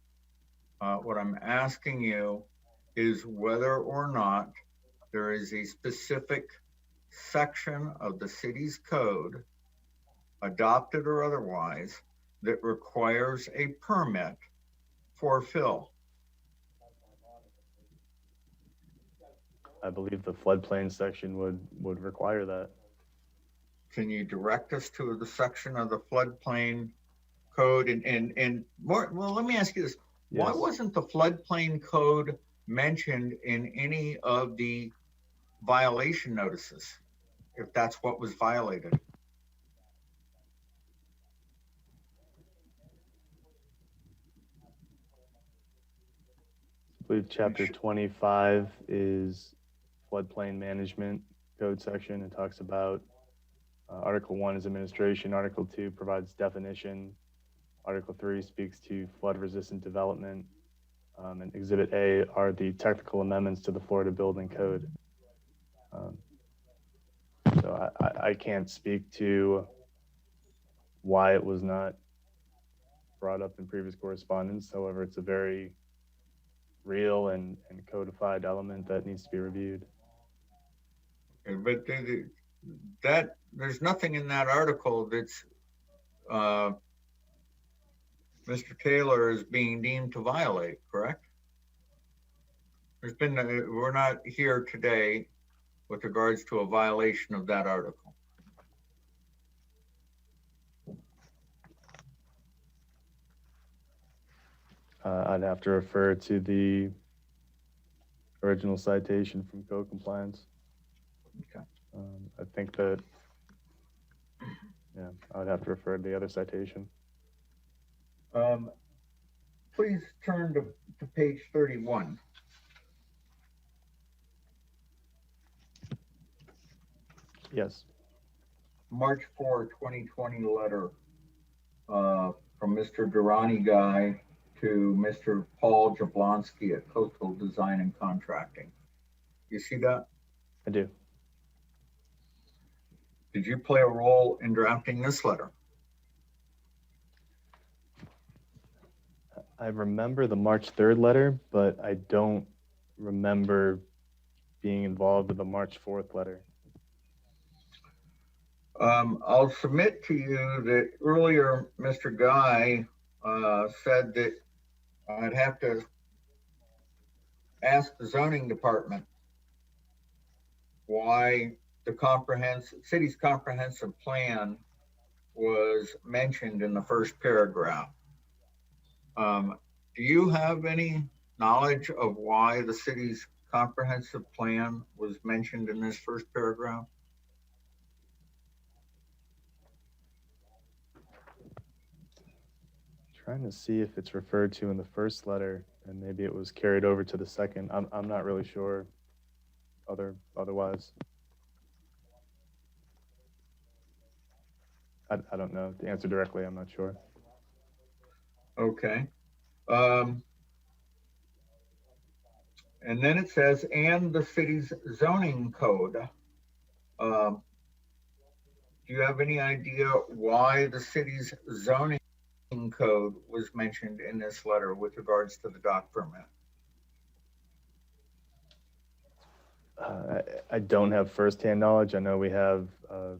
What I'm asking you is whether or not there is a specific section of the city's code, adopted or otherwise, that requires a permit for fill. I believe the floodplain section would require that. Can you direct us to the section of the floodplain code and more? Well, let me ask you this. Why Yes. wasn't the floodplain code mentioned in any of the violation notices, if that's what was violated? I believe chapter 25 is floodplain management code section. It talks about Article 1 is administration, Article 2 provides definition, Article 3 speaks to flood resistant development, and Exhibit A are the technical amendments to the Florida Building Code. So I can't speak to why it was not brought up in previous correspondence. However, it's a very real and codified element that needs to be reviewed. But that there's nothing in that article that's Mr. Taylor is being deemed to violate, correct? We're not here today with regards to a violation of that article. I'd have to refer to the original citation from code compliance. Okay. I think that, yeah, I would have to refer to the other citation. Please turn to page 31. Yes. March 4, 2020 letter from Mr. Durrani Guy to Mr. Paul Jablonski at Coastal Design and Contracting. You see that? I do. Did you play a role in drafting this letter? I remember the March 3rd letter, but I don't remember being involved with the March 4th letter. I'll submit to you that earlier Mr. Guy said that I'd have to ask the zoning department why the city's comprehensive plan was mentioned in the first paragraph. Do you have any knowledge of why the city's comprehensive plan was mentioned in this first paragraph? Trying to see if it's referred to in the first letter and maybe it was carried over to the second. I'm not really sure otherwise. I don't know the answer directly. I'm not sure. Okay. And then it says, and the city's zoning code. Do you have any idea why the city's zoning code was mentioned in this letter with regards to the dock permit? I don't have firsthand knowledge. I know we have a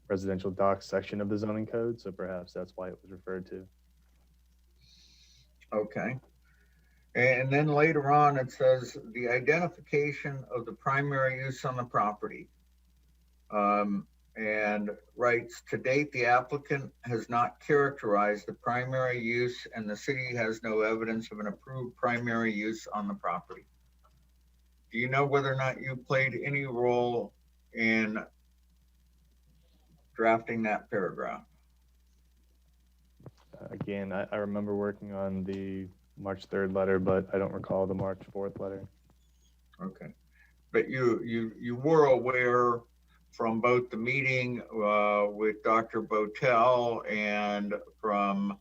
residential dock section of the zoning code, so perhaps that's why it was referred to. Okay. And then later on, it says the identification of the primary use on the property. And writes, to date, the applicant has not characterized the primary use and the city has no evidence of an approved primary use on the property. Do you know whether or not you played any role in drafting that paragraph? Again, I remember working on the March 3rd letter, but I don't recall the March 4th letter. Okay. But you were aware from both the meeting with Dr. Botel and from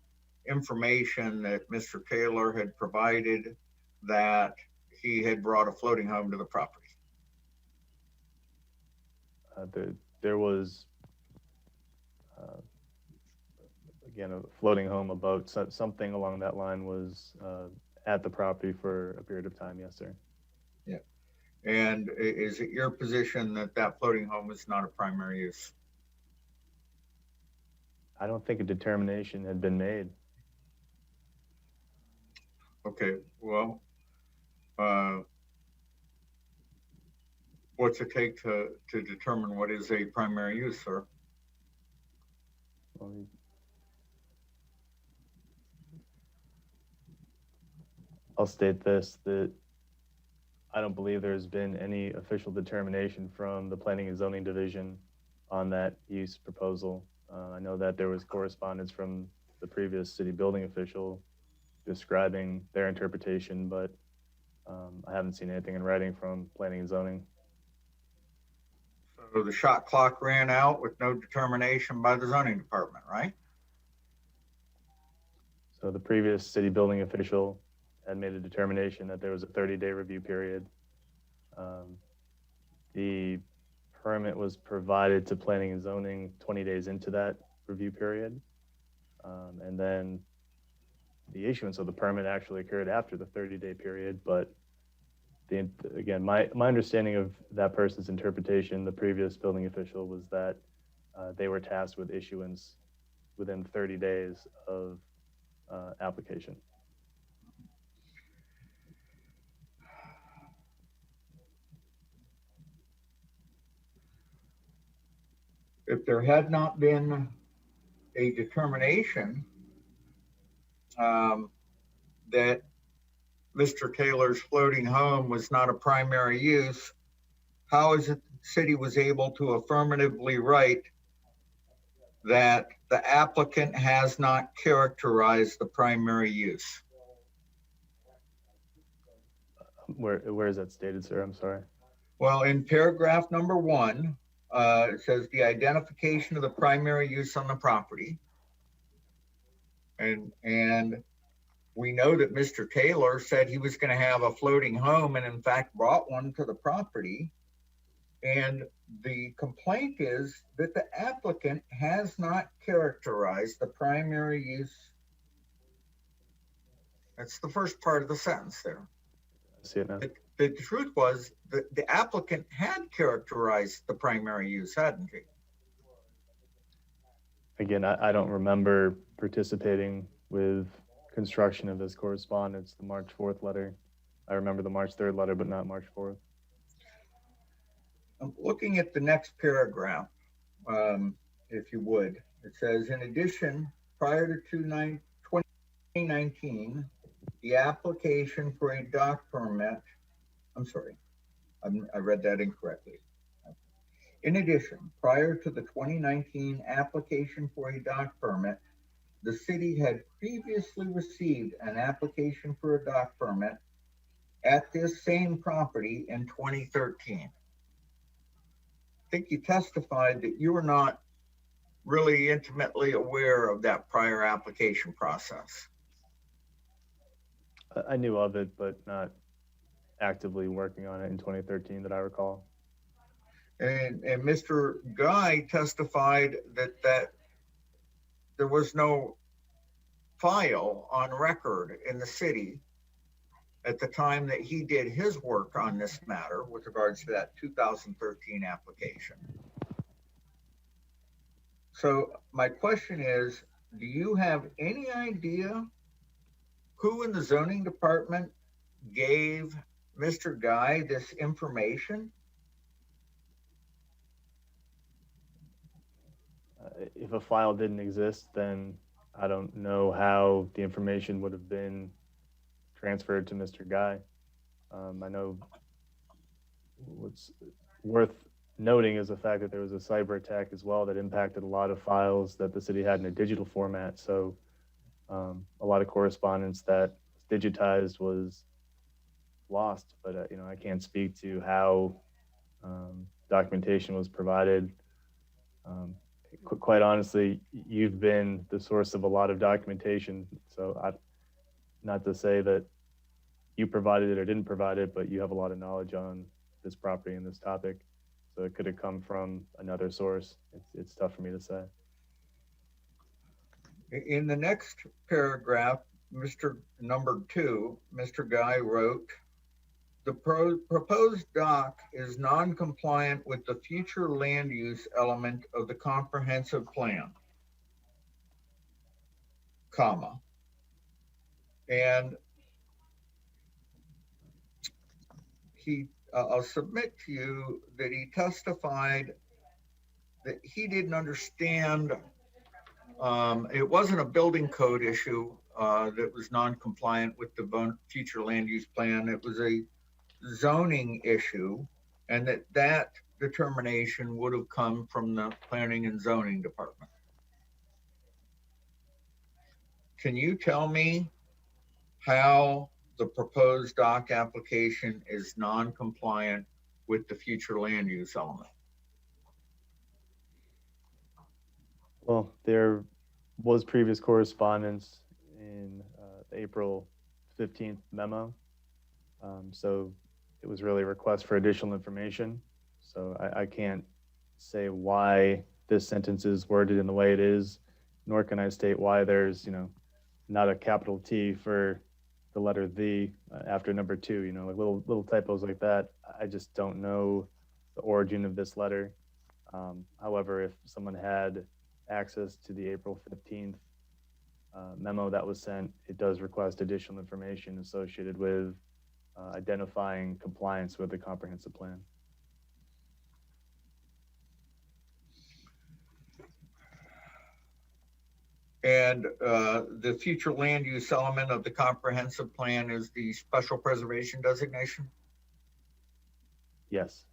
information that Mr. Taylor had provided that he had brought a floating home to the property. There was, again, a floating home, a boat, something along that line was at the property for a period of time. Yes, sir. And is it your position that that floating home is not a primary use? I don't think a determination had been made. Okay, well, what's it take to determine what is a primary use, sir? Well, I'll state this, that I don't believe there's been any official determination from the Planning and Zoning Division on that use proposal. I know that there was correspondence from the previous city building official describing their interpretation, but I haven't seen anything in writing from Planning and Zoning. So the shot clock ran out with no determination by the zoning department, right? So the previous city building official had made a determination that there was a 30-day review period. The permit was provided to Planning and Zoning 20 days into that review period. And then the issuance of the permit actually occurred after the 30-day period. But again, my understanding of that person's interpretation, the previous building official, was that they were tasked with issuance within 30 days of application. If there had not been a determination that Mr. Taylor's floating home was not a primary use, how is it the city was able to affirmatively write that the applicant has not characterized the primary use? Where is that stated, sir? I'm sorry. Well, in paragraph number 1, it says the identification of the primary use on the property. And we know that Mr. Taylor said he was going to have a floating home and in fact brought one to the property. And the complaint is that the applicant has not characterized the primary use. That's the first part of the sentence there. I see it now. The truth was that the applicant had characterized the primary use, hadn't he? Again, I don't remember participating with construction of this correspondence, the March 4th letter. I remember the March 3rd letter, but not March 4th. I'm looking at the next paragraph, if you would. It says, in addition, prior to 2019, the application for a dock permit, I'm sorry, I read that incorrectly. In addition, prior to the 2019 application for a dock permit, the city had previously received an application for a dock permit at this same property in 2013. I think you testified that you were not really intimately aware of that prior application process. I knew of it, but not actively working on it in 2013 that I recall. And Mr. Guy testified that there was no file on record in the city at the time that he did his work on this matter with regards to that 2013 application. So my question is, do you have any idea who in the zoning department gave Mr. Guy this information? If a file didn't exist, then I don't know how the information would have been transferred to Mr. Guy. I know what's worth noting is the fact that there was a cyber attack as well that impacted a lot of files that the city had in a digital format. So a lot of correspondence that was digitized was lost, but I can't speak to how documentation was provided. Quite honestly, you've been the source of a lot of documentation. So not to say that you provided it or didn't provide it, but you have a lot of knowledge on this property and this topic. So it could have come from another source. It's tough for me to say. In the next paragraph, Mr. Number 2, Mr. Guy wrote, the proposed dock is non-compliant with the future land use element of the comprehensive plan, comma. And I'll submit to you that he testified that he didn't understand, it wasn't a building code issue that was non-compliant with the future land use plan. It was a zoning issue, and that determination would have come from the planning and zoning department. Can you tell me how the proposed dock application is non-compliant with the future land use element? Well, there was previous correspondence in the April 15th memo. So it was really a request for additional information. So I can't say why this sentence is worded in the way it is, nor can I state why there's, not a capital T for the letter "the" after number 2, like little typos like that. I just don't know the origin of this letter. However, if someone had access to the April 15th memo that was sent, it does request additional information associated with identifying compliance with the comprehensive plan. And the future land use element of the comprehensive plan is the special preservation designation? Yes.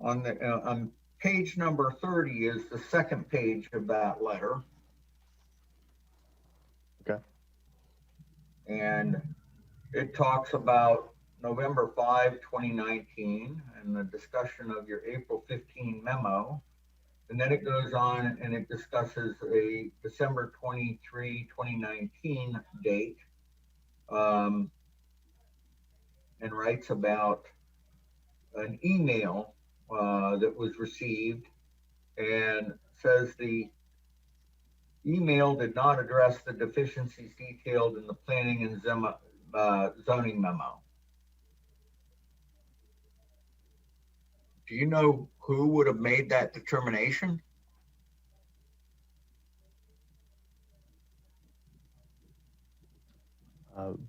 On page number 30 is the second page of that letter. Okay. And it talks about November 5, 2019, and the discussion of your April 15 memo. And then it goes on and it discusses a December 23, 2019 date, and writes about an email that was received, and says the email did not address the deficiencies detailed in the planning and zoning memo. Do you know who would have made that determination?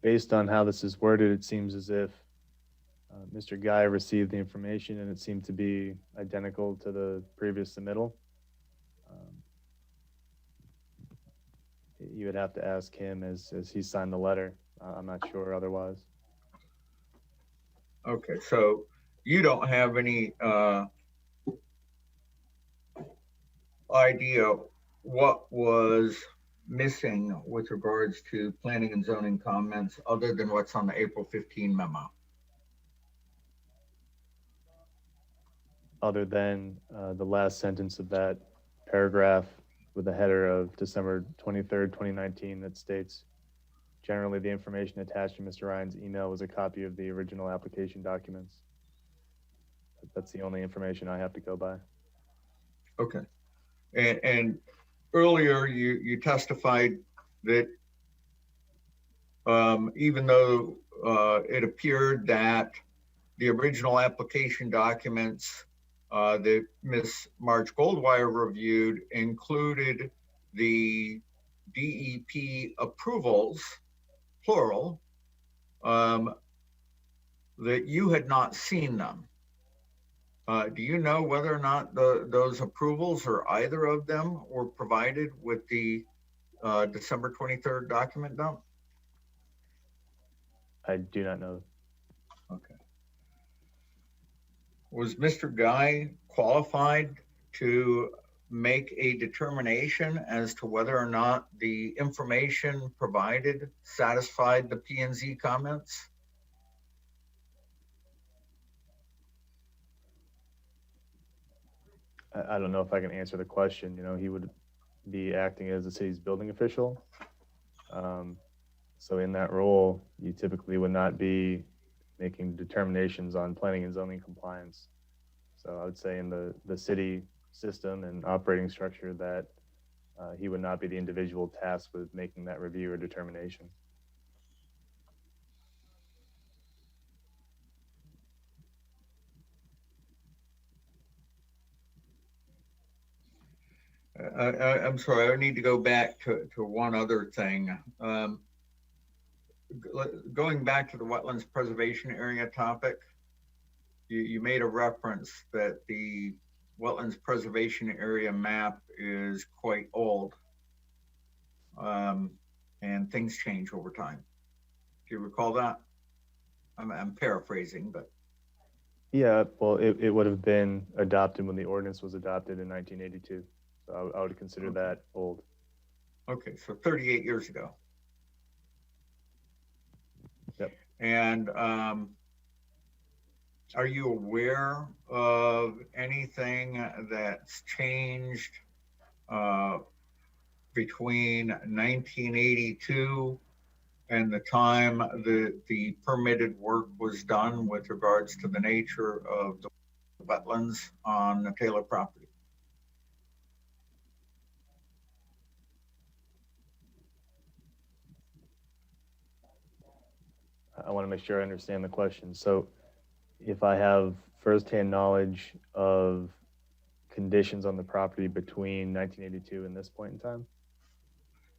Based on how this is worded, it seems as if Mr. Guy received the information and it seemed to be identical to the previous submittal. You would have to ask him as he signed the letter. I'm not sure otherwise. Okay, so you don't have any idea what was missing with regards to planning and zoning comments other than what's on the April 15 memo? Other than the last sentence of that paragraph with the header of December 23rd, 2019 that states, generally the information attached to Mr. Ryan's email was a copy of the original application documents. That's the only information I have to go by. Okay. And earlier you testified that even though it appeared that the original application documents that Ms. Marge Goldwire reviewed included the DEP approvals, plural, that you had not seen them. Do you know whether or not those approvals or either of them were provided with the December 23rd document dump? I do not know. Okay. Was Mr. Guy qualified to make a determination as to whether or not the information provided satisfied the P&Z comments? I don't know if I can answer the question. You know, he would be acting as the city's building official. So in that role, you typically would not be making determinations on planning and zoning compliance. So I would say in the city system and operating structure that he would not be the individual tasked with making that review or determination. I'm sorry, I need to go back to one other thing. Going back to the wetlands preservation area topic, you made a reference that the wetlands preservation area map is quite old. And things change over time. Do you recall that? I'm paraphrasing, but. Yeah, well, it would have been adopted when the ordinance was adopted in 1982. So I would consider that old. Okay, so 38 years ago. Yep. And are you aware of anything that's changed between 1982 and the time the permitted work was done with regards to the nature of the wetlands on the Taylor property? I want to make sure I understand the question. So if I have firsthand knowledge of conditions on the property between 1982 and this point in time?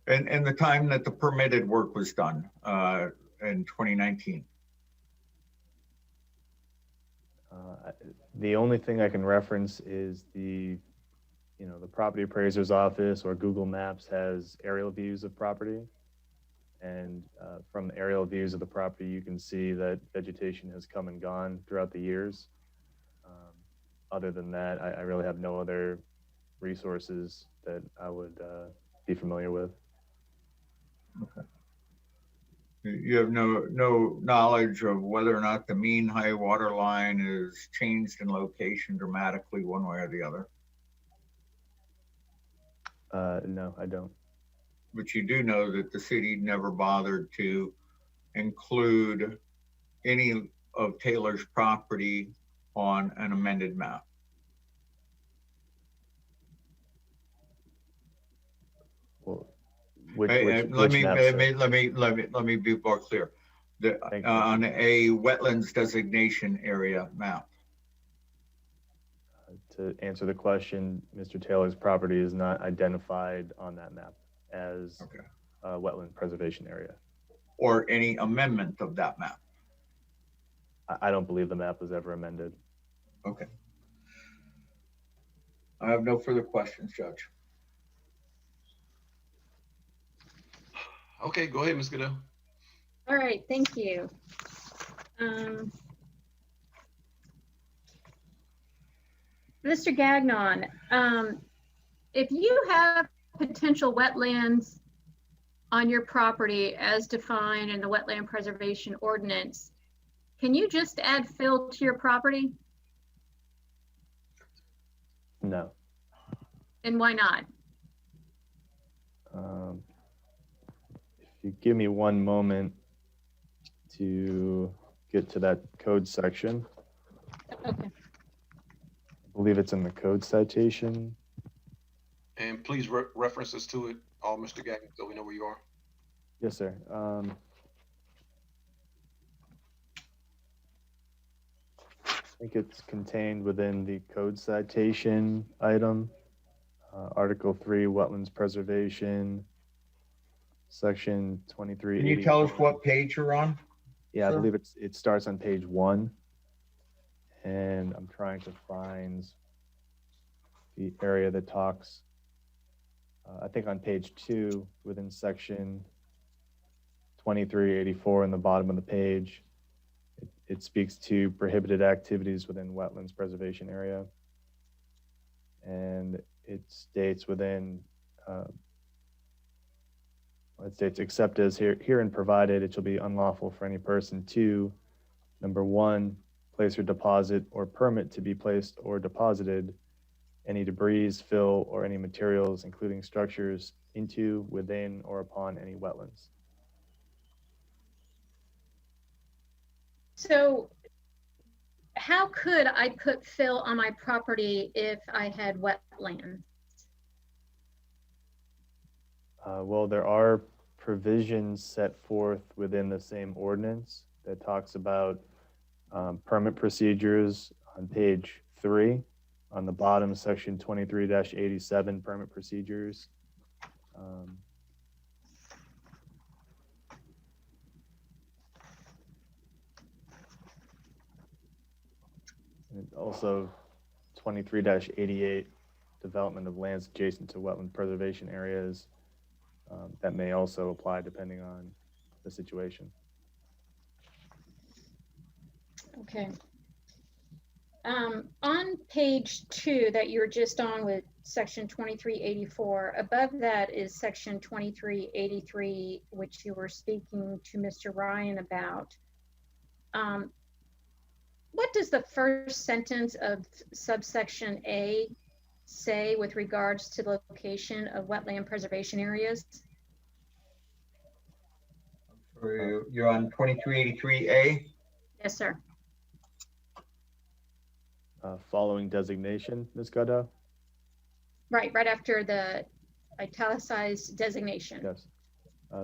And the time that the permitted work was done in 2019. The only thing I can reference is the property appraiser's office or Google Maps has aerial views of property. And from the aerial views of the property, you can see that vegetation has come and gone throughout the years. Other than that, I really have no other resources that I would be familiar with. Okay. You have no knowledge of whether or not the mean high water line is changed in location dramatically one way or the other? No, I don't. But you do know that the city never bothered to include any of Taylor's property on an amended map. Well, let me be more clear. On a wetlands designation area map. To answer the question, Mr. Taylor's property is not identified on that map as a wetland preservation area. Or any amendment of that map? I don't believe the map was ever amended. Okay. I have no further questions, Judge. Okay, go ahead, Ms. Goodell. All right, thank you. Mr. Gagnon, if you have potential wetlands on your property as defined in the Wetland Preservation Ordinance, can you just add fill to your property? No. And why not? If you give me one moment to get to that code section. Okay. I believe it's in the code citation. And please reference us to it, all, Mr. Gagnon, so we know where you are. Yes, sir. I think it's contained within the code citation item, Article 3, Wetlands Preservation, Section 23. Can you tell us what page you're on? Yeah, sir? I believe it starts on page 1. And I'm trying to find the area that talks, I think on page 2 within section 2384 in the bottom of the page, it speaks to prohibited activities within wetlands preservation area. And it states within, it states, except as herein provided, it shall be unlawful for any person to, number 1, place or deposit or permit to be placed or deposited any debris, fill, or any materials, including structures, into, within, or upon any wetlands. So how could I put fill on my property if I had wetland? Well, there are provisions set forth within the same ordinance that talks about permit procedures on page 3. On the bottom, section 23-87, permit procedures. And also 23-88, development of lands adjacent to wetland preservation areas. That may also apply depending on the situation. Okay. On page 2 that you're just on with section 2384, above that is section 2383, which you were speaking to Mr. Ryan about. What does the first sentence of subsection A say with regards to the location of wetland preservation areas? You're on 2383A? Yes, sir. Following designation, Ms. Godot? Right after the italicized designation. Yes.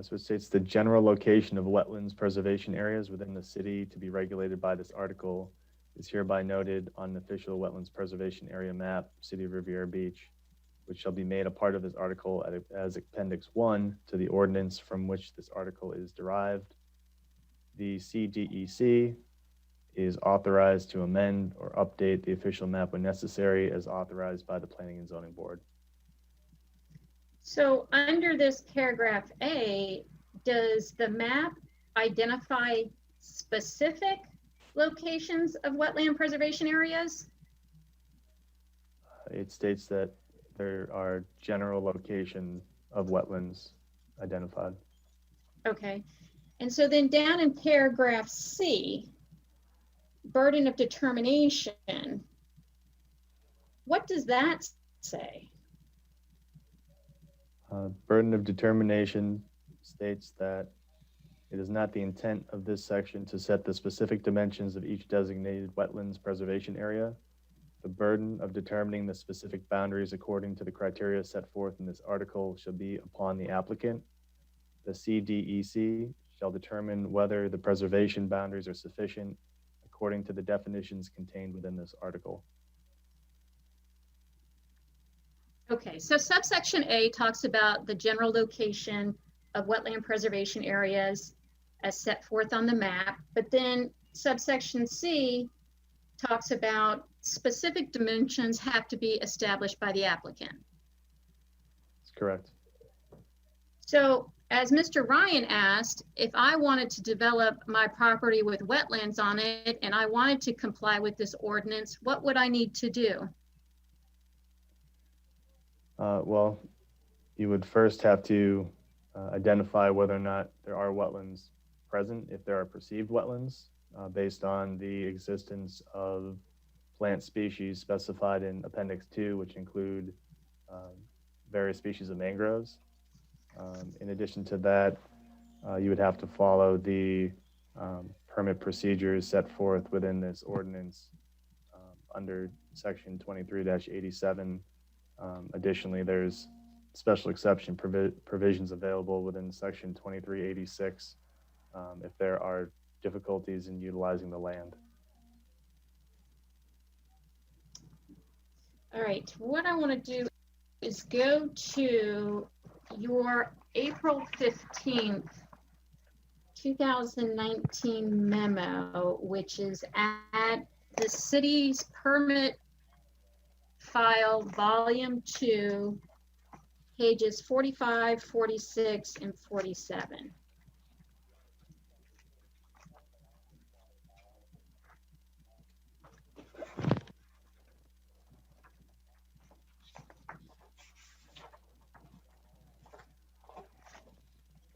So it states the general location of wetlands preservation areas within the city to be regulated by this article is hereby noted on an official wetlands preservation area map, City of Riviera Beach, which shall be made a part of this article as Appendix 1 to the ordinance from which this article is derived. The CDEC is authorized to amend or update the official map when necessary as authorized by the Planning and Zoning Board. So under this paragraph A, does the map identify specific locations of wetland preservation areas? It states that there are general location of wetlands identified. Okay. And so then down in paragraph C, burden of determination, what does that say? Burden of determination states that it is not the intent of this section to set the specific dimensions of each designated wetlands preservation area. The burden of determining the specific boundaries according to the criteria set forth in this article shall be upon the applicant. The CDEC shall determine whether the preservation boundaries are sufficient according to the definitions contained within this article. Okay, so subsection A talks about the general location of wetland preservation areas as set forth on the map, but then subsection C talks about specific dimensions have to be established by the applicant. That's correct. So as Mr. Ryan asked, if I wanted to develop my property with wetlands on it and I wanted to comply with this ordinance, what would I need to do? Well, you would first have to identify whether or not there are wetlands present, if there are perceived wetlands, based on the existence of plant species specified in Appendix 2, which include various species of mangroves. In addition to that, you would have to follow the permit procedures set forth within this ordinance under section 23-87. Additionally, there's special exception provisions available within section 2386 if there are difficulties in utilizing the land. All right, what I want to do is go to your April 15th, 2019 memo, which is at the city's permit file, volume 2, pages 45, 46, and 47.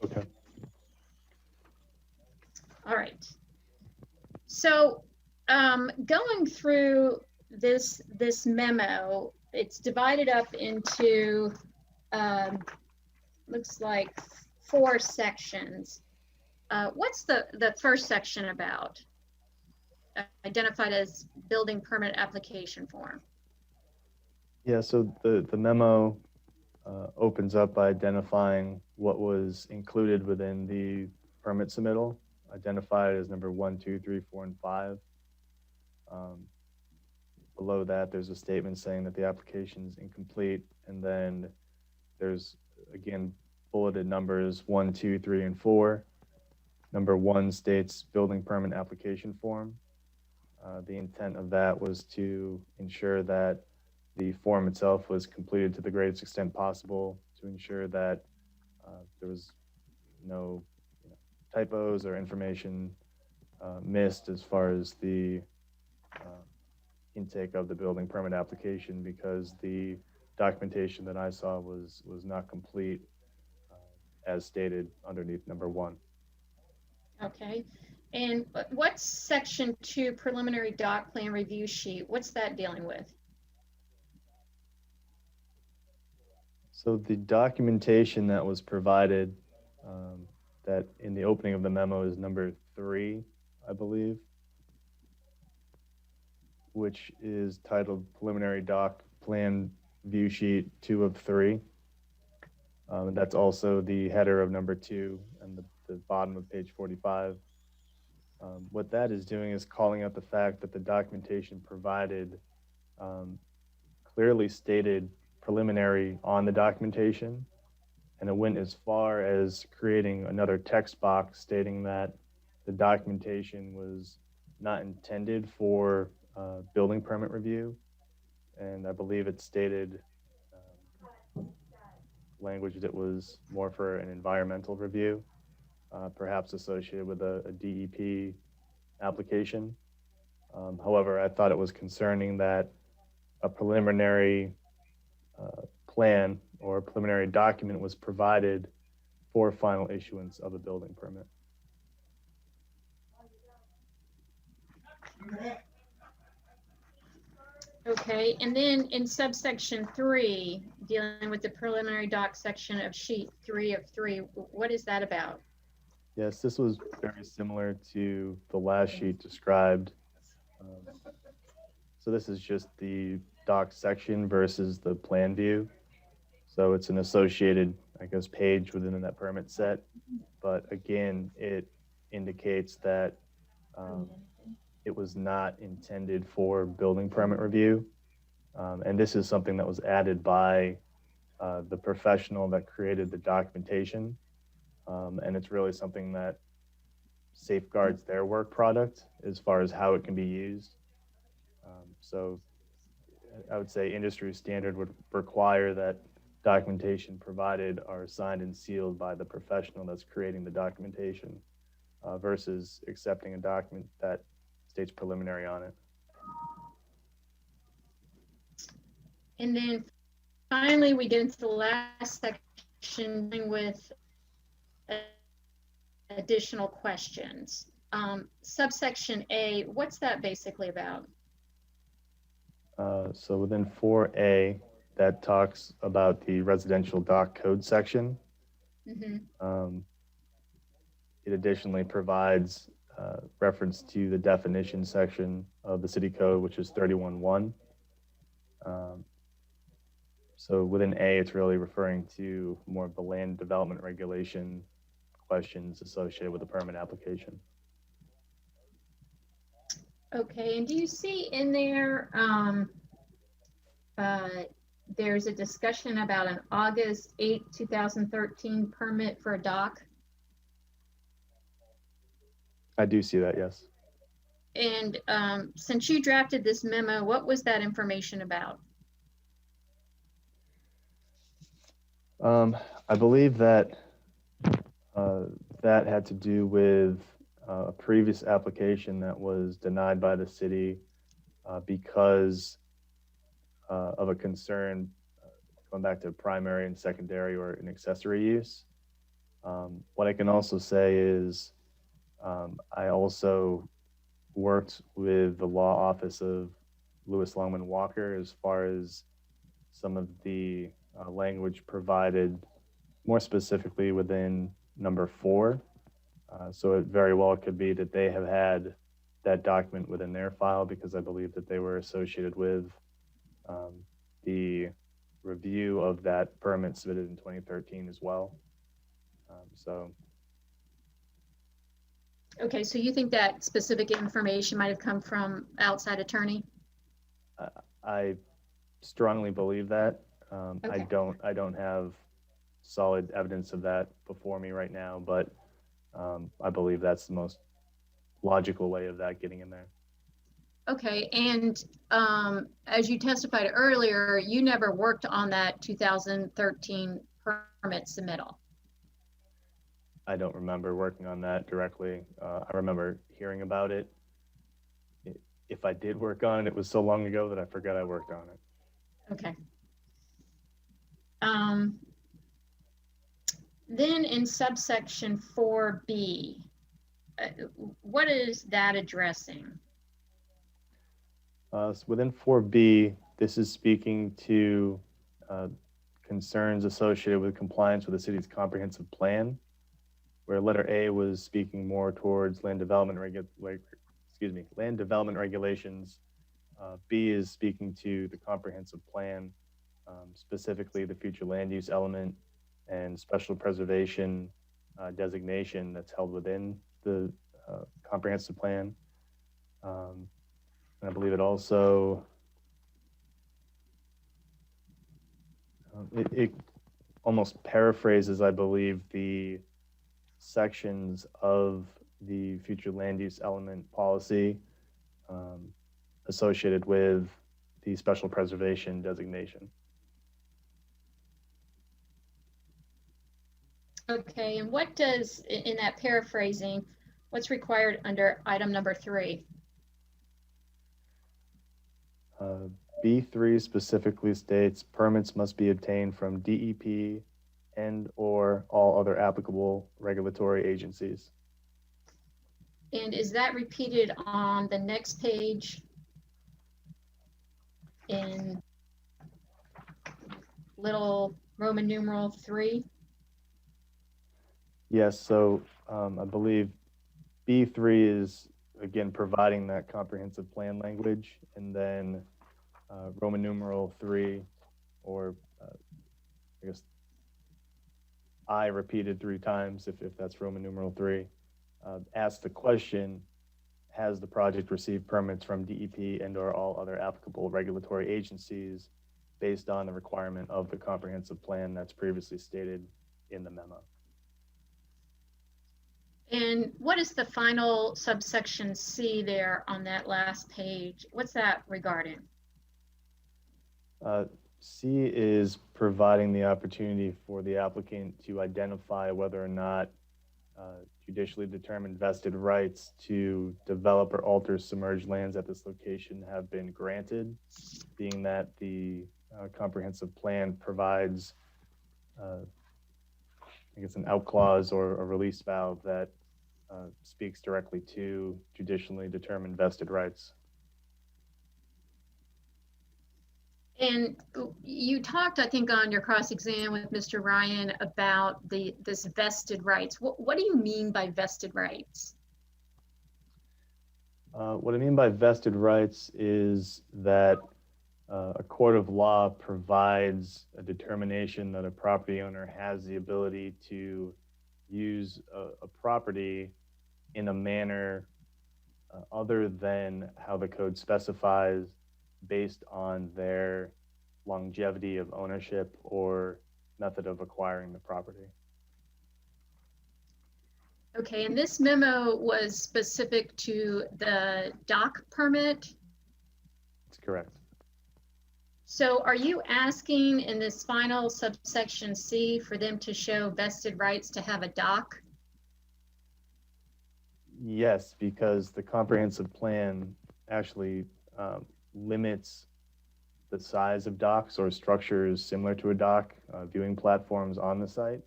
Okay. All right. So going through this memo, it's divided up into, looks like 4 sections. What's the first section about? Identified as building permit application form. Yeah, so the memo opens up by identifying what was included within the permit submittal, identified as number 1, 2, 3, 4, and 5. Below that, there's a statement saying that the application is incomplete, and then there's, again, bulleted numbers 1, 2, 3, and 4. Number 1 states building permit application form. The intent of that was to ensure that the form itself was completed to the greatest extent possible, to ensure that there was no typos or information missed as far as the intake of the building permit application, because the documentation that I saw was not complete as stated underneath number 1. Okay. And what's section 2 preliminary doc plan review sheet? What's that dealing with? So the documentation that was provided, that in the opening of the memo is number 3, I believe, which is titled preliminary doc plan view sheet 2 of 3. And that's also the header of number 2 and the bottom of page 45. What that is doing is calling out the fact that the documentation provided clearly stated preliminary on the documentation, and it went as far as creating another text box stating that the documentation was not intended for building permit review, and I believe it stated language that was more for an environmental review, perhaps associated with a DEP application. However, I thought it was concerning that a preliminary plan or a preliminary document was provided for final issuance of a building permit. Okay, and then in subsection 3, dealing with the preliminary doc section of sheet 3 of 3, what is that about? Yes, this was very similar to the last sheet described. So this is just the doc section versus the plan view. So it's an associated, I guess, page within that permit set. But again, it indicates that it was not intended for building permit review. And this is something that was added by the professional that created the documentation. And it's really something that safeguards their work product as far as how it can be used. So I would say industry standard would require that documentation provided are signed and sealed by the professional that's creating the documentation versus accepting a document that states preliminary on it. And then finally, we get into the last section with additional questions. Subsection A, what's that basically about? So within 4A, that talks about the residential dock code section. Mm-hmm. It additionally provides reference to the definition section of the city code, which is 31.1. So within A, it's really referring to more of the land development regulation questions associated with the permit application. Okay, and do you see in there, there's a discussion about an August 8, 2013 permit for a dock? I do see that, yes. And since you drafted this memo, what was that information about? I believe that that had to do with a previous application that was denied by the city because of a concern going back to primary and secondary or an accessory use. What I can also say is I also worked with the law office of Lewis Longman Walker as far as some of the language provided more specifically within number 4. So it very well could be that they have had that document within their file because I believe that they were associated with the review of that permit submitted in 2013 as well. So Okay, so you think that specific information might have come from outside attorney? I strongly believe that. Okay. I don't have solid evidence of that before me right now, but I believe that's the most logical way of that getting in there. Okay, and as you testified earlier, you never worked on that 2013 permit submittal. I don't remember working on that directly. I remember hearing about it. If I did work on it, it was so long ago that I forgot I worked on it. Okay. Then in subsection 4B, what is that addressing? So within 4B, this is speaking to concerns associated with compliance with the city's comprehensive plan, where letter A was speaking more towards land development regulations. B is speaking to the comprehensive plan, specifically the future land use element and special preservation designation that's held within the comprehensive plan. And I believe it also, it almost paraphrases, I believe, the sections of the future land use element policy associated with the special preservation designation. Okay, and what does, in that paraphrasing, what's required under item number 3? B3 specifically states permits must be obtained from DEP and or all other applicable regulatory agencies. And is that repeated on the next page in little Roman numeral 3? Yes, so I believe B3 is, again, providing that comprehensive plan language, and then Roman numeral 3, or I guess I repeated 3 times, if that's Roman numeral 3, asks the question, has the project received permits from DEP and or all other applicable regulatory agencies based on the requirement of the comprehensive plan that's previously stated in the memo? And what is the final subsection C there on that last page? What's that regarding? C is providing the opportunity for the applicant to identify whether or not judicially determined vested rights to develop or alter submerged lands at this location have been granted, being that the comprehensive plan provides, I guess, an out clause or a release valve that speaks directly to judicially determined vested rights. And you talked, I think, on your cross-exam with Mr. Ryan about this vested rights. What do you mean by vested rights? What I mean by vested rights is that a court of law provides a determination that a property owner has the ability to use a property in a manner other than how the code specifies, based on their longevity of ownership or method of acquiring the property. Okay, and this memo was specific to the dock permit? That's correct. So are you asking in this final subsection C for them to show vested rights to have a dock? Yes, because the comprehensive plan actually limits the size of docks or structures similar to a dock, viewing platforms on the site.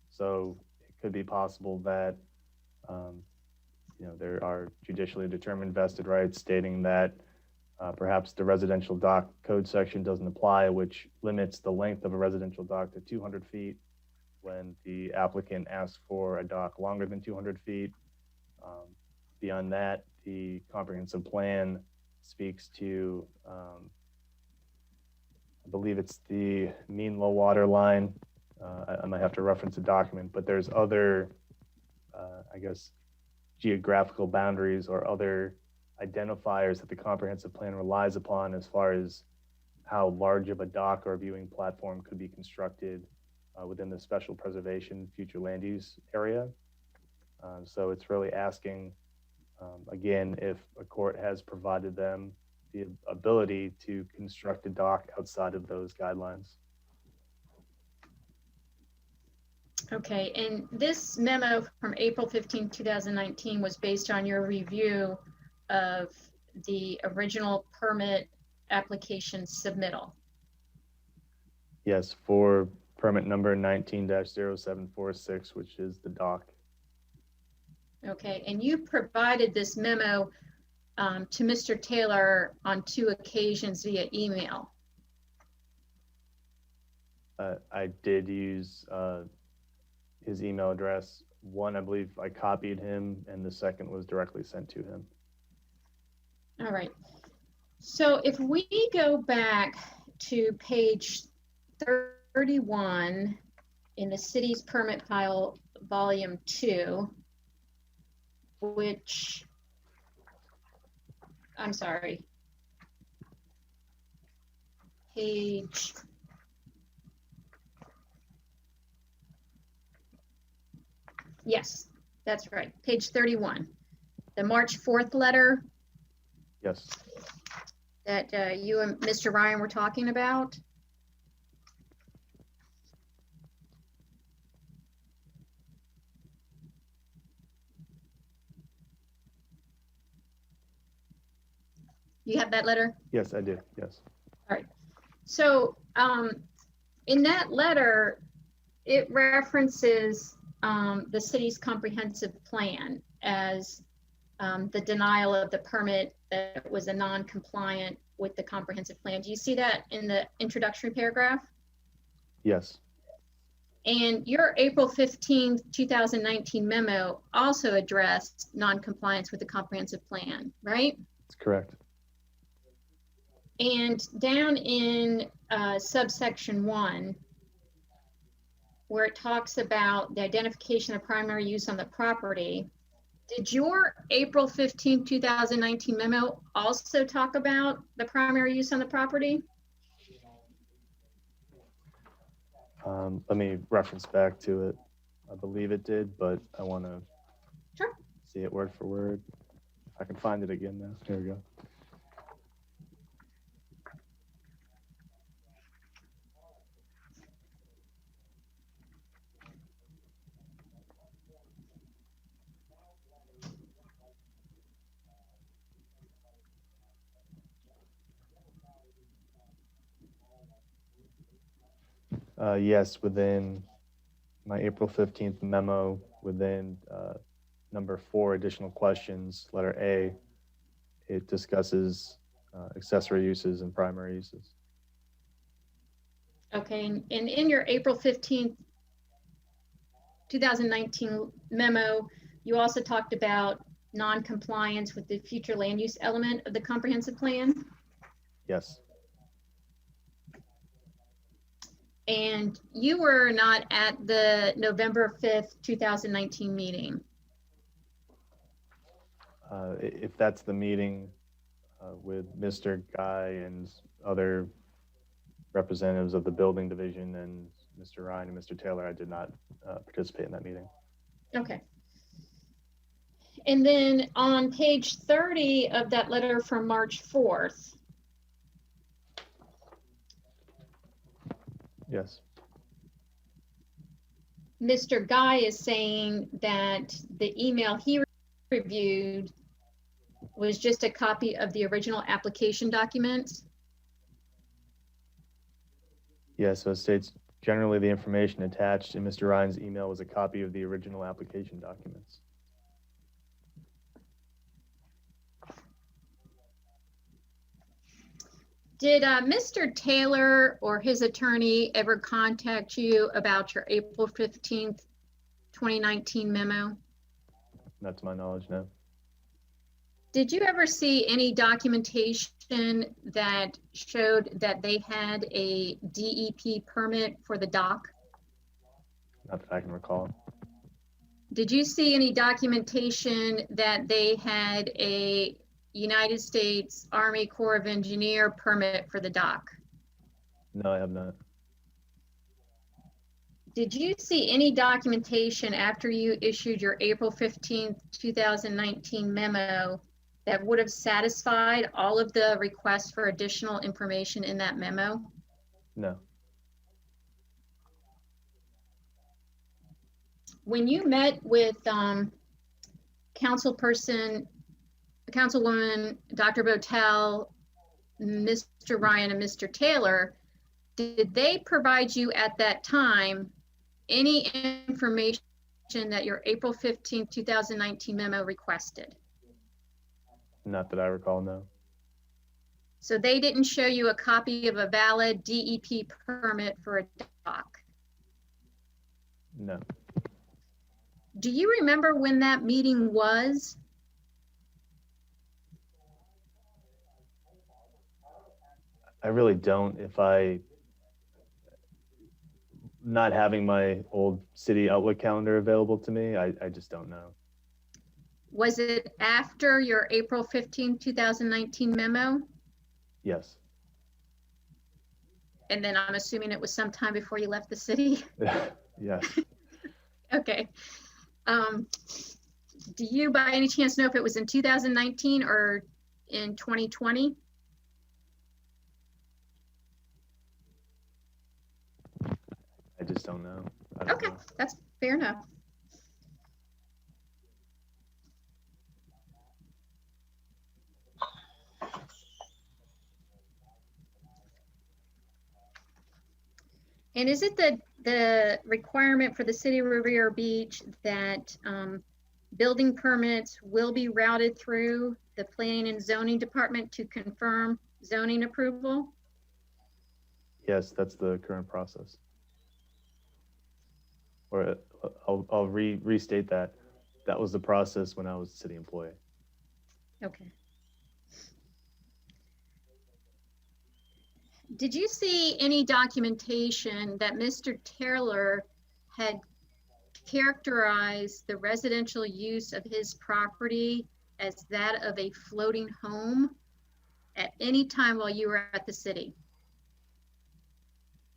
So it could be possible that there are judicially determined vested rights stating that Perhaps the residential dock code section doesn't apply, which limits the length of a residential dock to 200 feet when the applicant asks for a dock longer than 200 feet. Beyond that, the comprehensive plan speaks to, I believe it's the mean low water line. I might have to reference a document, but there's other, I guess, geographical boundaries or other identifiers that the comprehensive plan relies upon as far as how large of a dock or viewing platform could be constructed within the special preservation future land use area. So it's really asking, again, if a court has provided them the ability to construct a dock outside of those guidelines. Okay, and this memo from April 15, 2019 was based on your review of the original permit application submittal. Yes, for permit number 19-0746, which is the dock. Okay, and you provided this memo to Mr. Taylor on 2 occasions via email. I did use his email address. One, I believe I copied him, and the second was directly sent to him. All right. So if we go back to page 31 in the city's permit file, volume 2, which, I'm sorry, page, yes, that's right, page 31. The March 4th letter Yes. that you and Mr. Ryan were talking about. You have that letter? Yes, I did. Yes. All right. So in that letter, it references the city's comprehensive plan as the denial of the permit that was a non-compliant with the comprehensive plan. Do you see that in the introductory paragraph? Yes. And your April 15th, 2019 memo also addressed non-compliance with the comprehensive plan, right? That's correct. And down in subsection 1, where it talks about the identification of primary use on the property, did your April 15, 2019 memo also talk about the primary use on the property? Let me reference back to it. I believe it did, but I want to see it word for word. If I can find it again now. Here we go. Yes, within my April 15th memo, within number 4, additional questions, letter A, it discusses accessory uses and primary uses. Okay, and in your April 15th, 2019 memo, you also talked about non-compliance with the future land use element of the comprehensive plan. Yes. And you were not at the November 5th, 2019 meeting. If that's the meeting with Mr. Guy and other representatives of the building division and Mr. Ryan and Mr. Taylor, I did not participate in that meeting. Okay. And then on page 30 of that letter from March 4th, Yes. Mr. Guy is saying that the email he reviewed was just a copy of the original application document. Yes, so it states generally the information attached in Mr. Ryan's email was a copy of the original application documents. Did Mr. Taylor or his attorney ever contact you about your April 15th, 2019 memo? Not to my knowledge, no. Did you ever see any documentation that showed that they had a DEP permit for the dock? Not that I can recall. Did you see any documentation that they had a United States Army Corps of Engineer permit for the dock? No, I have not. Did you see any documentation after you issued your April 15th, 2019 memo that would have satisfied all of the requests for additional information in that memo? No. When you met with Councilwoman Dr. Botel, Mr. Ryan, and Mr. Taylor, did they provide you at that time any information that your April 15th, 2019 memo requested? Not that I recall, no. So they didn't show you a copy of a valid DEP permit for a dock? No. Do you remember when that meeting was? I really don't. Not having my old city Outlook calendar available to me, I just don't know. Was it after your April 15, 2019 memo? Yes. And then I'm assuming it was sometime before you left the city? Yes. Okay. Do you by any chance know if it was in 2019 or in 2020? I just don't know. I don't Okay, know. that's fair enough. And is it the requirement for the city of Riviera Beach that building permits will be routed through the planning and zoning department to confirm zoning approval? Yes, that's the current process. Or I'll restate that. That was the process when I was a city employee. Okay. Did you see any documentation that Mr. Taylor had characterized the residential use of his property as that of a floating home at any time while you were at the city?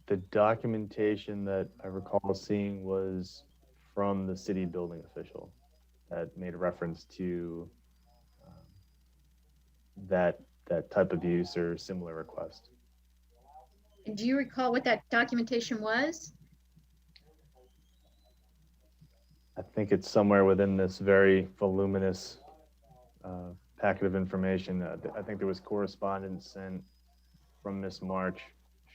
The documentation that I recall seeing was from the city building official that made a reference to that type of use or similar request. And do you recall what that documentation was? I think it's somewhere within this very voluminous packet of information. I think there was correspondence sent from Ms. March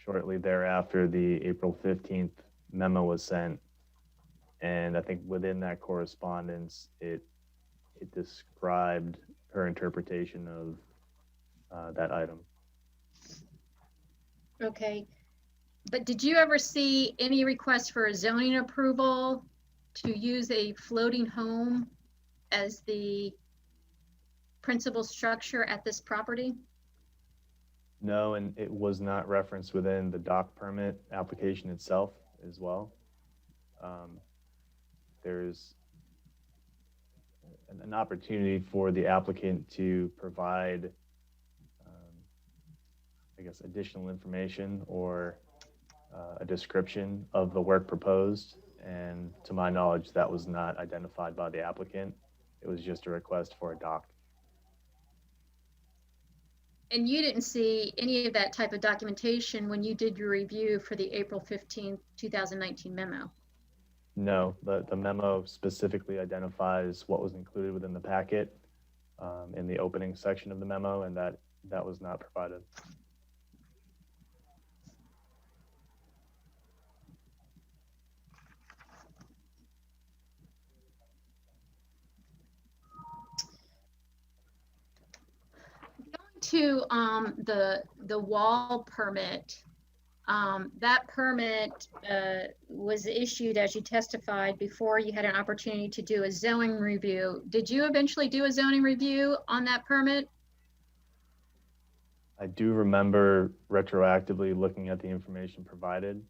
shortly thereafter the April 15th memo was sent. And I think within that correspondence, it described her interpretation of that item. Okay, but did you ever see any request for a zoning approval to use a floating home as the principal structure at this property? No, and it was not referenced within the dock permit application itself as well. There's an opportunity for the applicant to provide I guess, additional information or a description of the work proposed. And to my knowledge, that was not identified by the applicant. It was just a request for a dock. And you didn't see any of that type of documentation when you did your review for the April 15th, 2019 memo? No, the memo specifically identifies what was included within the packet in the opening section of the memo, and that was not provided. to the wall permit, that permit was issued, as you testified, before you had an opportunity to do a zoning review. Did you eventually do a zoning review on that permit? I do remember retroactively looking at the information provided.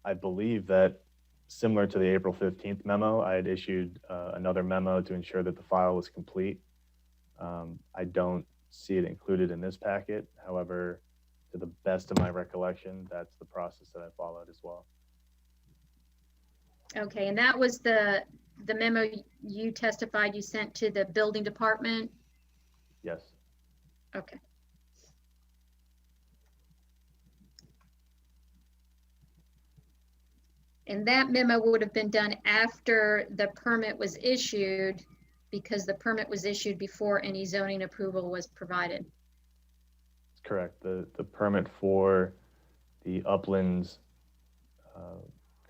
I believe that similar to the April 15th memo, I had issued another memo to ensure that the file was complete. I don't see it included in this packet. However, to the best of my recollection, that's the process that I followed as well. Okay, and that was the memo you testified you sent to the building department? Yes. Okay. And that memo would have been done after the permit was issued, because the permit was issued before any zoning approval was provided. That's correct. The permit for the Uplands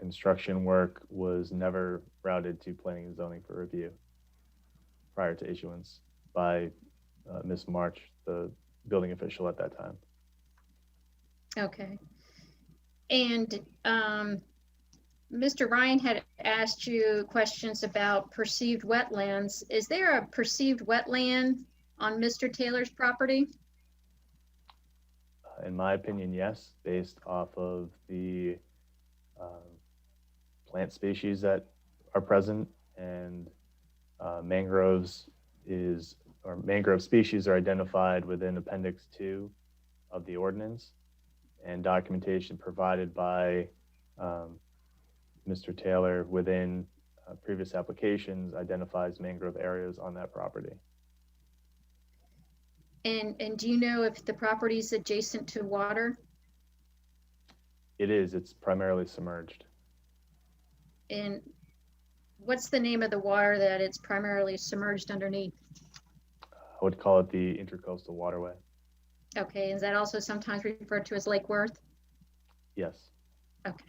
construction work was never routed to planning and zoning for review prior to issuance by Ms. March, the building official at that time. Okay. And Mr. Ryan had asked you questions about perceived wetlands. Is there a perceived wetland on Mr. Taylor's property? In my opinion, yes, based off of the plant species that are present, and mangrove species are identified within Appendix 2 of the ordinance, and documentation provided by Mr. Taylor within previous applications identifies mangrove areas on that property. And do you know if the property is adjacent to water? It is. It's primarily submerged. And what's the name of the water that it's primarily submerged underneath? I would call it the Intercoastal Waterway. Okay, is that also sometimes referred to as Lake Worth? Yes. Okay.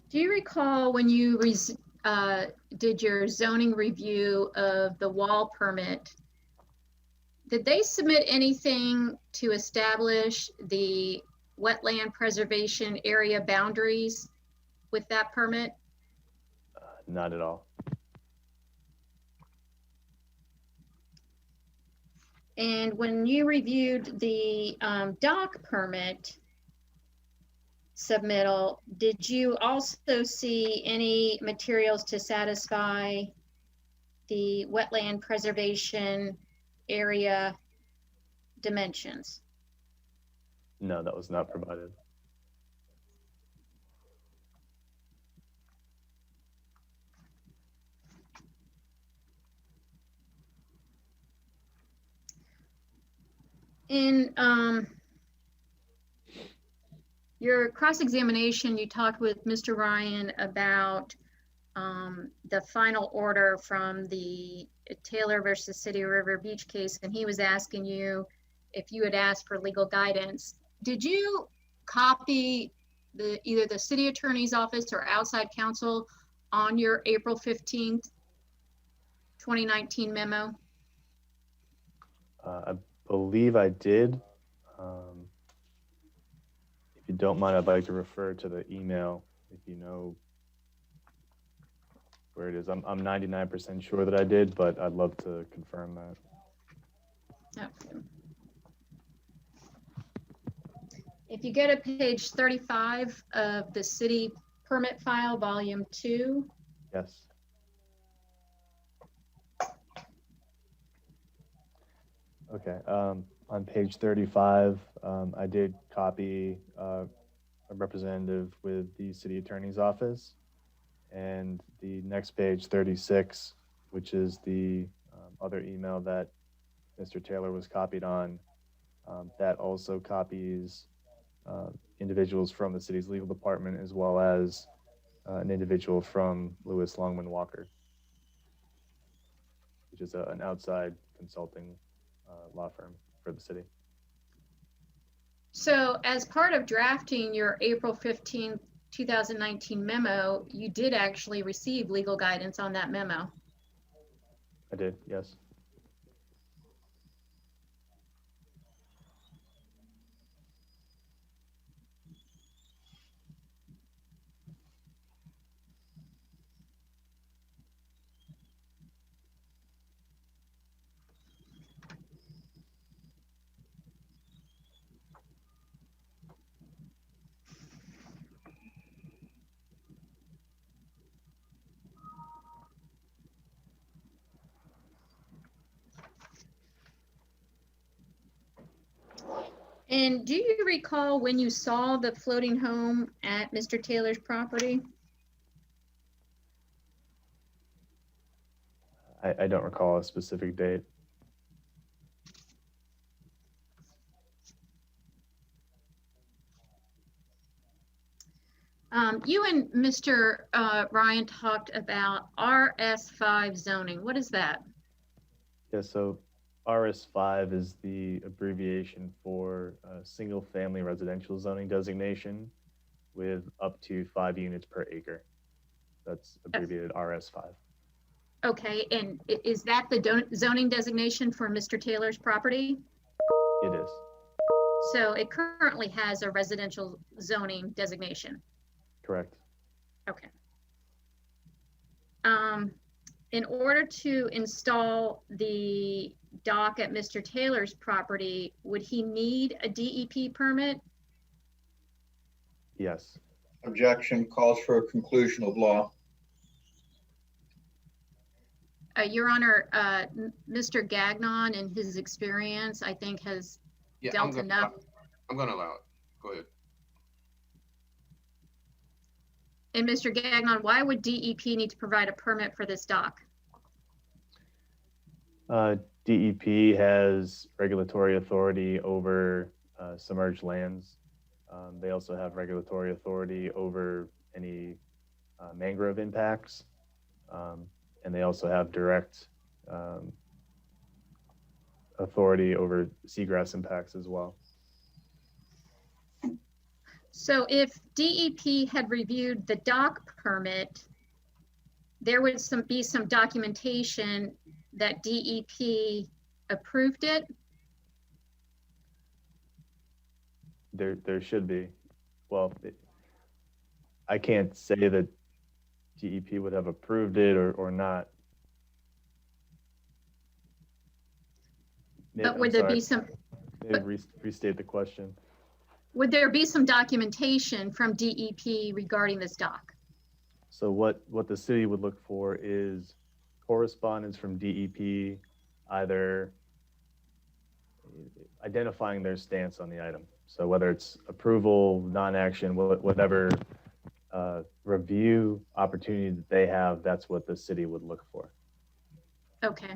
Do you recall when you did your zoning review of the wall permit, did they submit anything to establish the wetland preservation area boundaries with that permit? Not at all. And when you reviewed the dock permit submittal, did you also see any materials to satisfy the wetland preservation area dimensions? No, that was not provided. In your cross-examination, you talked with Mr. Ryan about the final order from the Taylor versus City of River Beach case, and he was asking you if you had asked for legal guidance. Did you copy either the city attorney's office or outside counsel on your April 15th, 2019 memo? I believe I did. If you don't mind, I'd like to refer to the email if you know where it is. I'm 99% sure that I did, but I'd love to confirm that. Okay. If you go to page 35 of the city permit file, volume 2. Yes. Okay. On page 35, I did copy a representative with the city attorney's office, and the next page 36, which is the other email that Mr. Taylor was copied on, that also copies individuals from the city's legal department, as well as an individual from Lewis Longman Walker, which is an outside consulting law firm for the city. So as part of drafting your April 15th, 2019 memo, you did actually receive legal guidance on that memo. I did, yes. And do you recall when you saw the floating home at Mr. Taylor's property? I don't recall a specific date. You and Mr. Ryan talked about RS5 zoning. What is that? Yeah, so RS5 is the abbreviation for single family residential zoning designation with up to 5 units per acre. That's abbreviated RS5. Okay, and is that the zoning designation for Mr. Taylor's property? It is. So it currently has a residential zoning designation. Correct. Okay. In order to install the dock at Mr. Taylor's property, would he need a DEP permit? Yes. Objection, calls for a conclusion of law. Your Honor, Mr. Gagnon, in his experience, I think has Yeah, dealt enough. I'm going to allow it. Go ahead. And Mr. Gagnon, why would DEP need to provide a permit for this dock? DEP has regulatory authority over submerged lands. They also have regulatory authority over any mangrove impacts. And they also have direct authority over seagrass impacts as well. So if DEP had reviewed the dock permit, there would be some documentation that DEP approved it? There should be. Well, I can't say that DEP would have approved it or not. But would there be some, maybe restate the question. would there be some documentation from DEP regarding this dock? So what the city would look for is correspondence from DEP, either identifying their stance on the item. So whether it's approval, non-action, whatever review opportunity that they have, that's what the city would look for. Okay.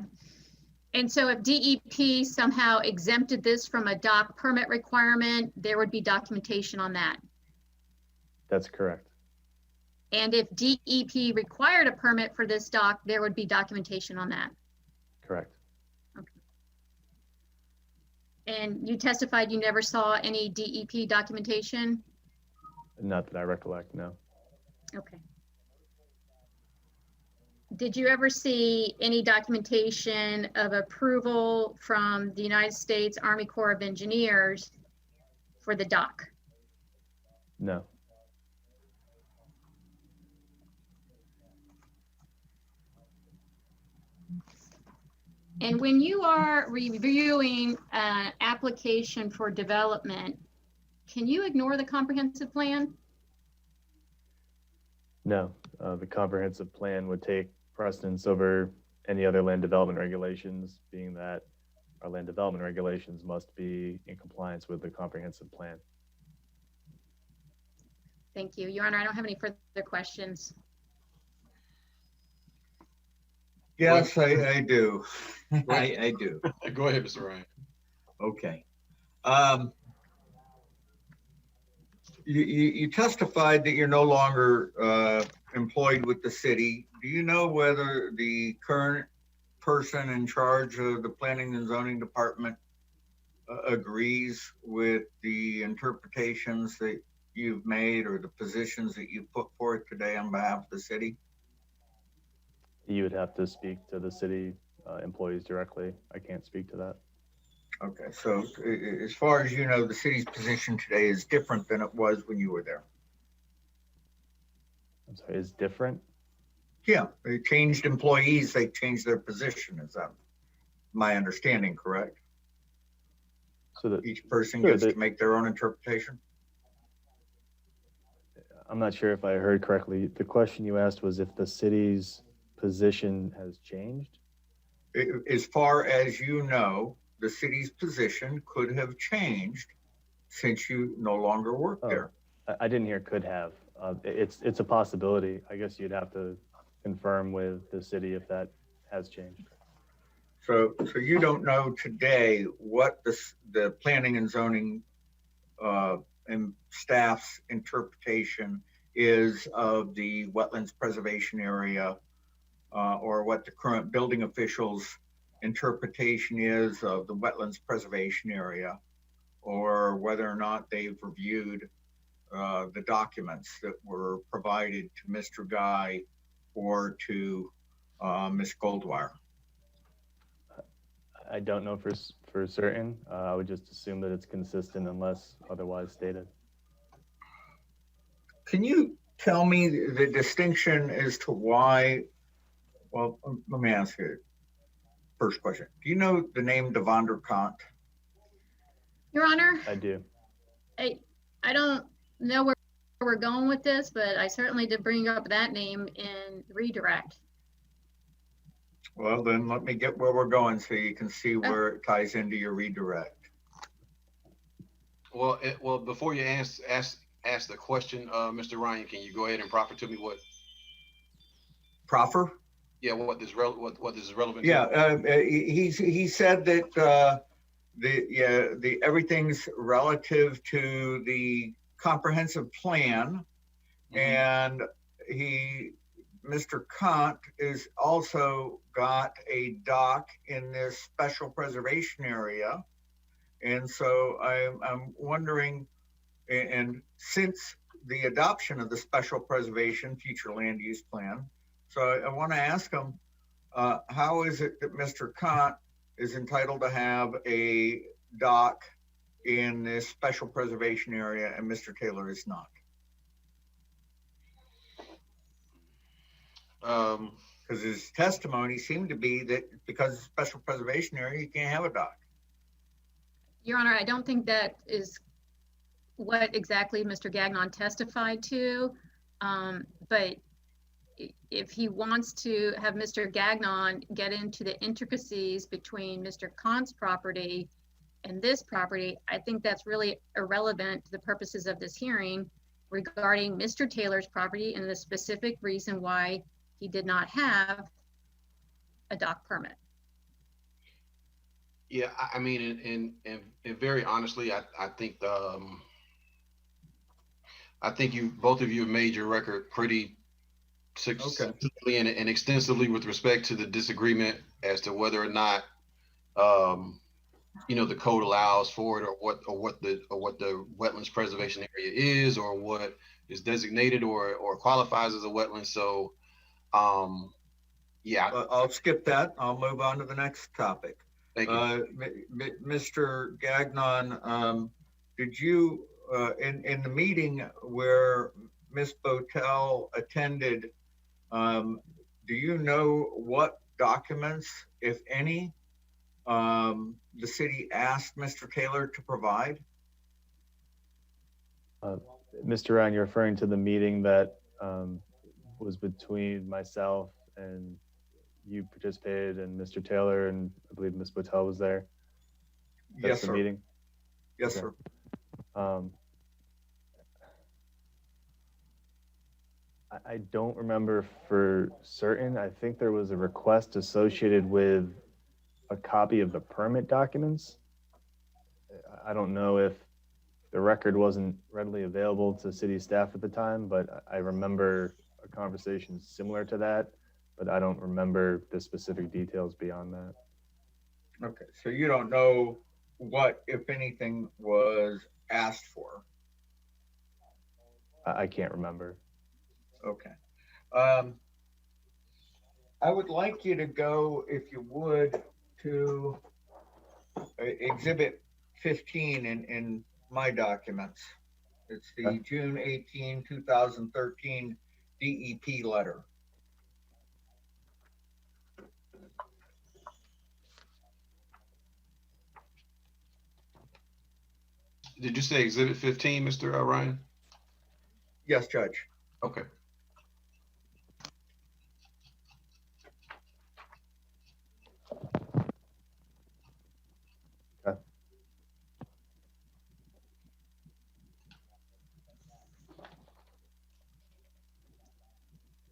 And so if DEP somehow exempted this from a dock permit requirement, there would be documentation on that. That's correct. And if DEP required a permit for this dock, there would be documentation on that. Correct. Okay. And you testified you never saw any DEP documentation? Not that I recollect, no. Okay. Did you ever see any documentation of approval from the United States Army Corps of Engineers for the dock? No. And when you are reviewing an application for development, can you ignore the comprehensive plan? No, the comprehensive plan would take precedence over any other land development regulations, being that our land development regulations must be in compliance with the comprehensive plan. Thank you. Your Honor, I don't have any further questions. Yes, I do. I do. Go ahead, Mr. Ryan. Okay. You testified that you're no longer employed with the city. Do you know whether the current person in charge of the planning and zoning department agrees with the interpretations that you've made or the positions that you put forth today on behalf of the city? You would have to speak to the city employees directly. I can't speak to that. Okay, so as far as you know, the city's position today is different than it was when you were there. I'm sorry, is different? Yeah, they changed employees, they changed their position. Is that my understanding correct? So that Each person Sure, gets to make their own interpretation? I'm not sure if I heard correctly. The question you asked was if the city's position has changed. As far as you know, the city's position could have changed since you no longer work Oh, there. I didn't hear could have. It's a possibility. I guess you'd have to confirm with the city if that has changed. So you don't know today what the planning and zoning and staff's interpretation is of the wetlands preservation area, or what the current building officials' interpretation is of the wetlands preservation area, or whether or not they've reviewed the documents that were provided to Mr. Guy or to Ms. Goldwire. I don't know for certain. I would just assume that it's consistent unless otherwise stated. Can you tell me the distinction as to why? Well, let me ask you first question. Do you know the name Devonder Kant? Your Honor, I do. I don't know where we're going with this, but I certainly did bring up that name in redirect. Well, then let me get where we're going so you can see where it ties into your redirect. Well, before you ask the question, Mr. Ryan, can you go ahead and proffer to me what? Proffer? Yeah, what this is relevant Yeah, to? he said that the everything's relative to the comprehensive plan, and Mr. Kant is also got a dock in this special preservation area, and so I'm wondering, and since the adoption of the special preservation future land use plan, so I want to ask him, how is it that Mr. Kant is entitled to have a dock in this special preservation area and Mr. Taylor is not? Because his testimony seemed to be that because it's special preservation area, you can't have a dock. Your Honor, I don't think that is what exactly Mr. Gagnon testified to, but if he wants to have Mr. Gagnon get into the intricacies between Mr. Kant's property and this property, I think that's really irrelevant to the purposes of this hearing regarding Mr. Taylor's property and the specific reason why he did not have a dock permit. Yeah, I mean, and very honestly, I think you both of you have made your record pretty successfully and extensively with respect to the disagreement as to whether or not the code allows for it, or what the wetlands preservation area is, or what is designated or qualifies as a wetland. So yeah, I'll skip that. I'll move on to the next topic. Thank you. Mr. Gagnon, did you, in the meeting where Ms. Botel attended, do you know what documents, if any, the city asked Mr. Taylor to provide? Mr. Ryan, you're referring to the meeting that was between myself and you participated, and Mr. Taylor, and I believe Ms. Botel was there. That's Yes, the sir. meeting? Yes, Okay. sir. I don't remember for certain. I think there was a request associated with a copy of the permit documents. I don't know if the record wasn't readily available to city staff at the time, but I remember a conversation similar to that, but I don't remember the specific details beyond that. Okay, so you don't know what, if anything, was asked for? I can't remember. Okay. I would like you to go, if you would, to Exhibit 15 in my documents. It's the Okay. June 18, 2013 DEP letter. Did you say Exhibit 15, Mr. Ryan? Yes, Judge. Okay. Okay.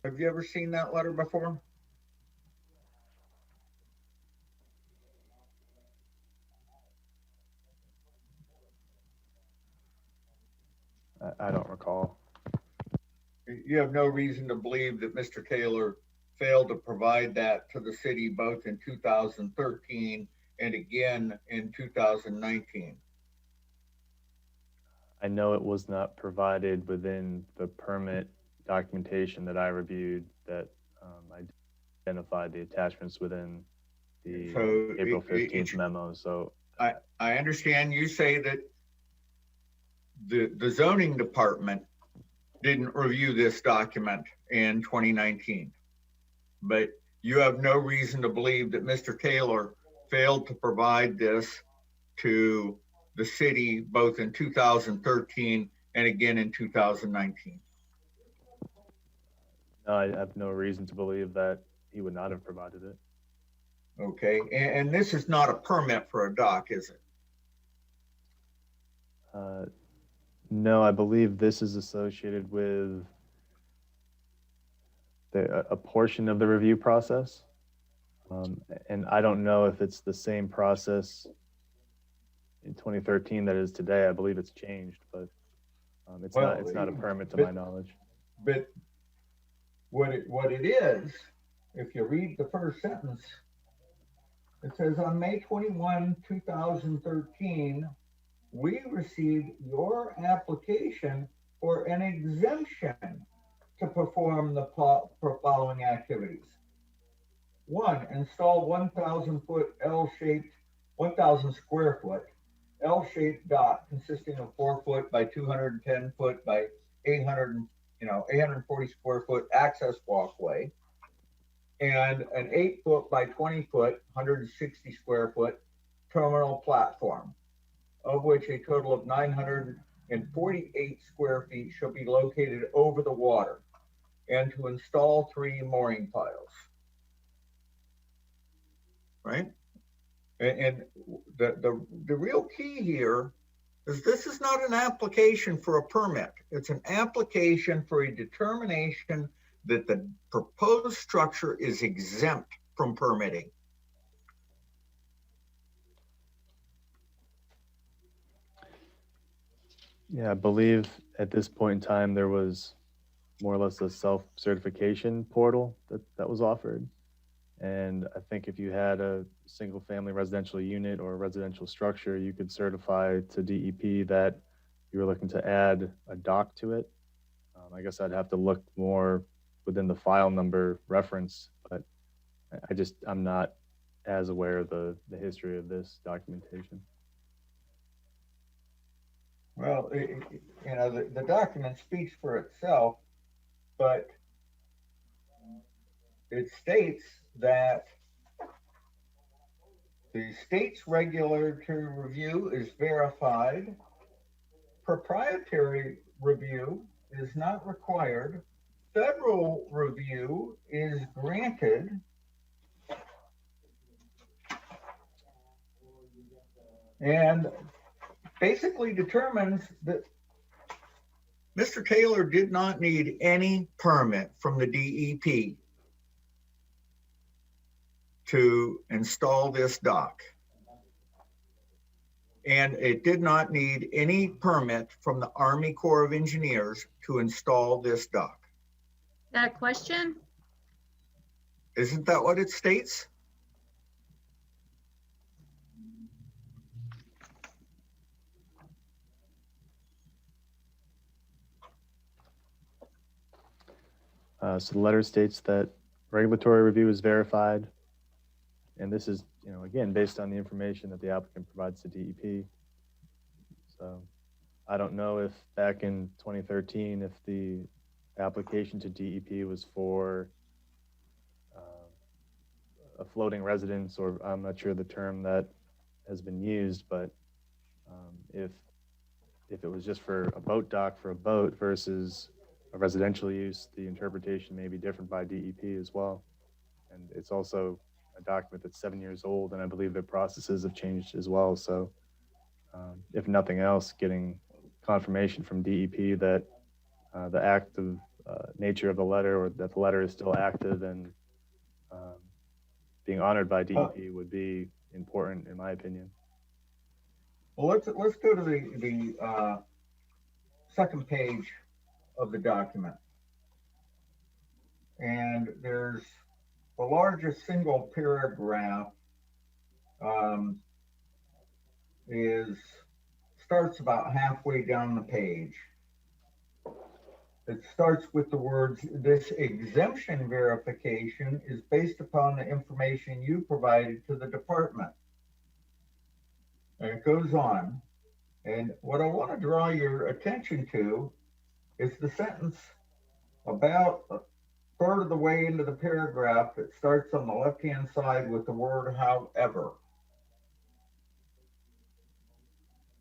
Have you ever seen that letter before? I don't recall. You have no reason to believe that Mr. Taylor failed to provide that to the city both in 2013 and again in 2019. I know it was not provided within the permit documentation that I reviewed that I identified the attachments within the So April 15th memo. So I understand you say that the zoning department didn't review this document in 2019, but you have no reason to believe that Mr. Taylor failed to provide this to the city both in 2013 and again in 2019. no, I have no reason to believe that he would not have provided it. Okay, and this is not a permit for a dock, is it? No, I believe this is associated with a portion of the review process. And I don't know if it's the same process in 2013 that is today. I believe it's changed, but it's not a permit to my knowledge. But what it is, if you read the first sentence, it says on May 21, 2013, we received your application for an exemption to perform the following activities. 1, install 1,000 square foot L-shaped dock consisting of 4 foot by 210 foot by 840 square foot access walkway, and an 8 foot by 20 foot, 160 square foot terminal platform, of which a total of 948 square feet shall be located over the water, and to install 3 mooring piles. Right? And the real key here is this is not an application for a permit. It's an application for a determination that the proposed structure is exempt from permitting. Yeah, I believe at this point in time, there was more or less a self-certification portal that was offered. And I think if you had a single family residential unit or a residential structure, you could certify to DEP that you were looking to add a dock to it. I guess I'd have to look more within the file number reference, but I'm not as aware of the history of this documentation. Well, the document speaks for itself, but it states that the state's regulatory review is verified, proprietary review is not required, federal review is granted, and basically determines that Mr. Taylor did not need any permit from the DEP to install this dock. And it did not need any permit from the Army Corps of Engineers to install this dock. Got a question? Isn't that what it states? So the letter states that regulatory review is verified, and this is, again, based on the information that the applicant provides to DEP. So I don't know if back in 2013, if the application to DEP was for a floating residence, or I'm not sure the term that has been used, but if it was just for a boat dock for a boat versus a residential use, the interpretation may be different by DEP as well. And it's also a document that's 7 years old, and I believe the processes have changed as well. So if nothing else, getting confirmation from DEP that the active nature of the letter, or that the letter is still active and being honored by DEP would be important, in my opinion. Well, let's go to the second page of the document, and there's the largest single paragraph starts about halfway down the page. It starts with the words, "This exemption verification is based upon the information you provided to the department." And it goes on. And what I want to draw your attention to is the sentence about a third of the way into the paragraph that starts on the left-hand side with the word "however."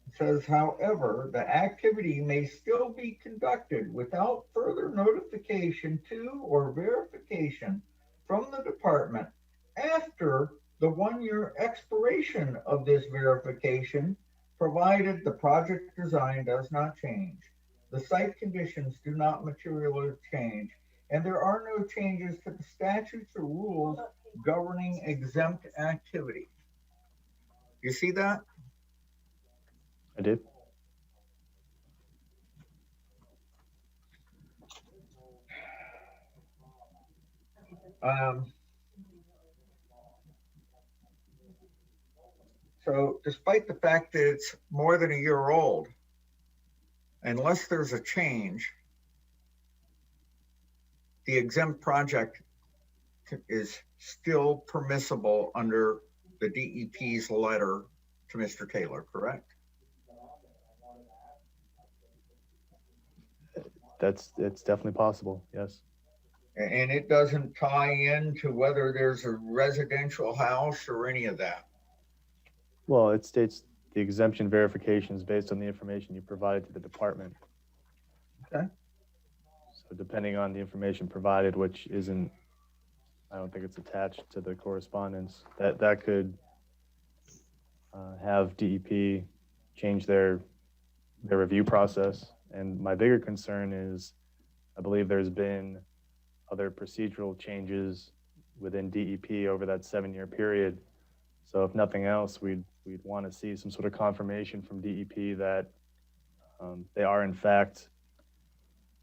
It says, "However, the activity may still be conducted without further notification to or verification from the department after the 1-year expiration of this verification, provided the project design does not change, the site conditions do not materially change, and there are no changes to the statutes or rules governing exempt activity." You see that? I do. So despite the fact that it's more than a year old, unless there's a change, the exempt project is still permissible under the DEP's letter to Mr. Taylor, correct? It's definitely possible, yes. And it doesn't tie into whether there's a residential house or any of that. Well, it states the exemption verification is based on the information you provided to the department. Okay. So depending on the information provided, which isn't, I don't think it's attached to the correspondence, that could have DEP change their review process. And my bigger concern is, I believe there's been other procedural changes within DEP over that 7-year period. So if nothing else, we'd want to see some sort of confirmation from DEP that they are in fact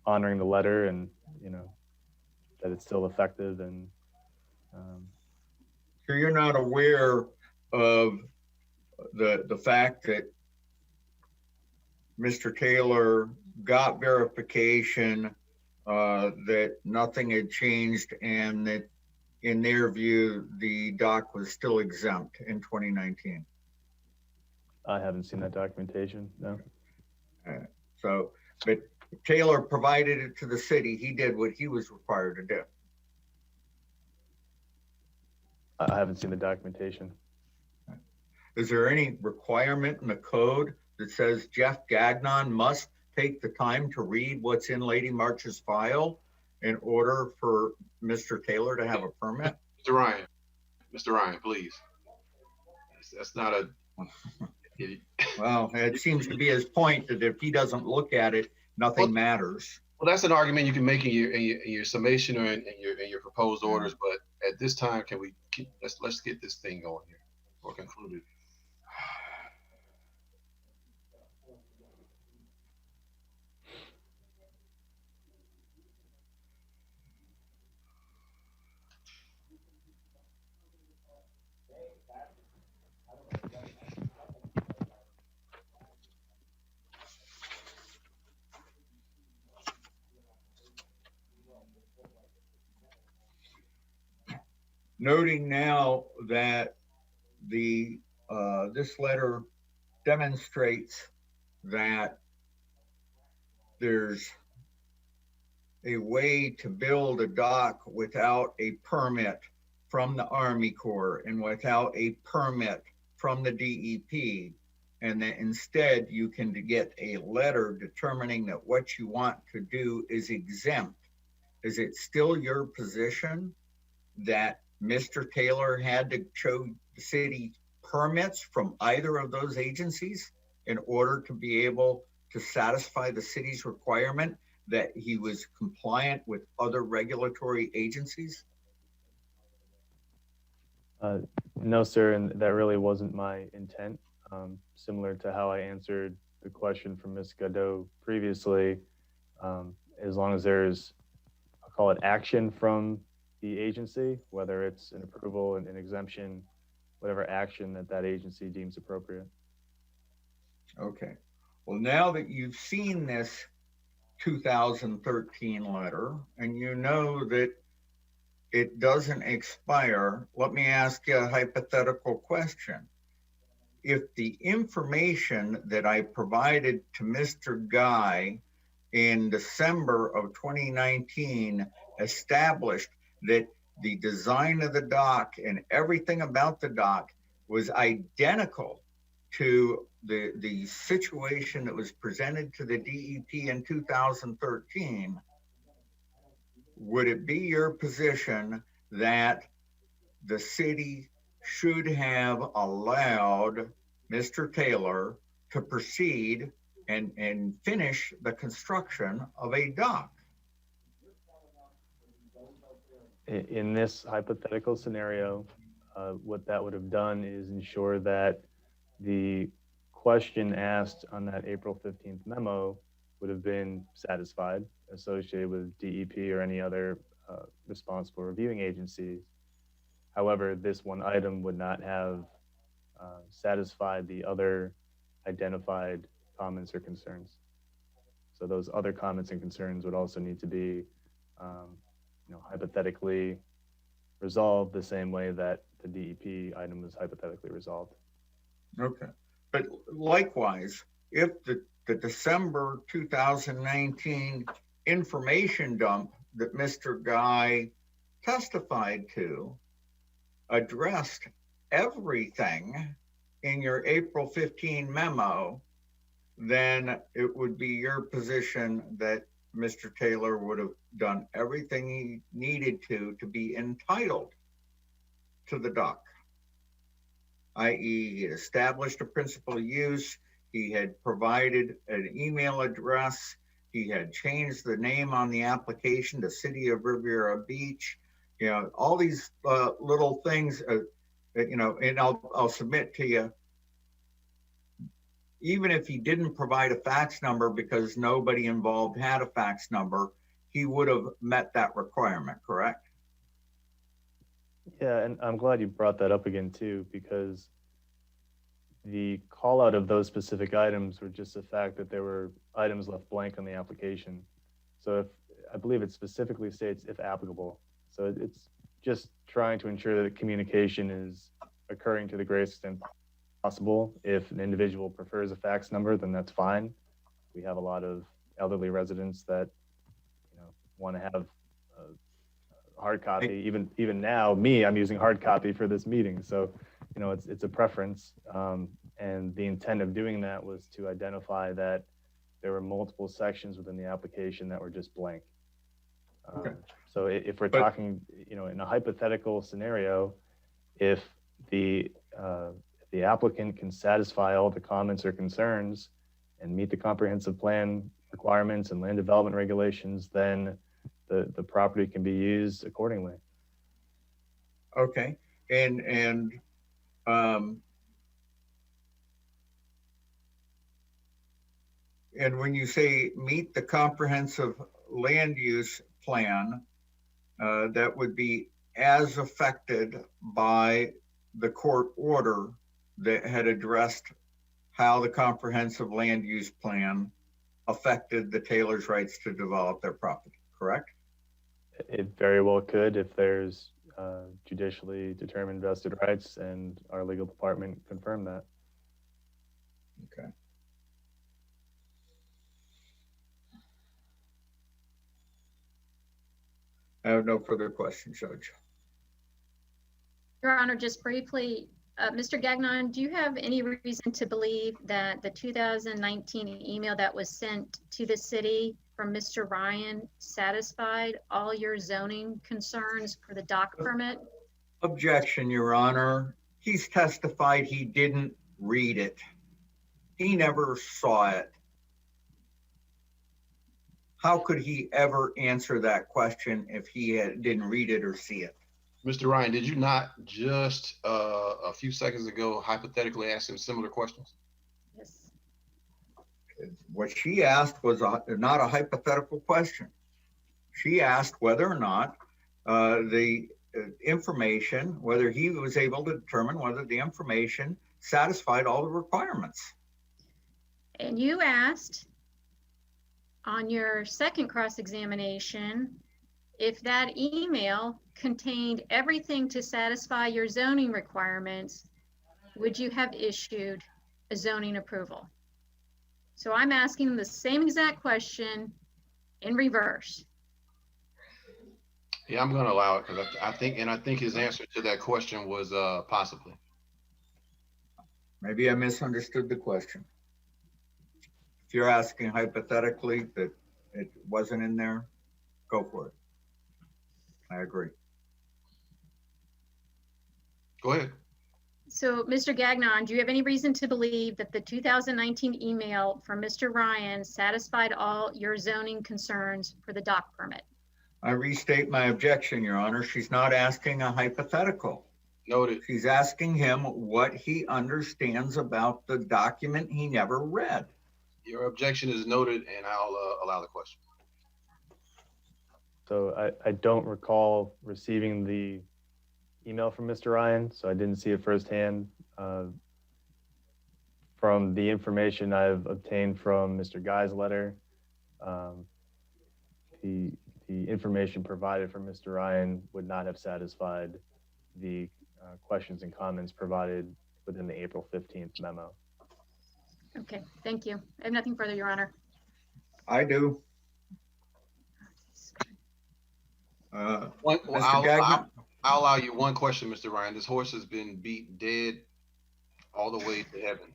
honoring the letter, and that it's still effective. And So you're not aware of the fact that Mr. Taylor got verification that nothing had changed, and that in their view, the dock was still exempt in 2019? I haven't seen that documentation, no. So, but Taylor provided it to the city. He did what he was required to do. I haven't seen the documentation. Is there any requirement in the code that says Jeff Gagnon must take the time to read what's in Lady March's file in order for Mr. Taylor to have a permit? Mr. Ryan, please. That's not a. Well, it seems to be his point that if he doesn't look at it, nothing matters. Well, that's an argument you can make in your summation or in your proposed orders. But at this time, let's get this thing going here or concluded. noting now that this letter demonstrates that there's a way to build a dock without a permit from the Army Corps and without a permit from the DEP, and that instead you can get a letter determining that what you want to do is exempt. Is it still your position that Mr. Taylor had to show the city permits from either of those agencies in order to be able to satisfy the city's requirement that he was compliant with other regulatory agencies? No, sir, and that really wasn't my intent. Similar to how I answered the question from Ms. Godot previously, as long as there's, I'll call it action from the agency, whether it's an approval, an exemption, whatever action that agency deems appropriate. Okay. Well, now that you've seen this 2013 letter and you know that it doesn't expire, let me ask you a hypothetical question. If the information that I provided to Mr. Guy in December of 2019 established that the design of the dock and everything about the dock was identical to the situation that was presented to the DEP in 2013, would it be your position that the city should have allowed Mr. Taylor to proceed and finish the construction of a dock? In this hypothetical scenario, what that would have done is ensure that the question asked on that April 15th memo would have been satisfied, associated with DEP or any other responsible reviewing agencies. However, this one item would not have satisfied the other identified comments or concerns. So those other comments and concerns would also need to be, hypothetically resolved the same way that the DEP item was hypothetically resolved. Okay. But likewise, if the December 2019 information dump that Mr. Guy testified to addressed everything in your April 15 memo, then it would be your position that Mr. Taylor would have done everything he needed to be entitled to the dock, i.e. he had established a principal use, he had provided an email address, he had changed the name on the application to City of Riviera Beach, all these little things, and I'll submit to you, even if he didn't provide a fax number because nobody involved had a fax number, he would have met that requirement, correct? Yeah, and I'm glad you brought that up again too, because the call out of those specific items were just the fact that there were items left blank on the application. So I believe it specifically states if applicable. So it's just trying to ensure that communication is occurring to the greatest extent possible. If an individual prefers a fax number, then that's fine. We have a lot of elderly residents that want to have a hard copy. Even now, I'm using hard copy for this meeting. So it's a preference. And the intent of doing that was to identify that there were multiple sections within the application that were just blank. Okay. So if we're talking, in a hypothetical scenario, if the applicant can satisfy all the comments or concerns and meet the comprehensive plan requirements and land development regulations, then the property can be used accordingly. Okay. And when you say meet the comprehensive land use plan, that would be as affected by the court order that had addressed how the comprehensive land use plan affected the Taylor's rights to develop their property, correct? It very well could, if there's judicially determined vested rights, and our legal department confirmed that. Okay. I have no further questions, Judge. Your Honor, just briefly, Mr. Gagnon, do you have any reason to believe that the 2019 email that was sent to the city from Mr. Ryan satisfied all your zoning concerns for the dock permit? Objection, Your Honor. He's testified he didn't read it. He never saw it. How could he ever answer that question if he didn't read it or see it? Mr. Ryan, did you not just a few seconds ago hypothetically ask him similar questions? Yes. What she asked was not a hypothetical question. She asked whether or not the information, whether he was able to determine whether the information satisfied all the requirements. And you asked on your second cross-examination if that email contained everything to satisfy your zoning requirements, would you have issued a zoning approval? So I'm asking the same exact question in reverse. Yeah, I'm going to allow it because I think his answer to that question was possibly. Maybe I misunderstood the question. If you're asking hypothetically that it wasn't in there, go for it. I agree. Go ahead. So, Mr. Gagnon, do you have any reason to believe that the 2019 email from Mr. Ryan satisfied all your zoning concerns for the dock permit? I restate my objection, Your Honor. She's not asking a hypothetical. Noted. She's asking him what he understands about the document he never read. Your objection is noted, and I'll allow the question. So I don't recall receiving the email from Mr. Ryan, so I didn't see it firsthand. From the information I've obtained from Mr. Guy's letter, the information provided from Mr. Ryan would not have satisfied the questions and comments provided within the April 15th memo. Okay, thank you. I have nothing further, Your Honor. I do. Mr. Gagnon? I'll allow you one question, Mr. Ryan. This horse has been beat dead all the way to heaven.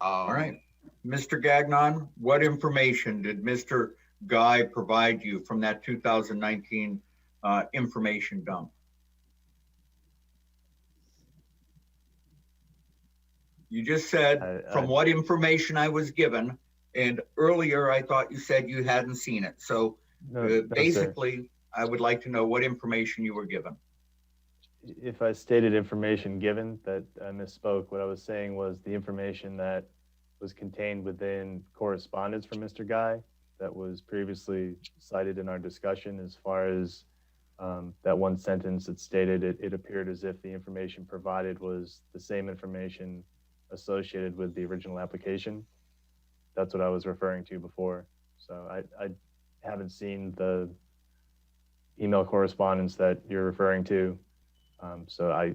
All right. Mr. Gagnon, what information did Mr. Guy provide you from that 2019 information dump? You just said from what information I was given, and earlier I thought you said you hadn't seen it. So basically, I would like to know what information you were given. If I stated information given, that I misspoke. What I was saying was the information that was contained within correspondence from Mr. Guy that was previously cited in our discussion, as far as that one sentence that stated it appeared as if the information provided was the same information associated with the original application. That's what I was referring to before. So I haven't seen the email correspondence that you're referring to. So I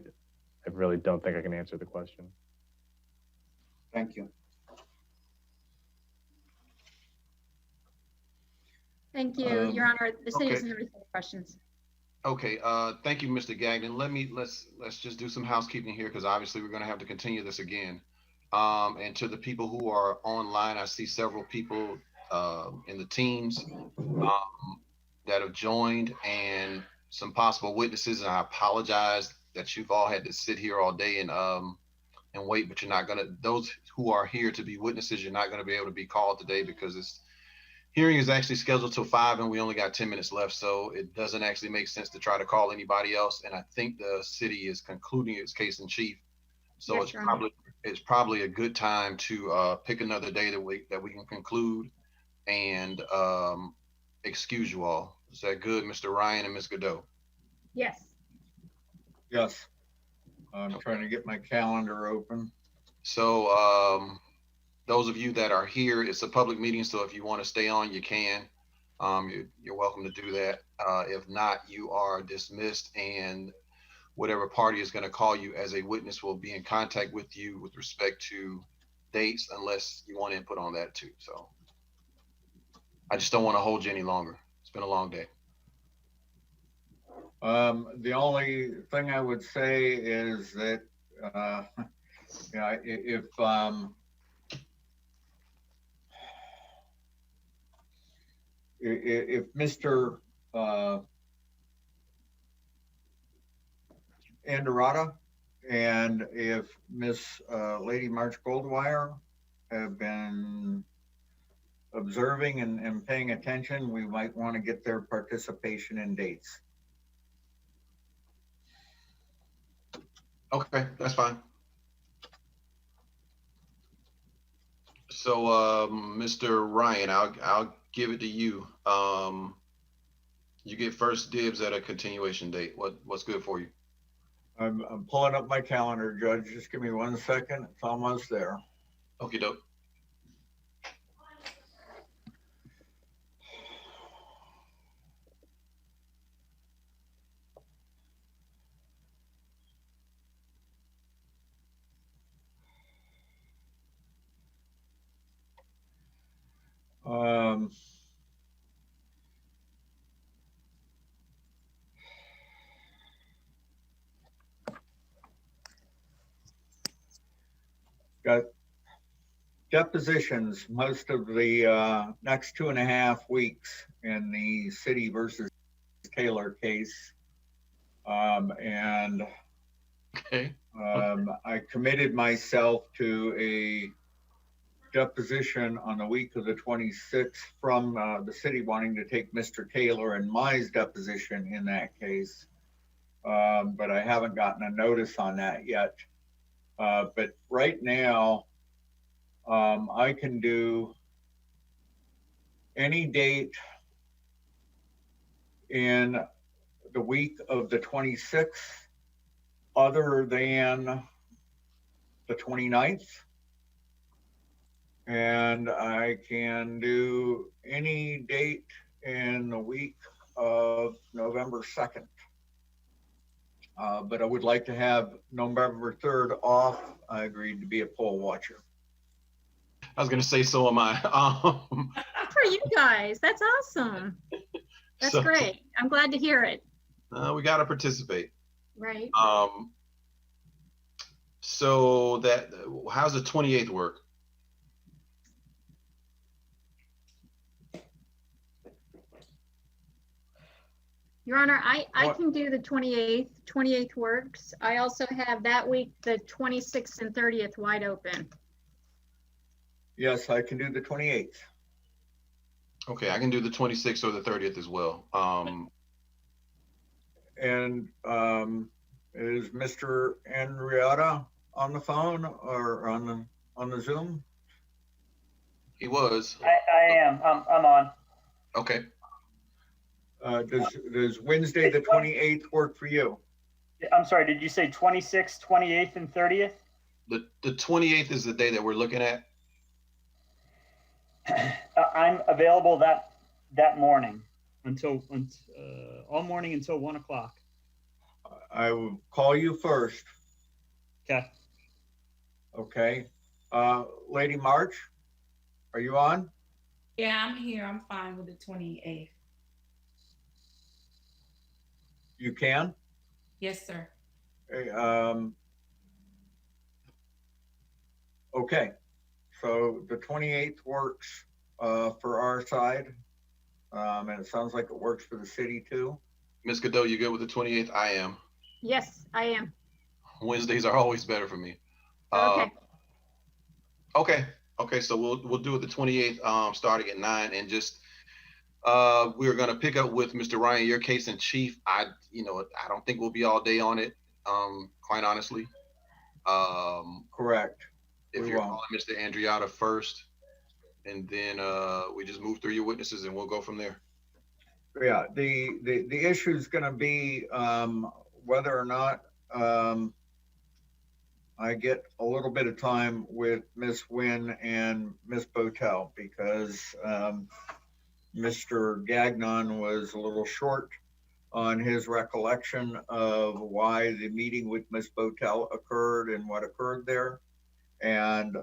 really don't think I can answer the question. Thank you. Thank you, Your Honor. The city doesn't have any further questions. Okay, thank you, Mr. Gagnon. Let's just do some housekeeping here, because obviously we're going to have to continue this again. And to the people who are online, I see several people in the teams that have joined, and some possible witnesses. And I apologize that you've all had to sit here all day and wait, but you're not gonna. Those who are here to be witnesses, you're not going to be able to be called today, because this hearing is actually scheduled till 5 and we only got 10 minutes left. So it doesn't actually make sense to try to call anybody else. And I think the city is concluding its case in chief. So yes, it's probably a good time to pick another day that we can conclude and excuse you all. Is that good, Mr. Ryan and Ms. Godot? Yes. Yes. I'm trying to get my calendar open. So those of you that are here, it's a public meeting, so if you want to stay on, you can. You're welcome to do that. If not, you are dismissed, and whatever party is going to call you as a witness will be in contact with you with respect to dates, unless you want input on that too. So I just don't want to hold you any longer. It's been a long day. The only thing I would say is that, yeah, if Mr. Andorada and if Miss Lady March Goldwire have been observing and paying attention, we might want to get their participation in dates. Okay, that's fine. So, Mr. Ryan, I'll give it to you. You get first dibs at a continuation date. What's good for you? I'm pulling up my calendar, Judge. Just give me 1 second. It's almost there. Okie doke. Got depositions most of the next 2.5 weeks in the City versus Taylor case. And Okay. I committed myself to a deposition on the week of the 26th from the city wanting to take Mr. Taylor and my deposition in that case. But I haven't gotten a notice on that yet. But right now, I can do any date in the week of the 26th other than the 29th. And I can do any date in the week of November 2nd. But I would like to have November 3rd off. I agreed to be a poll watcher. I was gonna say, so am I. Good for you guys. That's awesome. That's So, great. I'm glad to hear it. we gotta participate. Right. So that, how's the 28th work? Your Honor, I What? can do the 28th. 28th works. I also have that week, the 26th and 30th wide open. Yes, I can do the 28th. Okay, I can do the 26th or the 30th as well. And is Mr. Andriata on the phone or on the Zoom? He was. I am. I'm on. Okay. Does Wednesday the 28th work for you? I'm sorry, did you say 26th, 28th, and 30th? The 28th is the day that we're looking at. I'm available that morning until all morning until 1 o'clock. I will call you first. Okay. Okay. Lady March, are you on? Yeah, I'm here. I'm fine with the 28th. You can? Yes, sir. Okay. So the 28th works for our side. And it sounds like it works for the city too. Ms. Godot, you good with the 28th? I am. Yes, I am. Wednesdays are always better for me. Okay. Okay. So we'll do it the 28th, starting at 9, and just we're gonna pick up with Mr. Ryan, your case in chief. I don't think we'll be all day on it. Quite honestly. Correct. If We you're won't. calling Mr. Andriata first, and then we just move through your witnesses and we'll go from there. Yeah, the issue is going to be whether or not I get a little bit of time with Miss Wynn and Miss Botel, because Mr. Gagnon was a little short on his recollection of why the meeting with Ms. Botel occurred and what occurred there. And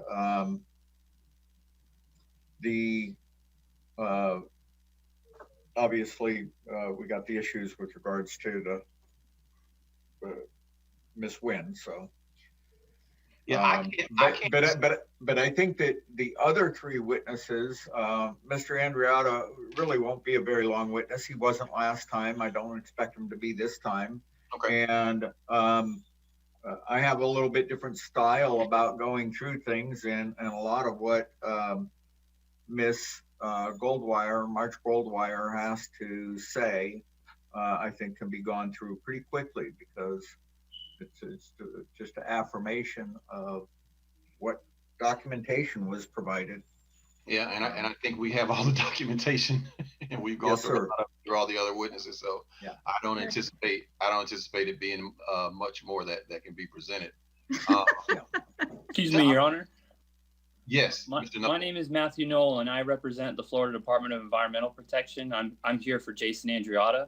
obviously we got the issues with regards to the Miss Wynn. So Yeah, but I think that the other three witnesses, Mr. Andriotta really won't be a very long witness. He wasn't last time. I don't expect him to be this time. Okay. And I have a little bit different style about going through things, and a lot of what Miss March Goldwire has to say, I think can be gone through pretty quickly, because it's just an affirmation of what documentation was provided. Yeah, and I think we have all the documentation, and we've gone Yes, through sir. all the other witnesses. So Yeah. I don't anticipate it being much more that can be presented. Excuse me, Your Honor. Yes, My name is Matthew Knoll, and I represent the Florida Department of Environmental Protection. I'm here for Jason Andriotta.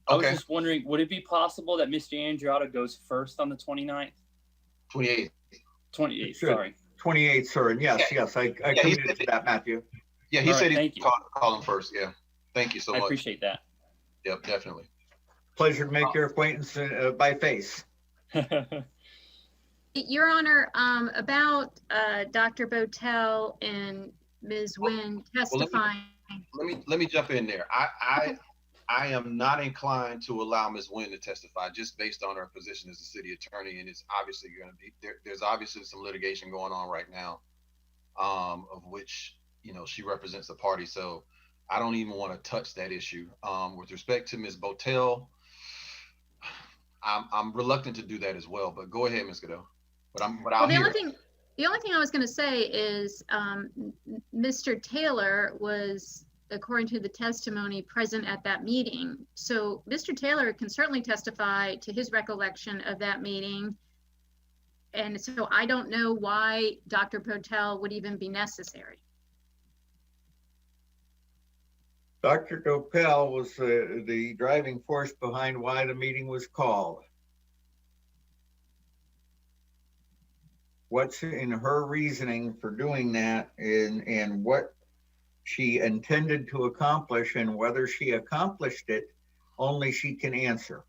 I was just wondering, would it be possible that Mr. Andriotta goes first on the 29th? 28th. 28th, sorry. 28th, sir. And yes, I committed to that, Matthew. Yeah, he said he'd call him first. Yeah. Thank you so much. I appreciate that. Yep, definitely. Pleasure to make your acquaintance by face. Your Honor, about Dr. Botel and Ms. Wynn testifying. Let me jump in there. I am not inclined to allow Ms. Wynn to testify, just based on her position as a city attorney, and it's obviously going to be there's obviously some litigation going on right now, of which she represents the party. So I don't even want to touch that issue. With respect to Ms. Botel, I'm reluctant to do that as well. But go ahead, Ms. Godot. The only thing I was going to say is Mr. Taylor was, according to the testimony, present at that meeting. So Mr. Taylor can certainly testify to his recollection of that meeting. And so I don't know why Dr. Botel would even be necessary. Dr. Botel was the driving force behind why the meeting was called. What's in her reasoning for doing that, and what she intended to accomplish, and whether she accomplished it, only she can answer.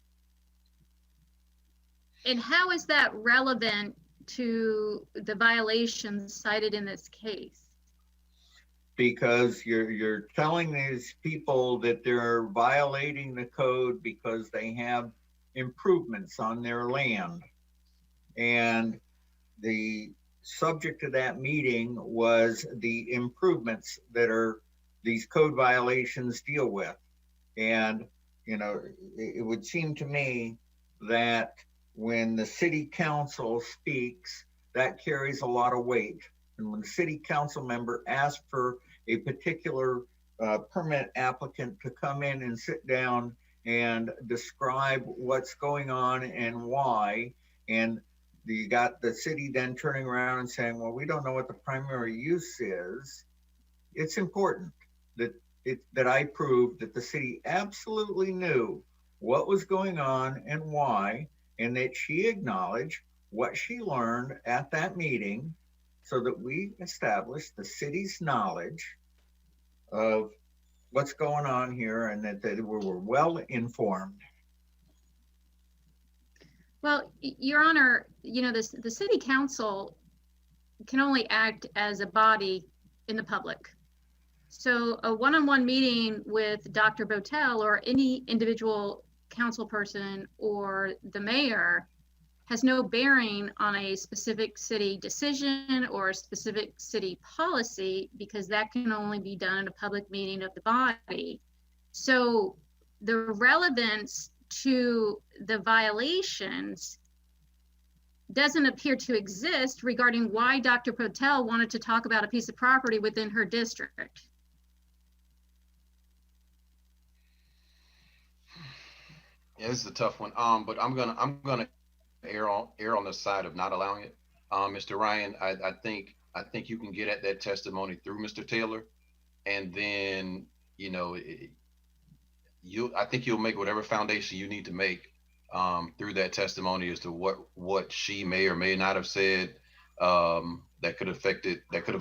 And how is that relevant to the violations cited in this case? Because you're telling these people that they're violating the code because they have improvements on their land. And the subject of that meeting was the improvements that these code violations deal with. And, it would seem to me that when the city council speaks, that carries a lot of weight. And when the city council member asks for a particular permit applicant to come in and sit down and describe what's going on and why, and you got the city then turning around and saying, well, we don't know what the primary use is. It's important that I prove that the city absolutely knew what was going on and why, and that she acknowledged what she learned at that meeting, so that we establish the city's knowledge of what's going on here, and that we were well informed. Well, Your Honor, the city council can only act as a body in the public. So a one-on-one meeting with Dr. Botel or any individual council person or the mayor has no bearing on a specific city decision or a specific city policy, because that can only be done in a public meeting of the body. So the relevance to the violations doesn't appear to exist regarding why Dr. Botel wanted to talk about a piece of property within her district. Yeah, this is a tough one. But I'm gonna err on the side of not allowing it. Mr. Ryan, I think you can get at that testimony through Mr. Taylor, and then I think you'll make whatever foundation you need to make through that testimony as to what she may or may not have said that could have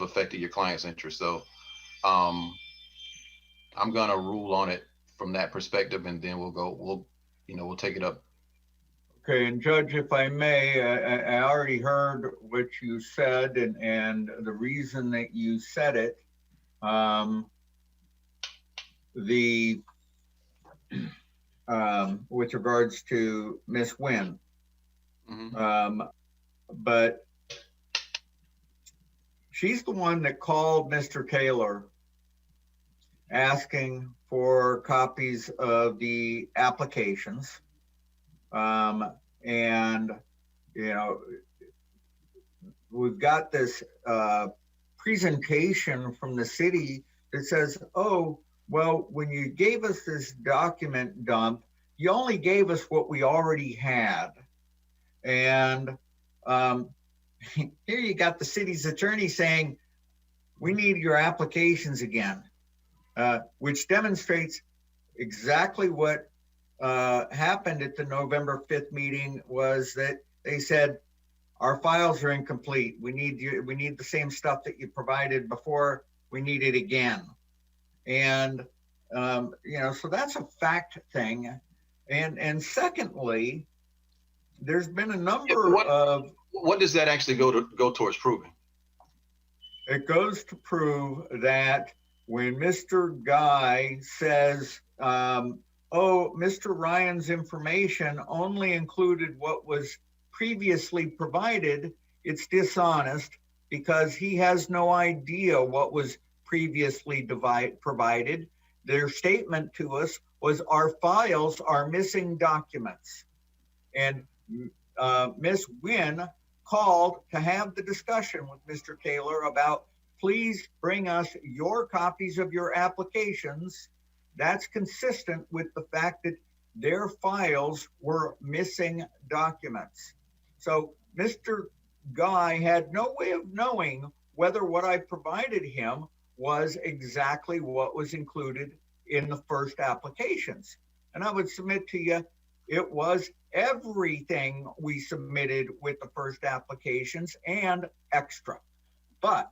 affected your client's interest. So um, I'm gonna rule on it from that perspective, and then we'll take it up. Okay, and Judge, if I may, I already heard what you said and the reason that you said it. The with regards to Miss Wynn. Mm-hmm. But she's the one that called Mr. Taylor asking for copies of the applications. And, you know, we've got this presentation from the city that says, oh, well, when you gave us this document dump, you only gave us what we already had. And here you got the city's attorney saying, we need your applications again, which demonstrates exactly what happened at the November 5th meeting. Was that they said, our files are incomplete. We need the same stuff that you provided before. We need it again. And, so that's a fact thing. And secondly, there's been a number of. What does that actually go towards proving? It goes to prove that when Mr. Guy says, oh, Mr. Ryan's information only included what was previously provided, it's dishonest because he has no idea what was previously provided. Their statement to us was our files are missing documents. And Ms. Wynn called to have the discussion with Mr. Taylor about, please bring us your copies of your applications. That's consistent with the fact that their files were missing documents. So Mr. Guy had no way of knowing whether what I provided him was exactly what was included in the first applications. And I would submit to you, it was everything we submitted with the first applications and extra. But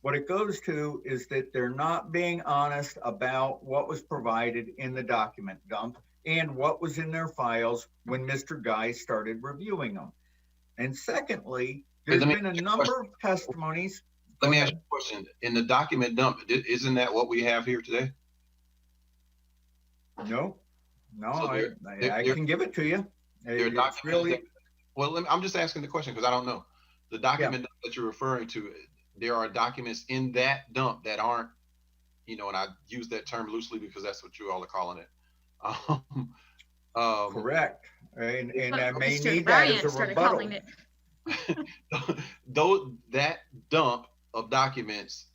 what it goes to is that they're not being honest about what was provided in the document dump and what was in their files when Mr. Guy started reviewing them. And secondly, there's been a number of testimonies. Let me ask you a question. In the document dump, isn't that what we have here today? No, so I can give it to you. It's really. Well, I'm just asking the question because I don't know. The document that you're referring to, there are documents in that dump that aren't, and I use that term loosely because that's what you all are calling it. Correct. And I may Mr. need Bryant that as a started rebuttal. calling it. Though that dump of documents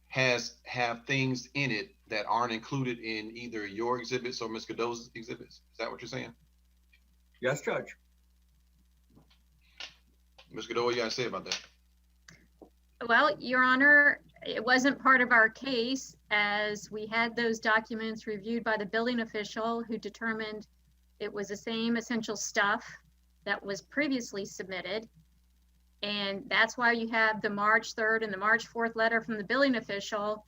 have things in it that aren't included in either your exhibits or Ms. Godot's exhibits. Is that what you're saying? Yes, Judge. Ms. Godot, what you got to say about that? Well, Your Honor, it wasn't part of our case as we had those documents reviewed by the building official who determined it was the same essential stuff that was previously submitted. And that's why you have the March 3rd and the March 4th letter from the building official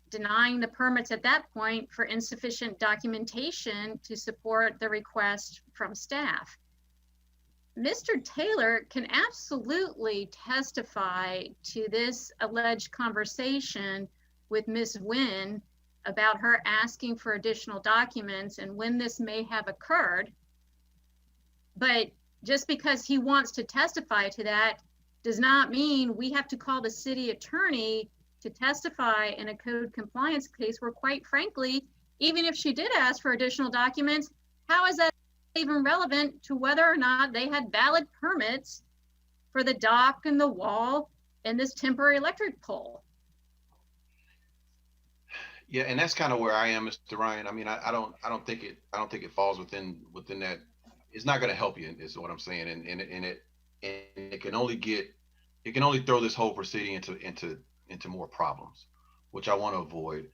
denying the permits at that point for insufficient documentation to support the request from staff. Mr. Taylor can absolutely testify to this alleged conversation with Ms. Wynn about her asking for additional documents and when this may have occurred. But just because he wants to testify to that does not mean we have to call the city attorney to testify in a code compliance case where, quite frankly, even if she did ask for additional documents, how is that even relevant to whether or not they had valid permits for the dock and the wall and this temporary electric pole? Yeah, and that's kind of where I am, Mr. Ryan. I mean, I don't think it falls within that. It's not going to help you, is what I'm saying, and it can only throw this whole proceeding into more problems, which I want to avoid.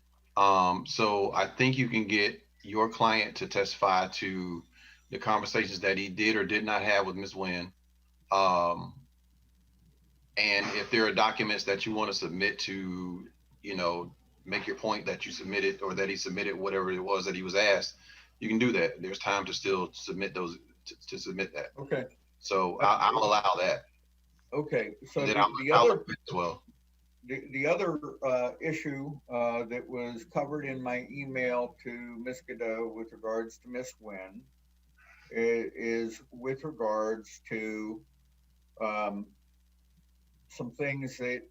So I think you can get your client to testify to the conversations that he did or did not have with Ms. Nguyen. And if there are documents that you want to submit to, you know, make your point that you submitted or that he submitted whatever it was that he was asked, you can do that. There's time to still submit those, to submit that. Okay. So I'll allow that. Okay. So And then I'll look at it as well. The other issue that was covered in my email to Ms. Godot with regards to Ms. Nguyen is with regards to some things that,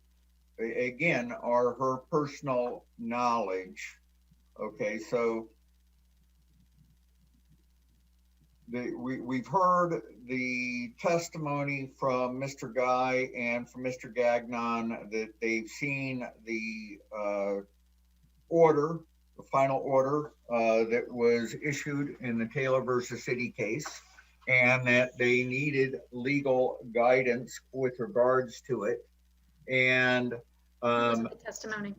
again, are her personal knowledge. Okay, so we've heard the testimony from Mr. Guy and from Mr. Gagnon that they've seen the order, the final order that was issued in the Taylor versus City case, and that they needed legal guidance with regards to it. And The testimony.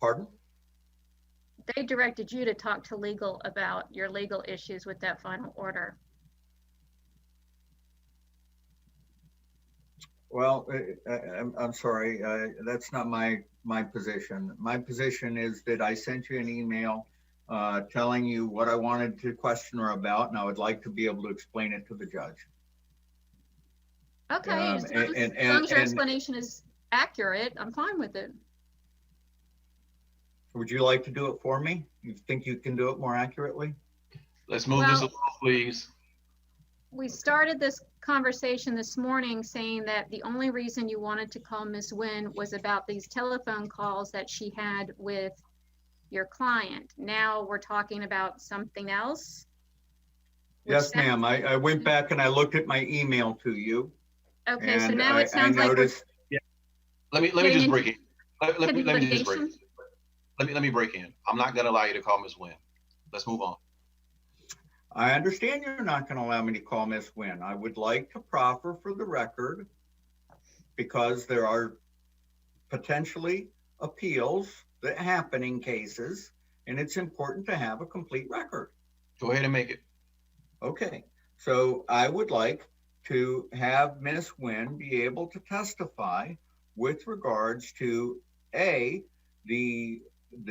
pardon? They directed you to talk to legal about your legal issues with that final order. Well, I'm sorry, that's not my position. My position is that I sent you an email telling you what I wanted to question her about, and I would like to be able to explain it to the judge. Okay, as long as your explanation is accurate, I'm fine with it. Would you like to do it for me? You think you can do it more accurately? Let's move this along, please. We started this conversation this morning saying that the only reason you wanted to call Ms. Nguyen was about these telephone calls that she had with your client. Now we're talking about something else? Yes, ma'am. I went back and I looked at my email to you. Okay, so now it sounds like we're... Let me just break in. Let me just break litigation? in. Let me break in. I'm not gonna allow you to call Ms. Nguyen. Let's move on. I understand you're not going to allow me to call Ms. Nguyen. I would like to proffer for the record, because there are potentially appeals that happen in cases, and it's important to have a complete record. Go ahead and make it. Okay, so I would like to have Ms. Nguyen be able to testify with regards to the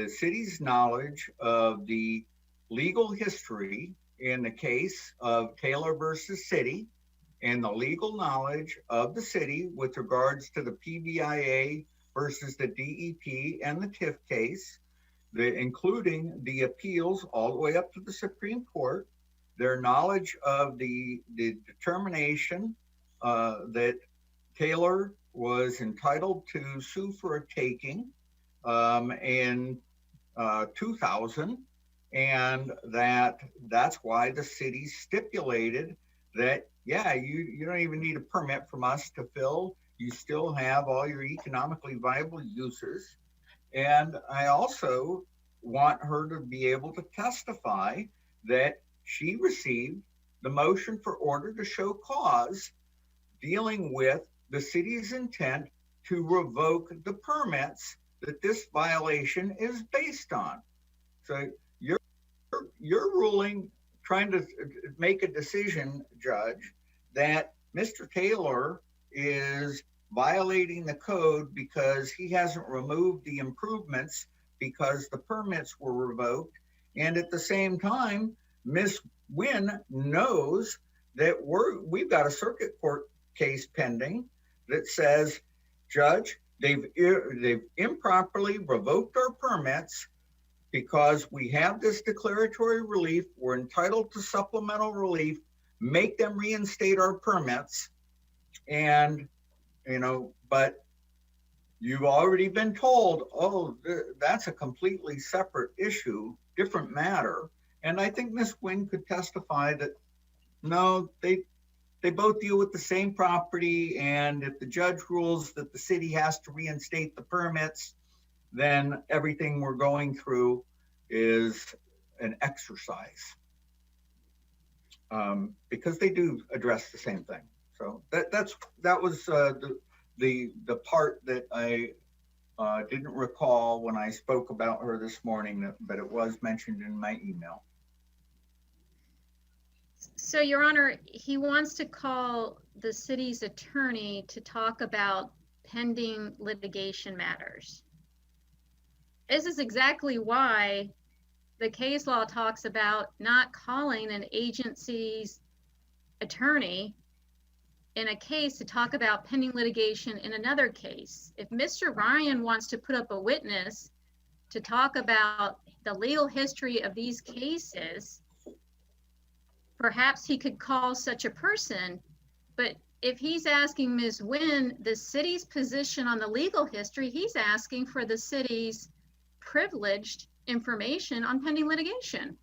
city's knowledge of the legal history in the case of Taylor versus City, and the legal knowledge of the city with regards to the PBIA versus the DEP and the TIF case, including the appeals all the way up to the Supreme Court, their knowledge of the determination that Taylor was entitled to sue for a taking in 2000, and that's why the city stipulated that, yeah, you don't even need a permit from us to fill. You still have all your economically viable uses. And I also want her to be able to testify that she received the motion for order to show cause dealing with the city's intent to revoke the permits that this violation is based on. So you're ruling, trying to make a decision, Judge, that Mr. Taylor is violating the code because he hasn't removed the improvements because the permits were revoked. And at the same time, Ms. Nguyen knows that we've got a circuit court case pending that says, Judge, they've improperly revoked our permits because we have this declaratory relief. We're entitled to supplemental relief. Make them reinstate our permits. And, but you've already been told, oh, that's a completely separate issue, different matter. And I think Ms. Nguyen could testify that, no, they both deal with the same property. And if the judge rules that the city has to reinstate the permits, then everything we're going through is an exercise, because they do address the same thing. So that was the part that I didn't recall when I spoke about her this morning, but it was mentioned in my email. So, Your Honor, he wants to call the city's attorney to talk about pending litigation matters. This is exactly why the case law talks about not calling an agency's attorney in a case to talk about pending litigation in another case. If Mr. Ryan wants to put up a witness to talk about the legal history of these cases, perhaps he could call such a person. But if he's asking Ms. Nguyen the city's position on the legal history, he's asking for the city's privileged information on pending litigation.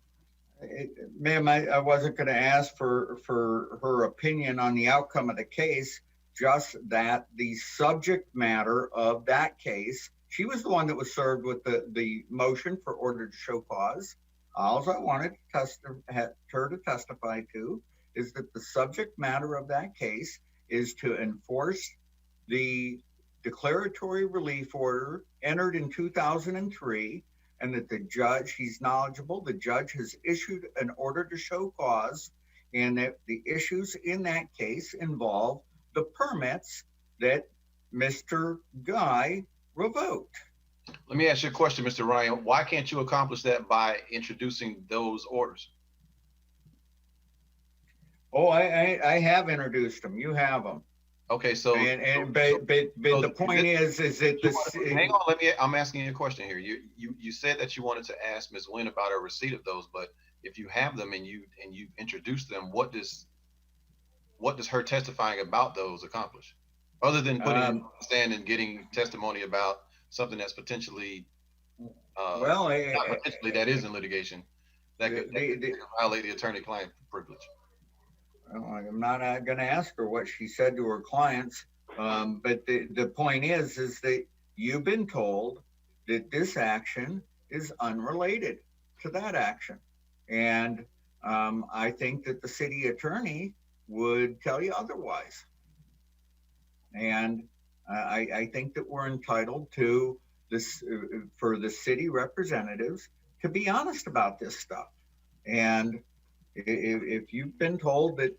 Ma'am, I wasn't going to ask for her opinion on the outcome of the case, just that the subject matter of that case, she was the one that was served with the motion for order to show cause. All I wanted her to testify to is that the subject matter of that case is to enforce the declaratory relief order entered in 2003, and that the judge, he's knowledgeable, the judge has issued an order to show cause, and that the issues in that case involve the permits that Mr. Guy revoked. Let me ask you a question, Mr. Ryan. Why can't you accomplish that by introducing those orders? Oh, I have introduced them. You have them. Okay, so but the point is that this. Hang on, I'm asking you a question here. You said that you wanted to ask Ms. Nguyen about her receipt of those, but if you have them and you introduce them, what does her testifying about those accomplish, other than putting on the stand and getting testimony about something that's potentially potentially that is in litigation that could violate the attorney-client privilege? I'm not going to ask her what she said to her clients, but the point is that you've been told that this action is unrelated to that action, and I think that the city attorney would tell you otherwise. And I think that we're entitled to this for the city representatives to be honest about this stuff. And if you've been told that,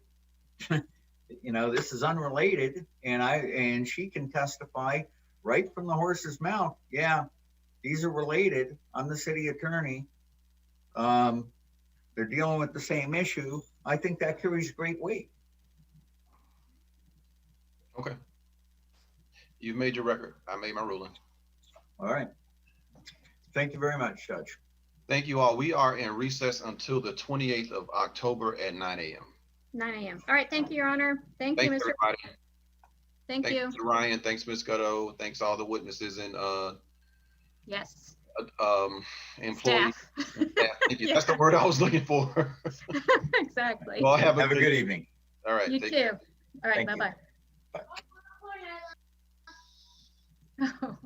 this is unrelated, and she can testify right from the horse's mouth, yeah, these are related. I'm the city attorney. They're dealing with the same issue. I think that carries great weight. Okay. You've made your record. I made my ruling. All right. Thank you very much, Judge. Thank you all. We are in recess until the 28th of October at 9 a.m. 9 a.m. All right. Thank you, Your Honor. Thank you, Mr. Everybody. Thank you. Thanks, Mr. Ryan. Thanks, Ms. Gutto. Thanks all the witnesses and Yes. employees. Staff. Thank you. Yeah. That's the word I was looking for. Exactly. Well, have a good evening. All right. You take too. care. All right. Thank you. Bye-bye. Bye. Oh.